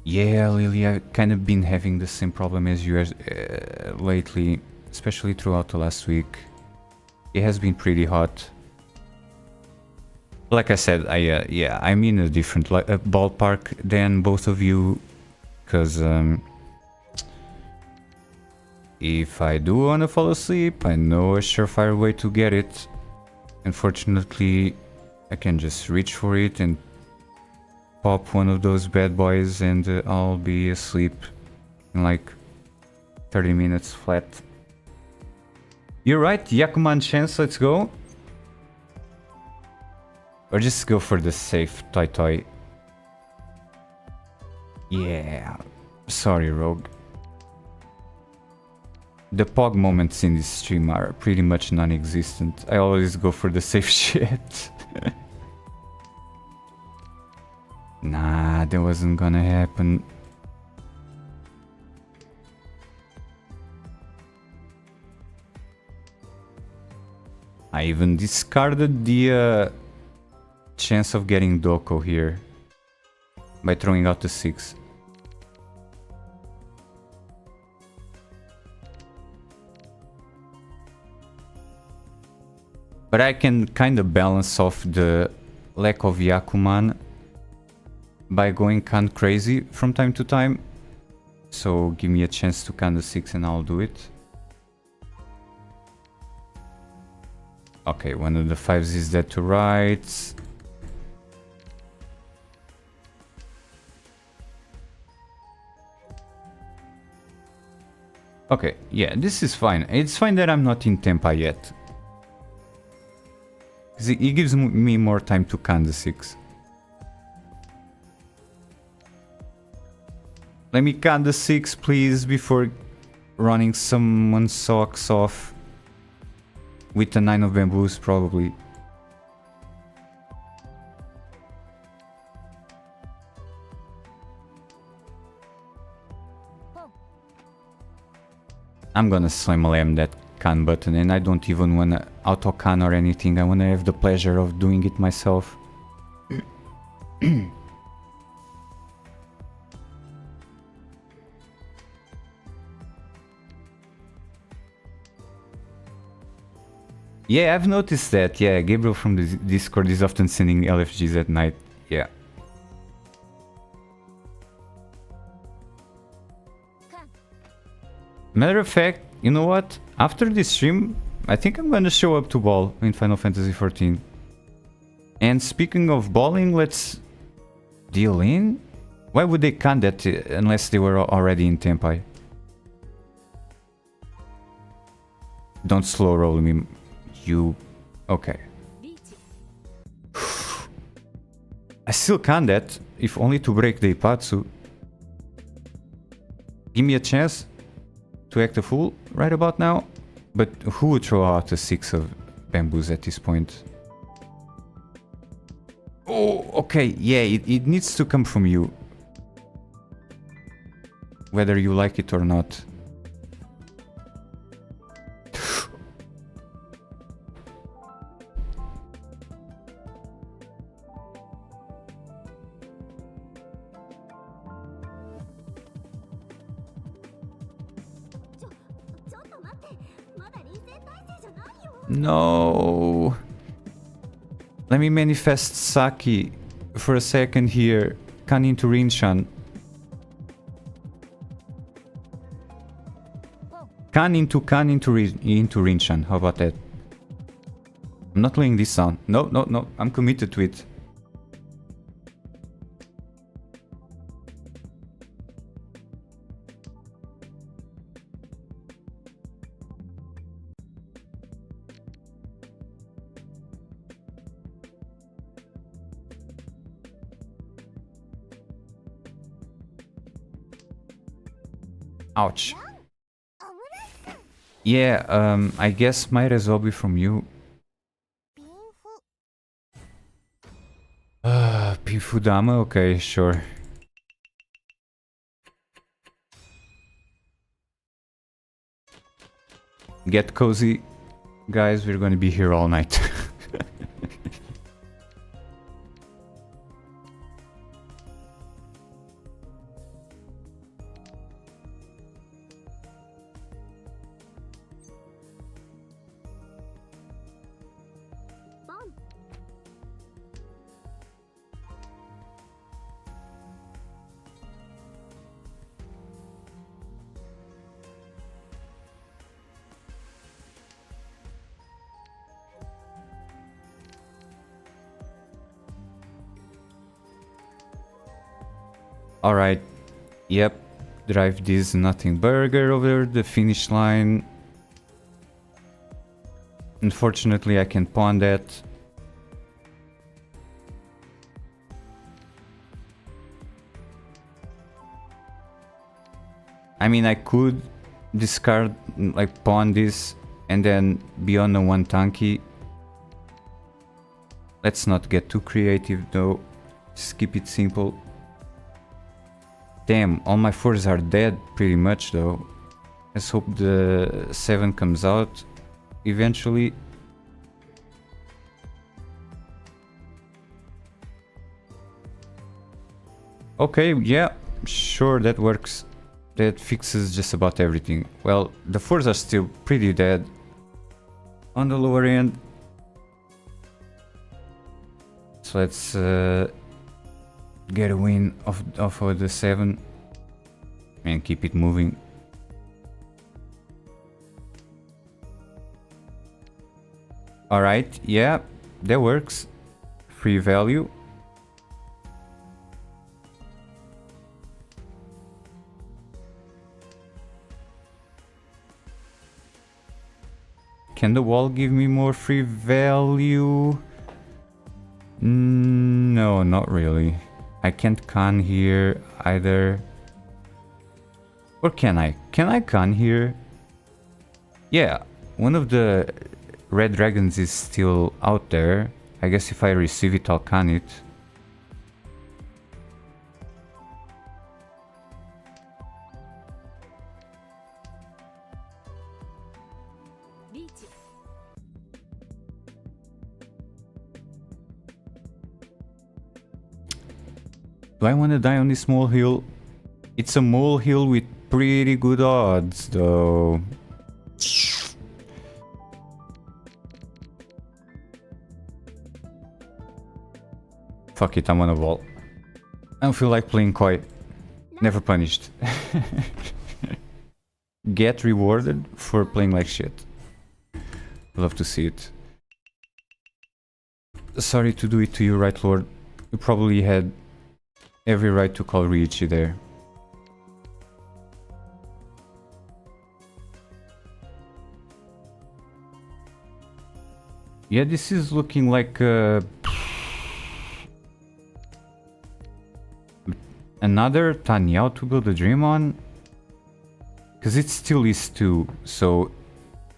Yeah, Lily, I've kind of been having the same problem as you lately, especially throughout the last week. It has been pretty hot. Like I said, yeah, I'm in a different ballpark than both of you, because if I do want to fall asleep, I know a surefire way to get it. Unfortunately, I can just reach for it and pop one of those bad boys and I'll be asleep in like 30 minutes flat. You're right, Yakuman chance, let's go. Or just go for the safe toy. Yeah, sorry Rogue. The pog moments in this stream are pretty much non-existent. I always go for the safe shit. Nah, that wasn't gonna happen. I even discarded the chance of getting Doko here by throwing out the 6. But I can kind of balance off the lack of Yakuman by going Khan crazy from time to time. So give me a chance to Khan the 6 and I'll do it. Okay, one of the 5s is dead to rights. Okay, yeah, this is fine. It's fine that I'm not in Tempa yet. It gives me more time to Khan the 6. Let me Khan the 6, please, before running someone's socks off. With the 9 of bamboos, probably. I'm gonna slam that Khan button, and I don't even wanna auto Khan or anything. I wanna have the pleasure of doing it myself. Yeah, I've noticed that. Yeah, Gabriel from the Discord is often sending LFGs at night. Yeah. Matter of fact, you know what? After this stream, I think I'm gonna show up to ball in Final Fantasy XIV. And speaking of balling, let's deal in. Why would they can that unless they were already in Tenpai? Don't slow roll me. You... Okay. I still can that, if only to break the Ipatsu. Give me a chance to act a fool right about now. But who would throw out a 6 of bamboos at this point? Oh, okay, yeah, it needs to come from you. Whether you like it or not. No. Let me manifest Saki for a second here. Kan into Rinshan. Kan into Rinshan. How about that? I'm not laying this down. No. I'm committed to it. Ouch. Yeah, I guess might as well be from you. Pinfudama? Okay, sure. Get cozy. Guys, we're gonna be here all night. Alright, yep, drive this nothing burger over the finish line. Unfortunately, I can't pawn that. I mean, I could discard, like pawn this and then be on the one tanky. Let's not get too creative though, just keep it simple. Damn, all my 4s are dead pretty much though. Let's hope the 7 comes out eventually. Okay, yeah, sure, that works. That fixes just about everything. Well, the 4s are still pretty dead on the lower end. So let's get a win off of the 7 and keep it moving. Alright, yeah, that works. Free value. Can the wall give me more free value? No, not really. I can't con here either. Or can I? Can I con here? Yeah, one of the red dragons is still out there. I guess if I receive it, I'll con it. Do I want to die on this molehill? It's a molehill with pretty good odds, though. Fuck it, I'm on a wall. I don't feel like playing koi. Never punished. Get rewarded for playing like shit. Love to see it. Sorry to do it to you, right lord. You probably had every right to call Riichi there. Yeah, this is looking like another Tenhou to build a dream on. Because it still is 2, so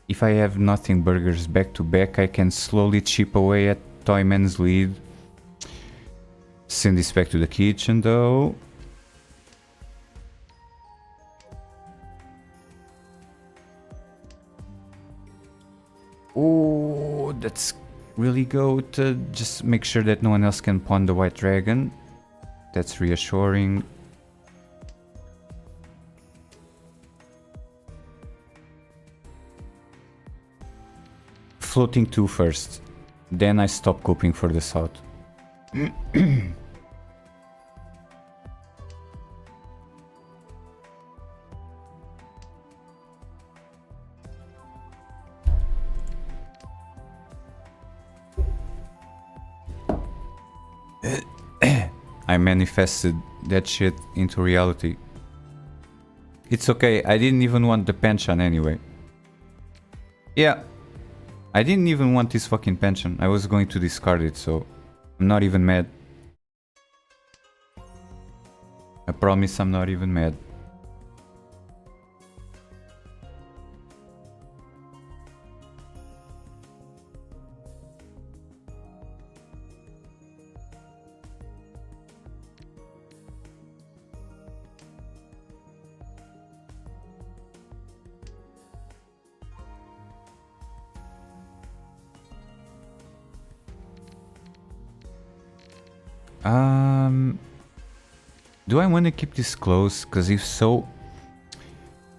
if I have nothing burgers back to back, I can slowly chip away at Toyman's lead. Send this back to the kitchen though. Oh, that's really good. Just make sure that no one else can pawn the white dragon. That's reassuring. Floating 2 first. Then I stop coping for the south. I manifested that shit into reality. It's okay, I didn't even want the pension anyway. Yeah, I didn't even want this fucking pension. I was going to discard it, so I'm not even mad. I promise I'm not even mad. Do I want to keep this close? Because if so,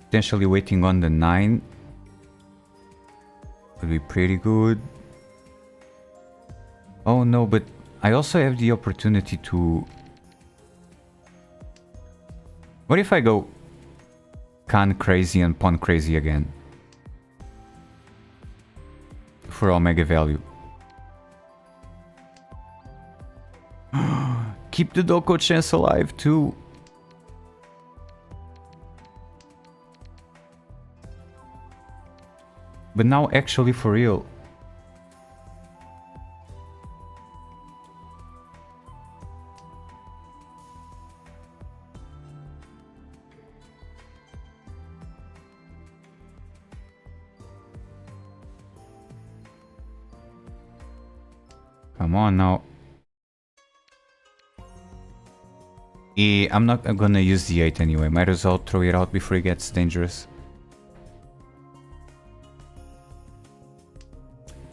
potentially waiting on the 9 would be pretty good. Oh no, but I also have the opportunity to... What if I go Khan crazy and pawn crazy again? For Omega value. Keep the Doko chance alive too. But now actually for real. Come on now. I'm not gonna use the 8 anyway, might as well throw it out before it gets dangerous.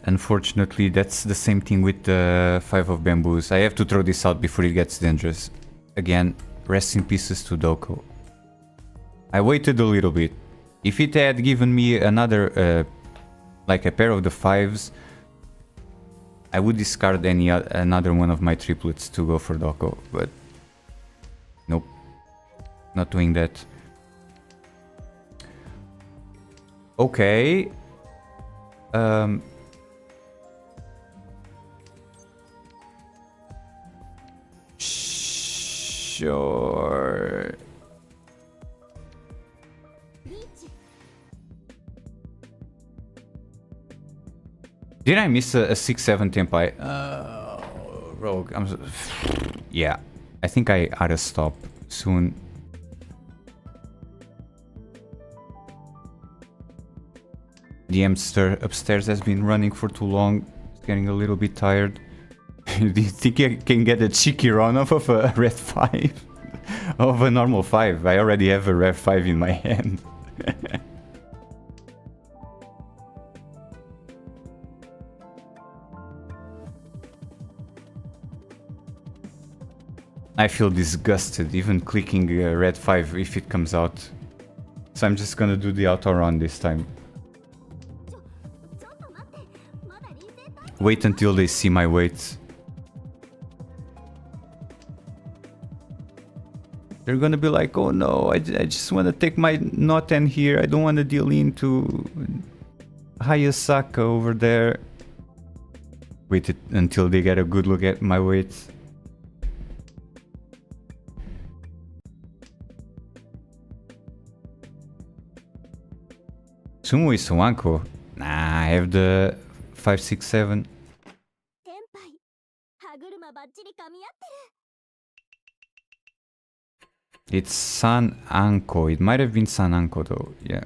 Unfortunately, that's the same thing with the 5 of bamboos. I have to throw this out before it gets dangerous. Again, rest in pieces to Doko. I waited a little bit. If it had given me another, like a pair of the 5s, I would discard another one of my triplets to go for Doko, but nope, not doing that. Okay. Sure. Did I miss a 6-7 tempai? Rogue. Yeah. I think I ought to stop soon. The hamster upstairs has been running for too long. It's getting a little bit tired. Do you think I can get a cheeky run off of a red 5? Of a normal 5? I already have a red 5 in my hand. I feel disgusted even clicking red 5 if it comes out. So I'm just gonna do the auto run this time. Wait until they see my weight. They're gonna be like, oh no, I just want to take my no-10 here. I don't want to deal into Hayasaka over there. Wait until they get a good look at my weights. Sumo is Wanko. Nah, I have the 567. It's San Anko. It might have been San Anko though, yeah.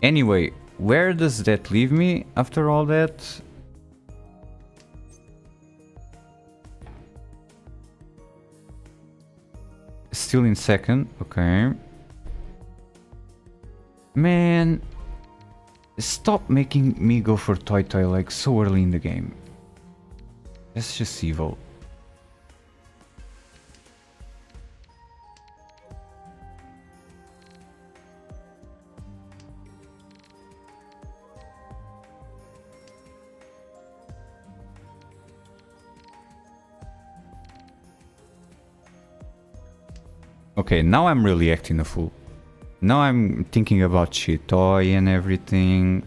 Anyway, where does that leave me after all that? Still in second, okay. Man, stop making me go for Toy Toy like so early in the game. That's just evil. Okay, now I'm really acting a fool. Now I'm thinking about Chitoy and everything.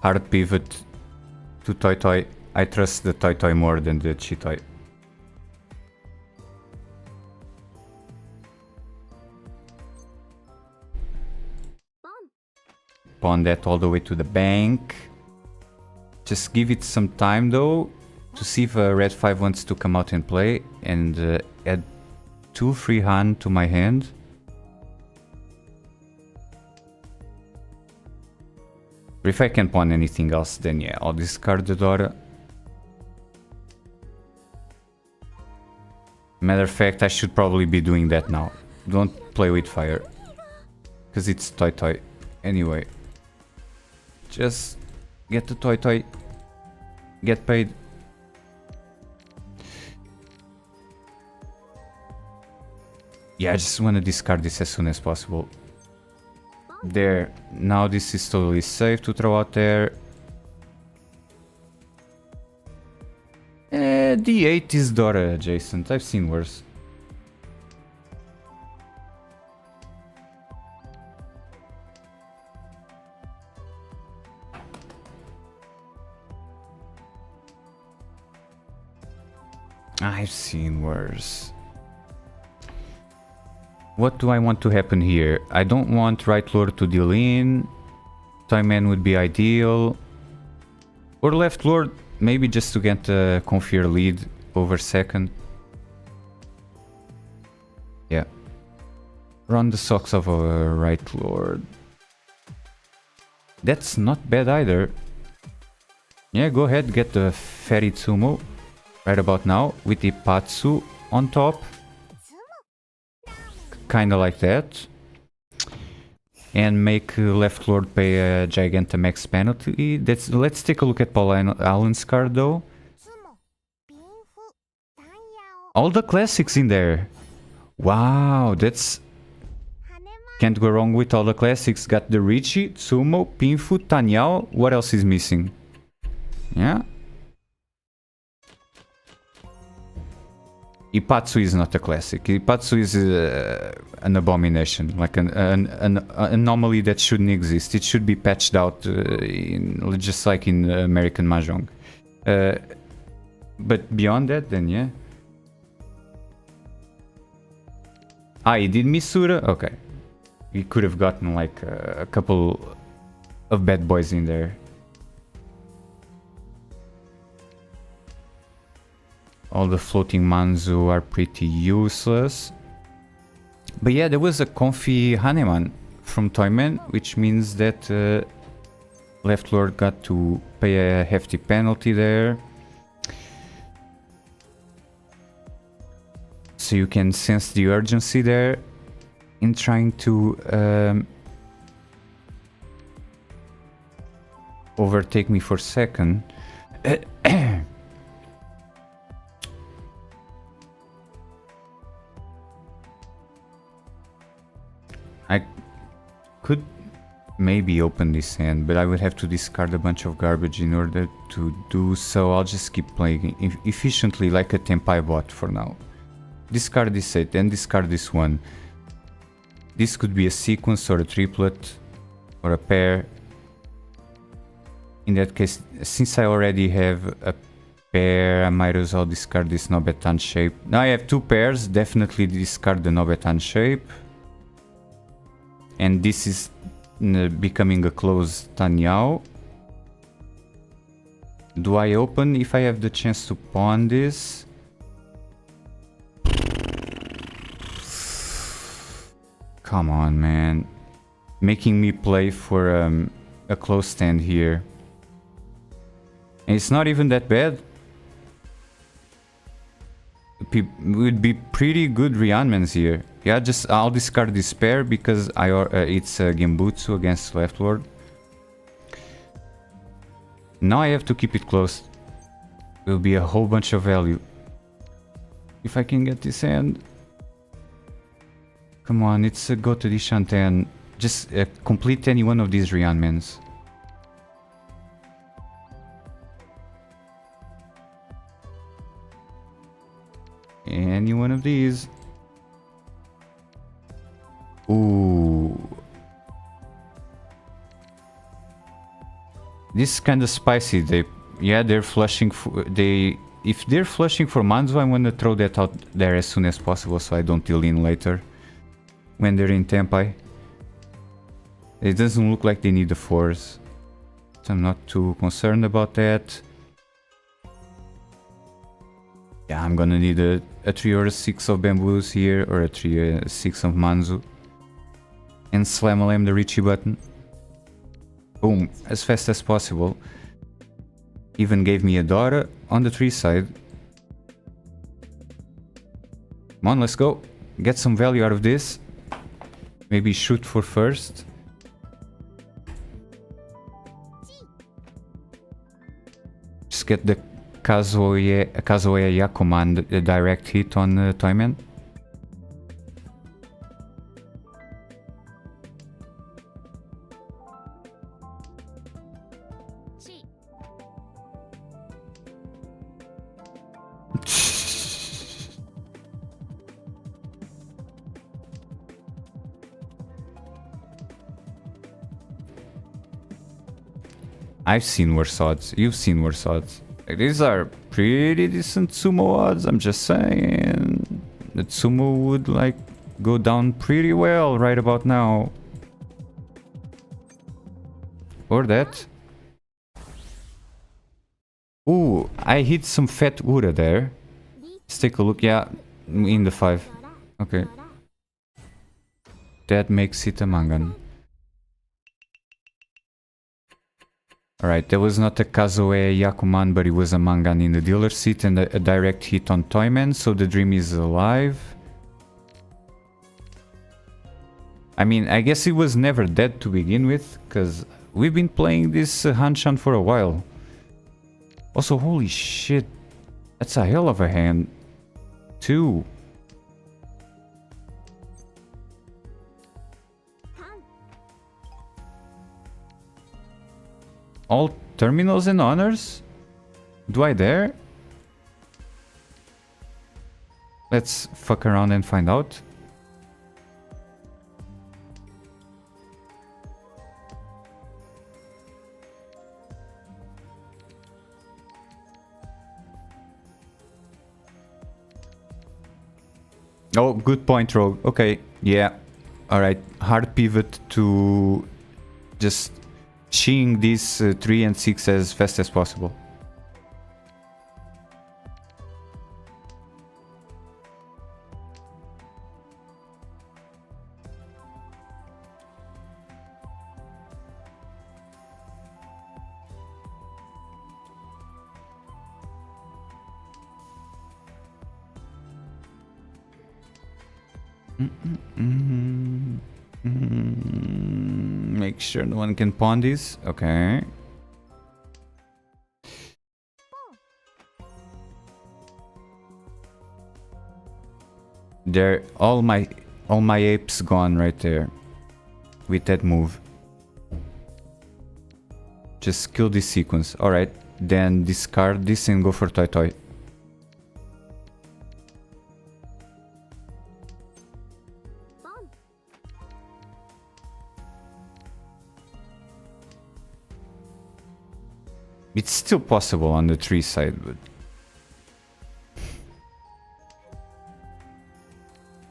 Hard pivot to Toy Toy. I trust the Toy Toy more than the Chitoy. Pawn that all the way to the bank. Just give it some time though to see if Red 5 wants to come out and play and add 2 free hand to my hand. But if I can pawn anything else, then yeah, I'll discard the Dora. Matter of fact, I should probably be doing that now. Don't play with fire. Because it's Toy Toy. Anyway. Just get the Toy Toy. Get paid. Yeah, I just want to discard this as soon as possible. There. Now this is totally safe to throw out there. D8 is Dora adjacent. I've seen worse. I've seen worse. What do I want to happen here? I don't want Right Lord to deal in. Toyman would be ideal. Or Left Lord, maybe just to get a confier lead over second. Yeah. Run the socks of a Right Lord. That's not bad either. Yeah, go ahead, get the Fairy Tsumo right about now with Ipatsu on top. Kinda like that. And make Left Lord pay a Gigantamax penalty. Let's take a look at Paul Allen's card though. All the classics in there. Wow, that's... Can't go wrong with all the classics. Got the Riichi, Tsumo, Pinfu, Tanyao. What else is missing? Yeah. Ipatsu is not a classic. Ipatsu is an abomination, like an anomaly that shouldn't exist. It should be patched out, just like in American Mahjong. But beyond that, then yeah. Ah, he did Misura? Okay. He could have gotten like a couple of bad boys in there. All the floating Manzu are pretty useless. But yeah, there was a comfy Haneman from Toyman, which means that Left Lord got to pay a hefty penalty there. So you can sense the urgency there in trying to overtake me for second. I could maybe open this hand, but I would have to discard a bunch of garbage in order to do so. I'll just keep playing efficiently like a Tenpai bot for now. Discard this set, then discard this one. This could be a sequence or a triplet or a pair. In that case, since I already have a pair, I might as well discard this Nobetan shape. Now I have two pairs, definitely discard the Nobetan shape. And this is becoming a closed Tanyao. Do I open if I have the chance to pawn this? Come on, man. Making me play for a close stand here. And it's not even that bad. Would be pretty good Ryanmans here. Yeah, just I'll discard this pair because it's Genbutsu against leftward. Now I have to keep it close. Will be a whole bunch of value. If I can get this hand. Come on, it's a go to the Shanten. Just complete any one of these Ryanmans. Any one of these. Ooh. This is kind of spicy. They're flushing for if they're flushing for Manzo, I'm gonna throw that out there as soon as possible so I don't deal in later when they're in Tenpai. It doesn't look like they need the 4s, so I'm not too concerned about that. Yeah, I'm gonna need a 3 or a 6 of bamboos here, or a 3 or a 6 of Manzu. And slam the Riichi button. Boom, as fast as possible. Even gave me a Dora on the 3 side. Come on, let's go. Get some value out of this. Maybe shoot for first. Just get the Kazuya Yakuman, the direct hit on Toyman. I've seen worse odds. You've seen worse odds. These are pretty decent sumo odds, I'm just saying. The sumo would like go down pretty well right about now. Or that. Ooh, I hit some fat Ura there. Let's take a look. Yeah, in the 5. Okay. That makes it a Mangan. Alright, there was not a Kazuya Yakuman, but it was a Mangan in the dealer seat and a direct hit on Toyman, so the dream is alive. I mean, I guess it was never dead to begin with, because we've been playing this Hanshan for a while. Also, holy shit, that's a hell of a hand. 2. All terminals and honors? Do I dare? Let's fuck around and find out. Oh, good point, Rogue. Okay, yeah. Alright, hard pivot to just Shiing these 3 and 6 as fast as possible. Make sure no one can pawn this. Okay. There, all my apes gone right there with that move. Just kill this sequence. All right, then discard this and go for Toy Toy. It's still possible on the 3 side, but...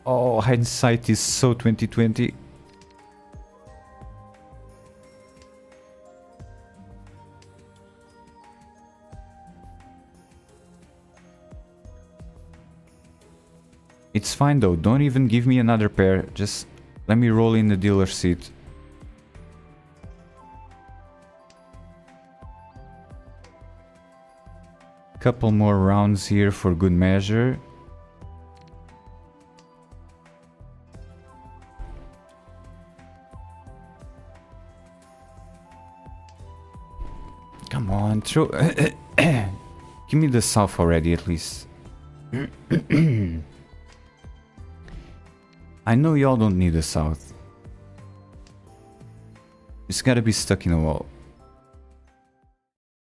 Oh, hindsight is so 2020. It's fine though, don't even give me another pair, just let me roll in the dealer's seat. Couple more rounds here for good measure. Come on, throw... Give me the south already at least. I know y'all don't need the south. It's gotta be stuck in a wall.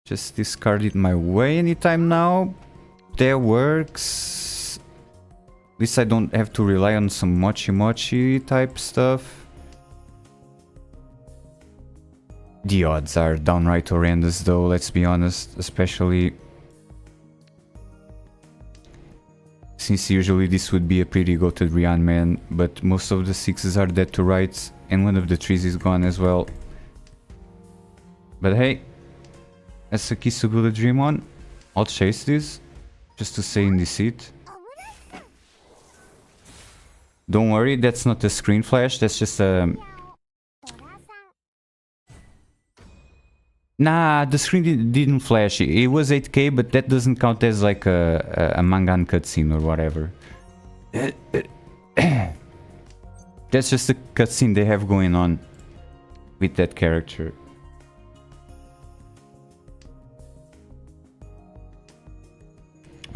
Just discard it my way anytime now. That works. At least I don't have to rely on some mochi type stuff. The odds are downright horrendous though, let's be honest. Especially since usually this would be a pretty goated Rian man, but most of the 6s are dead to rights and one of the 3s is gone as well. But hey, that's a kiss to build a dream on. I'll chase this, just to stay in the seat. Don't worry, that's not a screen flash, that's just a... Nah, the screen didn't flash. It was 8K, but that doesn't count as like a Mangan cutscene or whatever. That's just a cutscene they have going on with that character.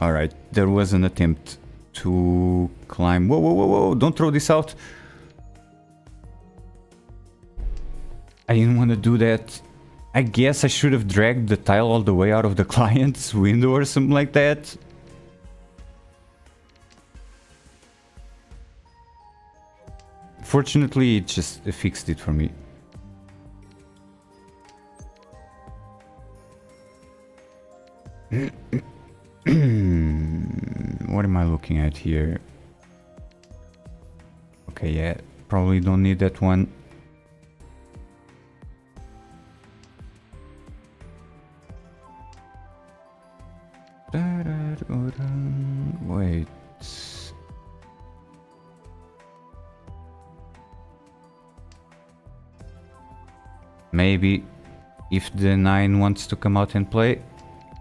Alright, there was an attempt to climb. Whoa, whoa, whoa, whoa, don't throw this out. I didn't want to do that. I guess I should have dragged the tile all the way out of the client's window or something like that. Fortunately, it just fixed it for me. What am I looking at here? Okay, yeah, probably don't need that one. Wait. Maybe if the 9 wants to come out and play,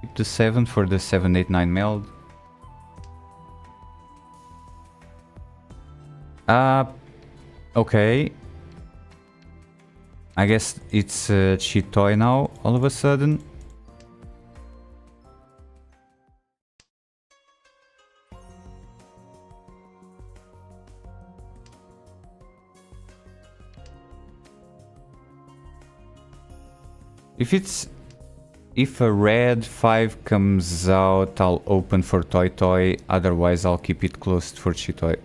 keep the 7 for the 7-8-9 meld. Okay. I guess it's a cheat toy now, all of a sudden. If a red 5 comes out, I'll open for Toy Toy, otherwise I'll keep it closed for Chitoy.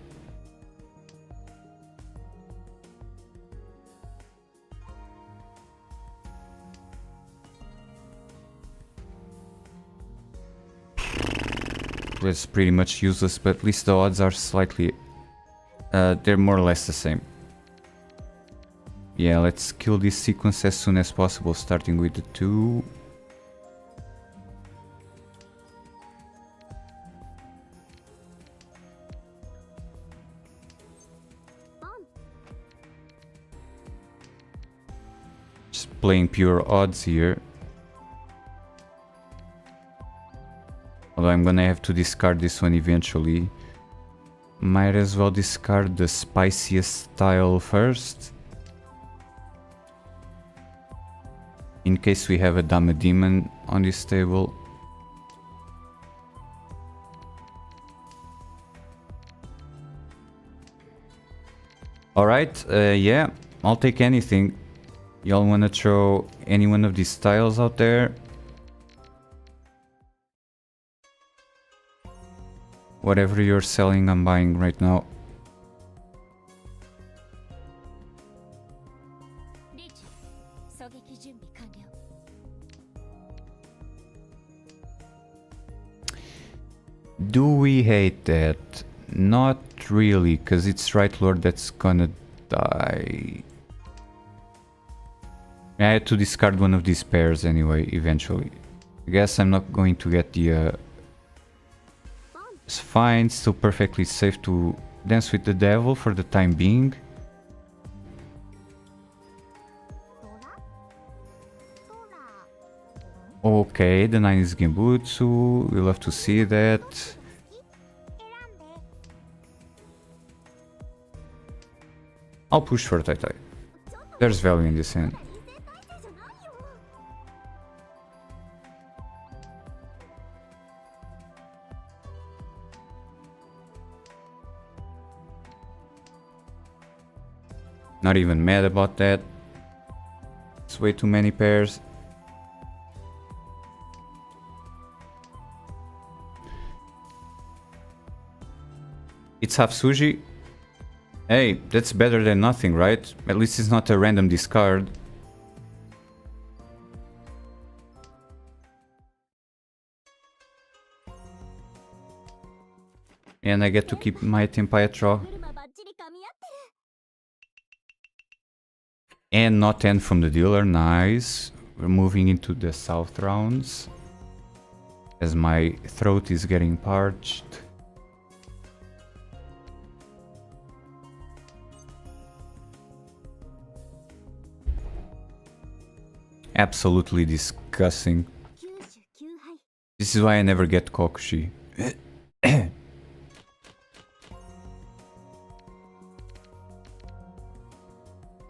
It's pretty much useless, but at least the odds are slightly... they're more or less the same. Yeah, let's kill this sequence as soon as possible, starting with the 2. Just playing pure odds here. Although I'm gonna have to discard this one eventually. Might as well discard the spiciest tile first. In case we have a Dama Demon on this table. Alright, yeah, I'll take anything. Y'all wanna throw any one of these tiles out there? Whatever you're selling, I'm buying right now. Do we hate that? Not really, because it's Right Lord that's gonna die. I had to discard one of these pairs anyway, eventually. I guess I'm not going to get the... It's fine, still perfectly safe to dance with the devil for the time being. Okay, the 9 is Genbutsu, we love to see that. I'll push for Tai Tai. There's value in this hand. Not even mad about that. It's way too many pairs. It's half Suji. Hey, that's better than nothing, right? At least it's not a random discard. And I get to keep my Tempaetro. And not end from the dealer, nice. We're moving into the south rounds. As my throat is getting parched. Absolutely disgusting. This is why I never get Kokushi.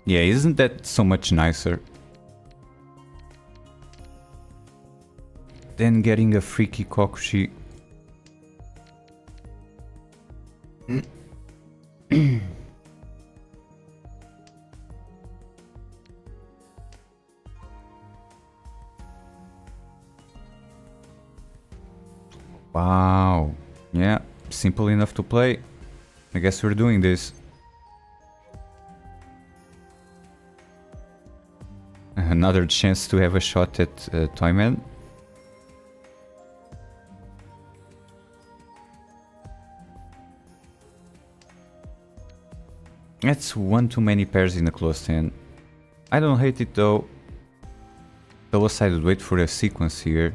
Yeah, isn't that so much nicer than getting a freaky Kokushi? Wow. Yeah, simple enough to play. I guess we're doing this. Another chance to have a shot at Toyman. That's one too many pairs in a closed hand. I don't hate it though. Double-sided wait for a sequence here.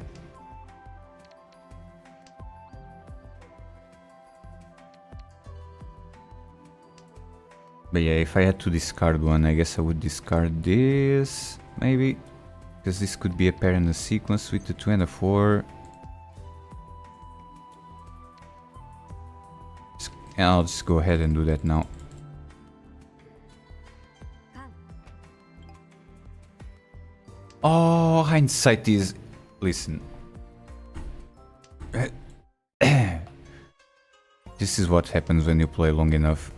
But yeah, if I had to discard one, I guess I would discard this, maybe. Because this could be a pair in a sequence with the 2 and a 4. And I'll just go ahead and do that now. Oh, hindsight is... Listen. This is what happens when you play long enough.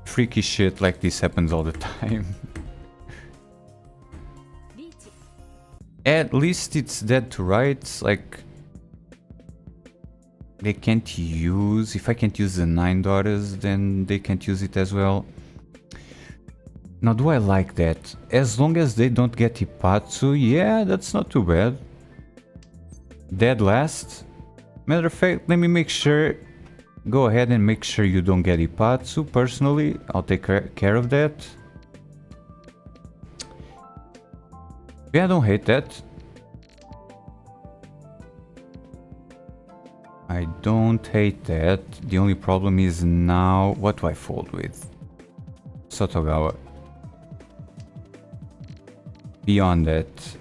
Freaky shit like this happens all the time. At least it's dead to rights, like... They can't use... If I can't use the 9 daughters, then they can't use it as well. Now, do I like that? As long as they don't get Ipatsu, yeah, that's not too bad. Dead last. Matter of fact, let me make sure... Go ahead and make sure you don't get Ipatsu, personally. I'll take care of that. Yeah, I don't hate that. I don't hate that. The only problem is now... What do I fold with? Sotogawa. Beyond that...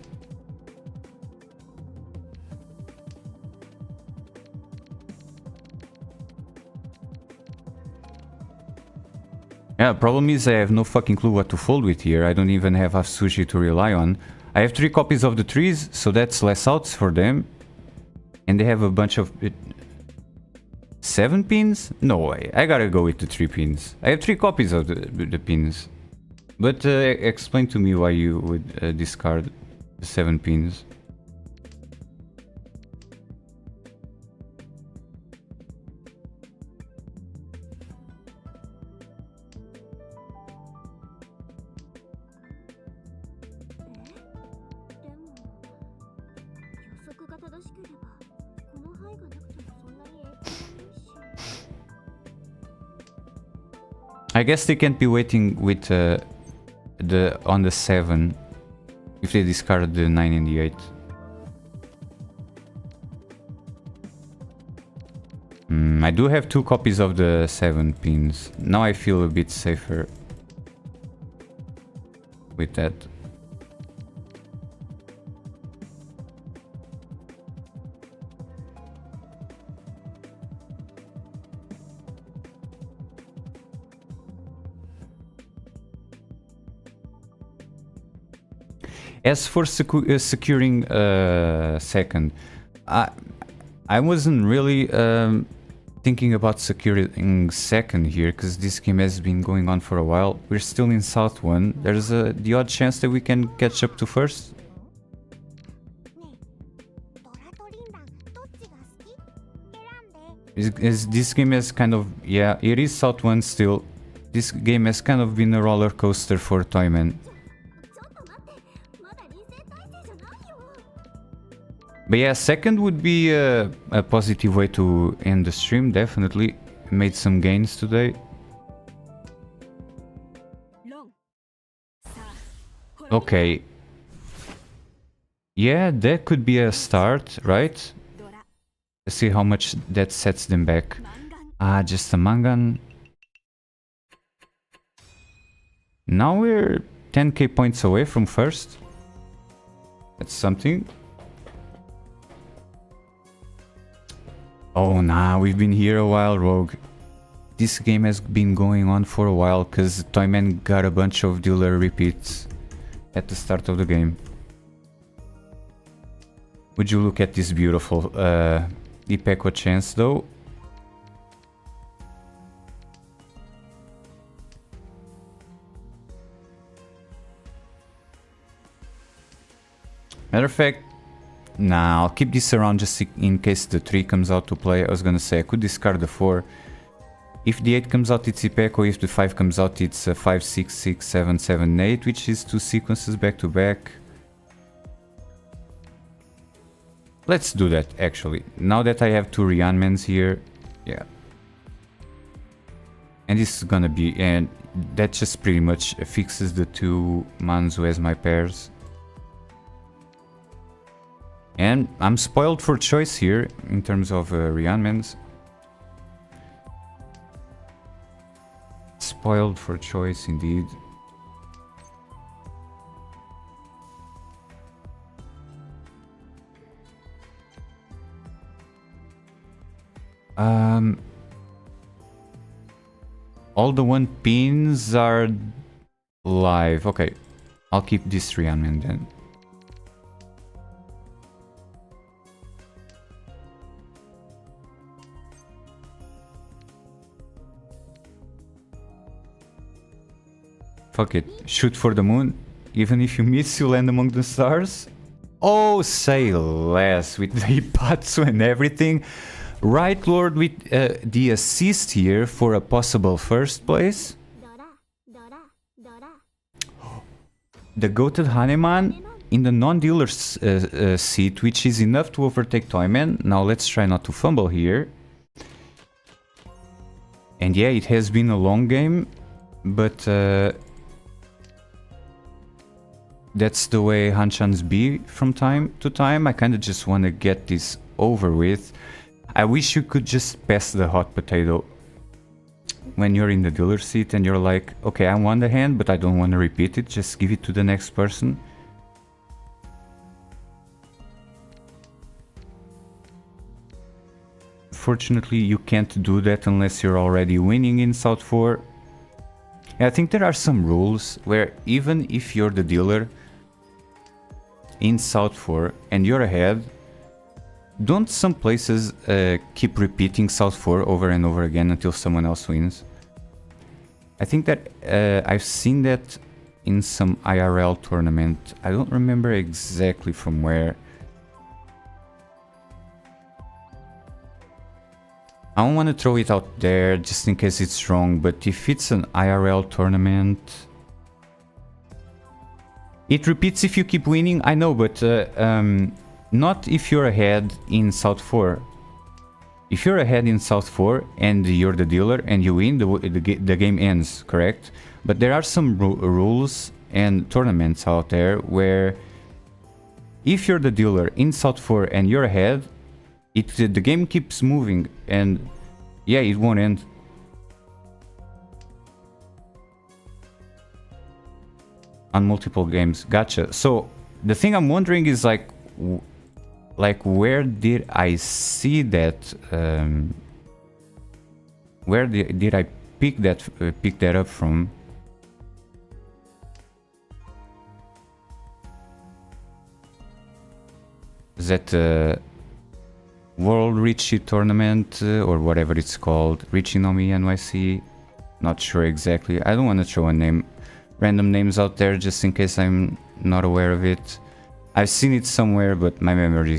Yeah, problem is I have no fucking clue what to fold with here. I don't even have sushi to rely on. I have 3 copies of the trees, so that's less outs for them. And they have a bunch of... 7 pins? No way. I gotta go with the 3 pins. I have 3 copies of the pins. But explain to me why you would discard the 7 pins. I guess they can't be waiting with on the 7 if they discard the 9 and the 8. I do have 2 copies of the 7 pins. Now I feel a bit safer with that. As for securing second, I wasn't really thinking about securing second here, because this game has been going on for a while. We're still in South 1. There's the odd chance that we can catch up to first. This game has kind of... yeah, it is South 1 still. This game has kind of been a roller coaster for Toyman. But yeah, second would be a positive way to end the stream, definitely. Made some gains today. Okay. Yeah, that could be a start, right? Let's see how much that sets them back. Ah, just a Mangan. Now we're 10k points away from first. That's something. Oh nah, we've been here a while, Rogue. This game has been going on for a while because Toyman got a bunch of dealer repeats at the start of the game. Would you look at this beautiful Ipeco chance though? Matter of fact, nah, I'll keep this around just in case the 3 comes out to play. I was gonna say I could discard the 4. If the 8 comes out, it's Ipeco. If the 5 comes out, it's 5, 6, 6, 7, 7, 8, which is 2 sequences back to back. Let's do that, actually. Now that I have 2 Ryanmans here, yeah. And this is gonna be... and that just pretty much fixes the 2 Manzu as my pairs. And I'm spoiled for choice here in terms of Ryanmans. Spoiled for choice indeed. All the 1 pins are live. Okay, I'll keep this Ryanman then. Fuck it, shoot for the moon. Even if you miss, you land among the stars. Oh, say less with the Ipatsu and everything. Right, Lord, with the assist here for a possible first place. The goated Haneman in the non-dealer seat, which is enough to overtake Toyman. Now let's try not to fumble here. And yeah, it has been a long game, but that's the way Hanchans be from time to time. I kind of just want to get this over with. I wish you could just pass the hot potato when you're in the dealer seat and you're like, okay, I won the hand, but I don't want to repeat it. Just give it to the next person. Fortunately, you can't do that unless you're already winning in South 4. Yeah, I think there are some rules where even if you're the dealer in South 4 and you're ahead, don't some places keep repeating South 4 over and over again until someone else wins? I think that I've seen that in some IRL tournament. I don't remember exactly from where. I don't want to throw it out there just in case it's wrong, but if it's an IRL tournament, it repeats if you keep winning. I know, but not if you're ahead in South 4. If you're ahead in South 4 and you're the dealer and you win, the game ends, correct? But there are some rules and tournaments out there where if you're the dealer in South 4 and you're ahead, the game keeps moving and yeah, it won't end. On multiple games. Gotcha. So the thing I'm wondering is like where did I see that? Where did I pick that up from? Is that World Riichi tournament or whatever it's called? Riichi no Mi NYC? Not sure exactly. I don't want to throw random names out there just in case I'm not aware of it. I've seen it somewhere, but my memory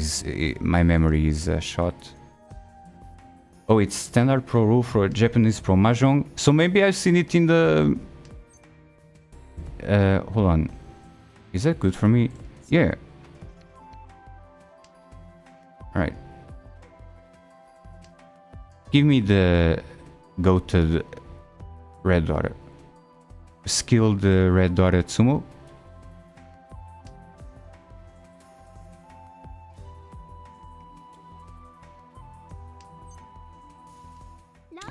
is shot. Oh, it's standard pro rule for Japanese pro Mahjong. So maybe I've seen it in the... hold on. Is that good for me? Yeah. Alright. Give me the goated red daughter. Skilled red daughter Tsumo.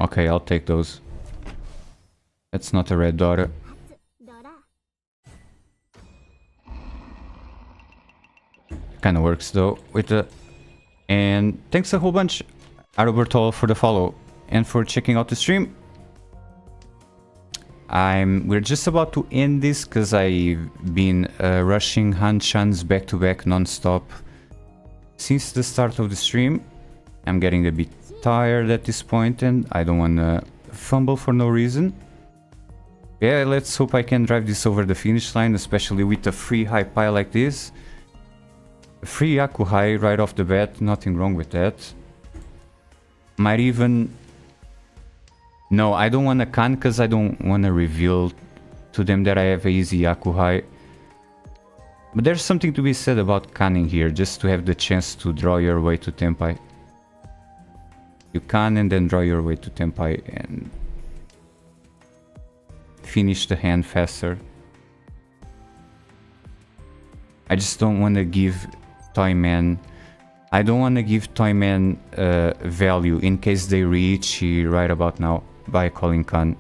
Okay, I'll take those. That's not a red daughter. Kinda works though with the... And thanks a whole bunch, Arobertol, for the follow and for checking out the stream. We're just about to end this because I've been rushing Hanchans back to back non-stop since the start of the stream. I'm getting a bit tired at this point and I don't want to fumble for no reason. Yeah, let's hope I can drive this over the finish line, especially with a free high pie like this. A free Yaku high right off the bat, nothing wrong with that. Might even... No, I don't want to can because I don't want to reveal to them that I have a easy Yaku high. But there's something to be said about canning here, just to have the chance to draw your way to Tenpai. You can and then draw your way to Tenpai and finish the hand faster. I just don't want to give Toyman... I don't want to give Toyman value in case they reach right about now by calling Khan.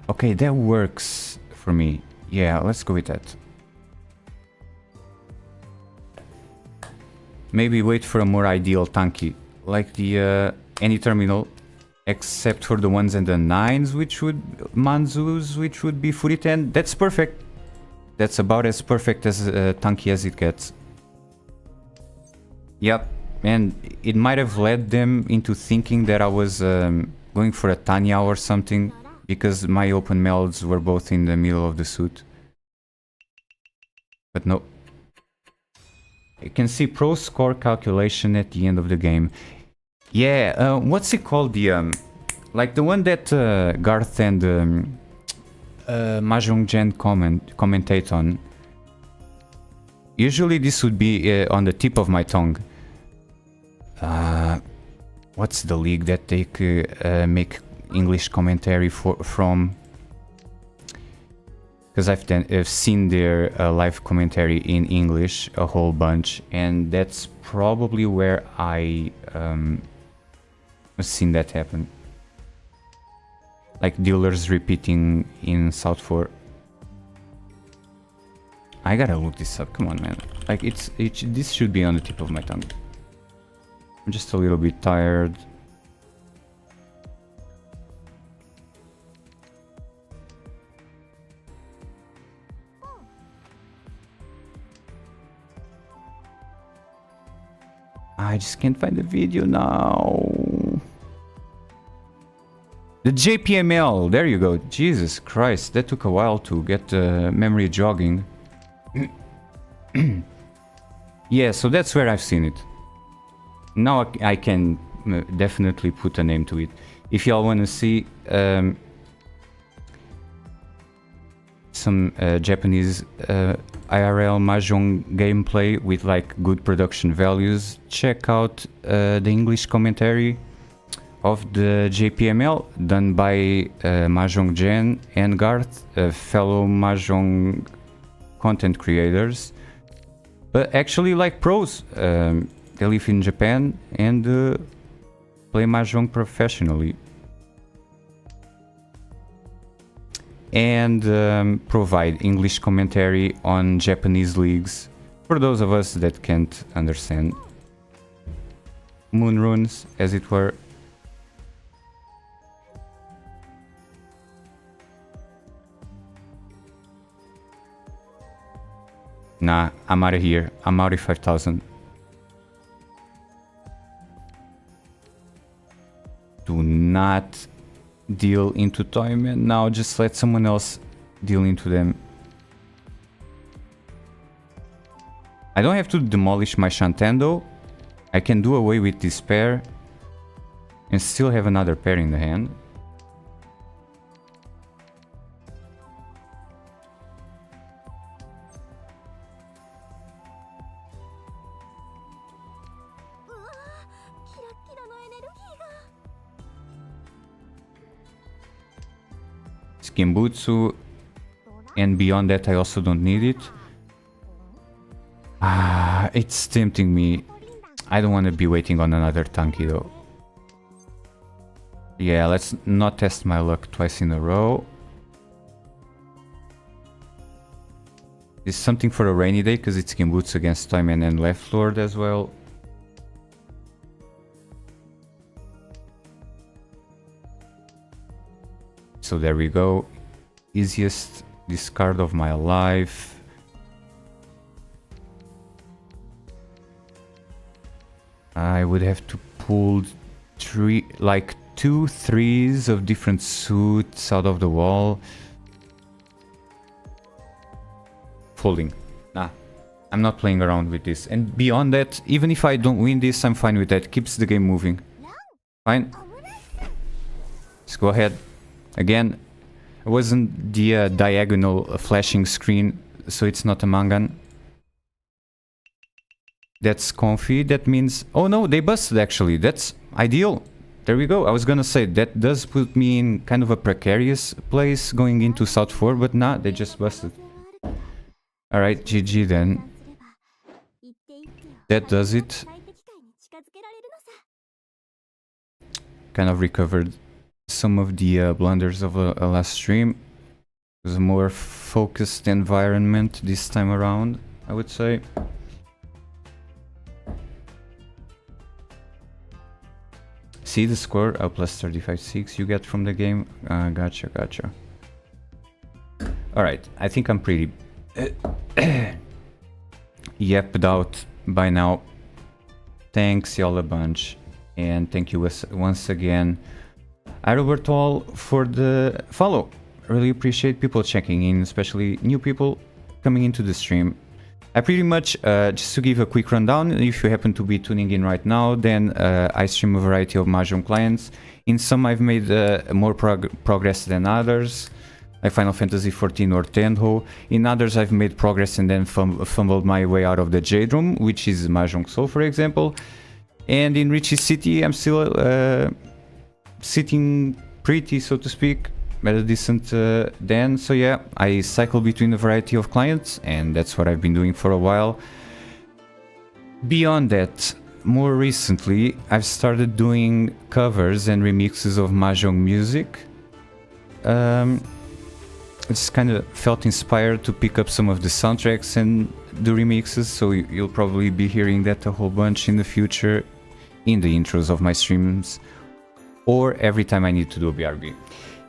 Okay, that works for me. Yeah, let's go with that. Maybe wait for a more ideal tanki, like the any terminal, except for the ones and the nines, which would Manzus, which would be Furiten. That's perfect. That's about as perfect as tanki as it gets. Yep, and it might have led them into thinking that I was going for a Tanya or something, because my open melds were both in the middle of the suit. But no. You can see pro score calculation at the end of the game. Yeah, what's it called? The like the one that Garth and Mahjong Gen commentate on. Usually this would be on the tip of my tongue. What's the league that they make English commentary from? Because I've seen their live commentary in English a whole bunch, and that's probably where I have seen that happen. Like dealers repeating in South 4. I gotta look this up. Come on, man. Like, this should be on the tip of my tongue. I'm just a little bit tired. I just can't find the video now. The JPML, there you go. Jesus Christ, that took a while to get the memory jogging. Yeah, so that's where I've seen it. Now I can definitely put a name to it. If y'all want to see some Japanese IRL Mahjong gameplay with like good production values, check out the English commentary of the JPML done by Mahjong Jen and Garth, fellow Mahjong content creators, but actually like pros. They live in Japan and play Mahjong professionally. And provide English commentary on Japanese leagues for those of us that can't understand moon runes, as it were. Nah, I'm out of here. I'm out of 5,000. Do not deal into Toyman now, just let someone else deal into them. I don't have to demolish my Shantendo. I can do away with this pair and still have another pair in the hand. Skimbutsu, and beyond that I also don't need it. It's tempting me. I don't want to be waiting on another Tanki though. Yeah, let's not test my luck twice in a row. This is something for a rainy day because it's Skimbutsu against Toyman and Left Lord as well. So there we go. Easiest discard of my life. I would have to pull two threes of different suits out of the wall. Folding. Nah, I'm not playing around with this. And beyond that, even if I don't win this, I'm fine with that. Keeps the game moving. Fine. Let's go ahead. Again, it wasn't the diagonal flashing screen, so it's not a mangan. That's comfy. That means... Oh no, they busted actually. That's ideal. There we go. I was gonna say, that does put me in kind of a precarious place going into South 4, but nah, they just busted. Alright, GG then. That does it. Kind of recovered some of the blunders of last stream. It was a more focused environment this time around, I would say. See the score? Plus 35.6 you get from the game. Gotcha. Alright, I think I'm pretty yapped out by now. Thanks y'all a bunch. And thank you once again, Robertol, for the follow. Really appreciate people checking in, especially new people coming into the stream. I pretty much, just to give a quick rundown, if you happen to be tuning in right now, then I stream a variety of Mahjong clients. In some I've made more progress than others, like Final Fantasy XIV or Tenhou. In others I've made progress and then fumbled my way out of the Jade Room, which is Mahjong Soul, for example. And in Riichi City I'm still sitting pretty, so to speak, at a decent den. So yeah, I cycle between a variety of clients, and that's what I've been doing for a while. Beyond that, more recently, I've started doing covers and remixes of Mahjong music. I just kind of felt inspired to pick up some of the soundtracks and the remixes, so you'll probably be hearing that a whole bunch in the future in the intros of my streams or every time I need to do a BRB.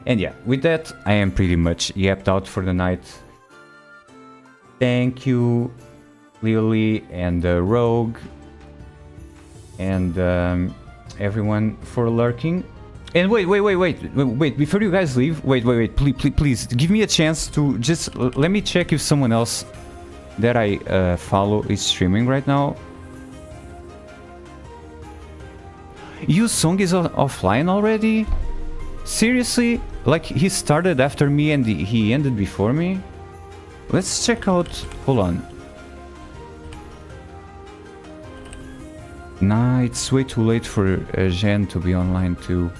And yeah, with that, I am pretty much yapped out for the night. Thank you, Lily and Rogue, and everyone for lurking. And wait, before you guys leave, wait, please, give me a chance to just, let me check if someone else that I follow is streaming right now. Yu Song is offline already? Seriously? Like, he started after me and he ended before me? Let's check out, hold on. Nah, it's way too late for Jen to be online too.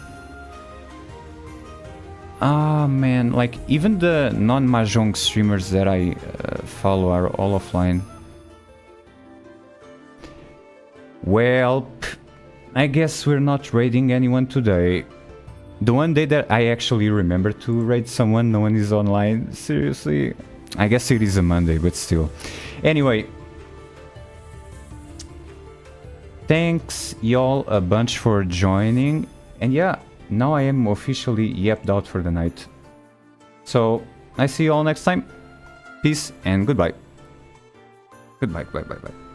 Ah man, like even the non-Mahjong streamers that I follow are all offline. Well, I guess we're not raiding anyone today. The one day that I actually remember to raid someone, no one is online. Seriously? I guess it is a Monday, but still. Anyway. Thanks y'all a bunch for joining. And yeah, now I am officially yapped out for the night. So, I see you all next time. Peace and goodbye. Goodbye, bye.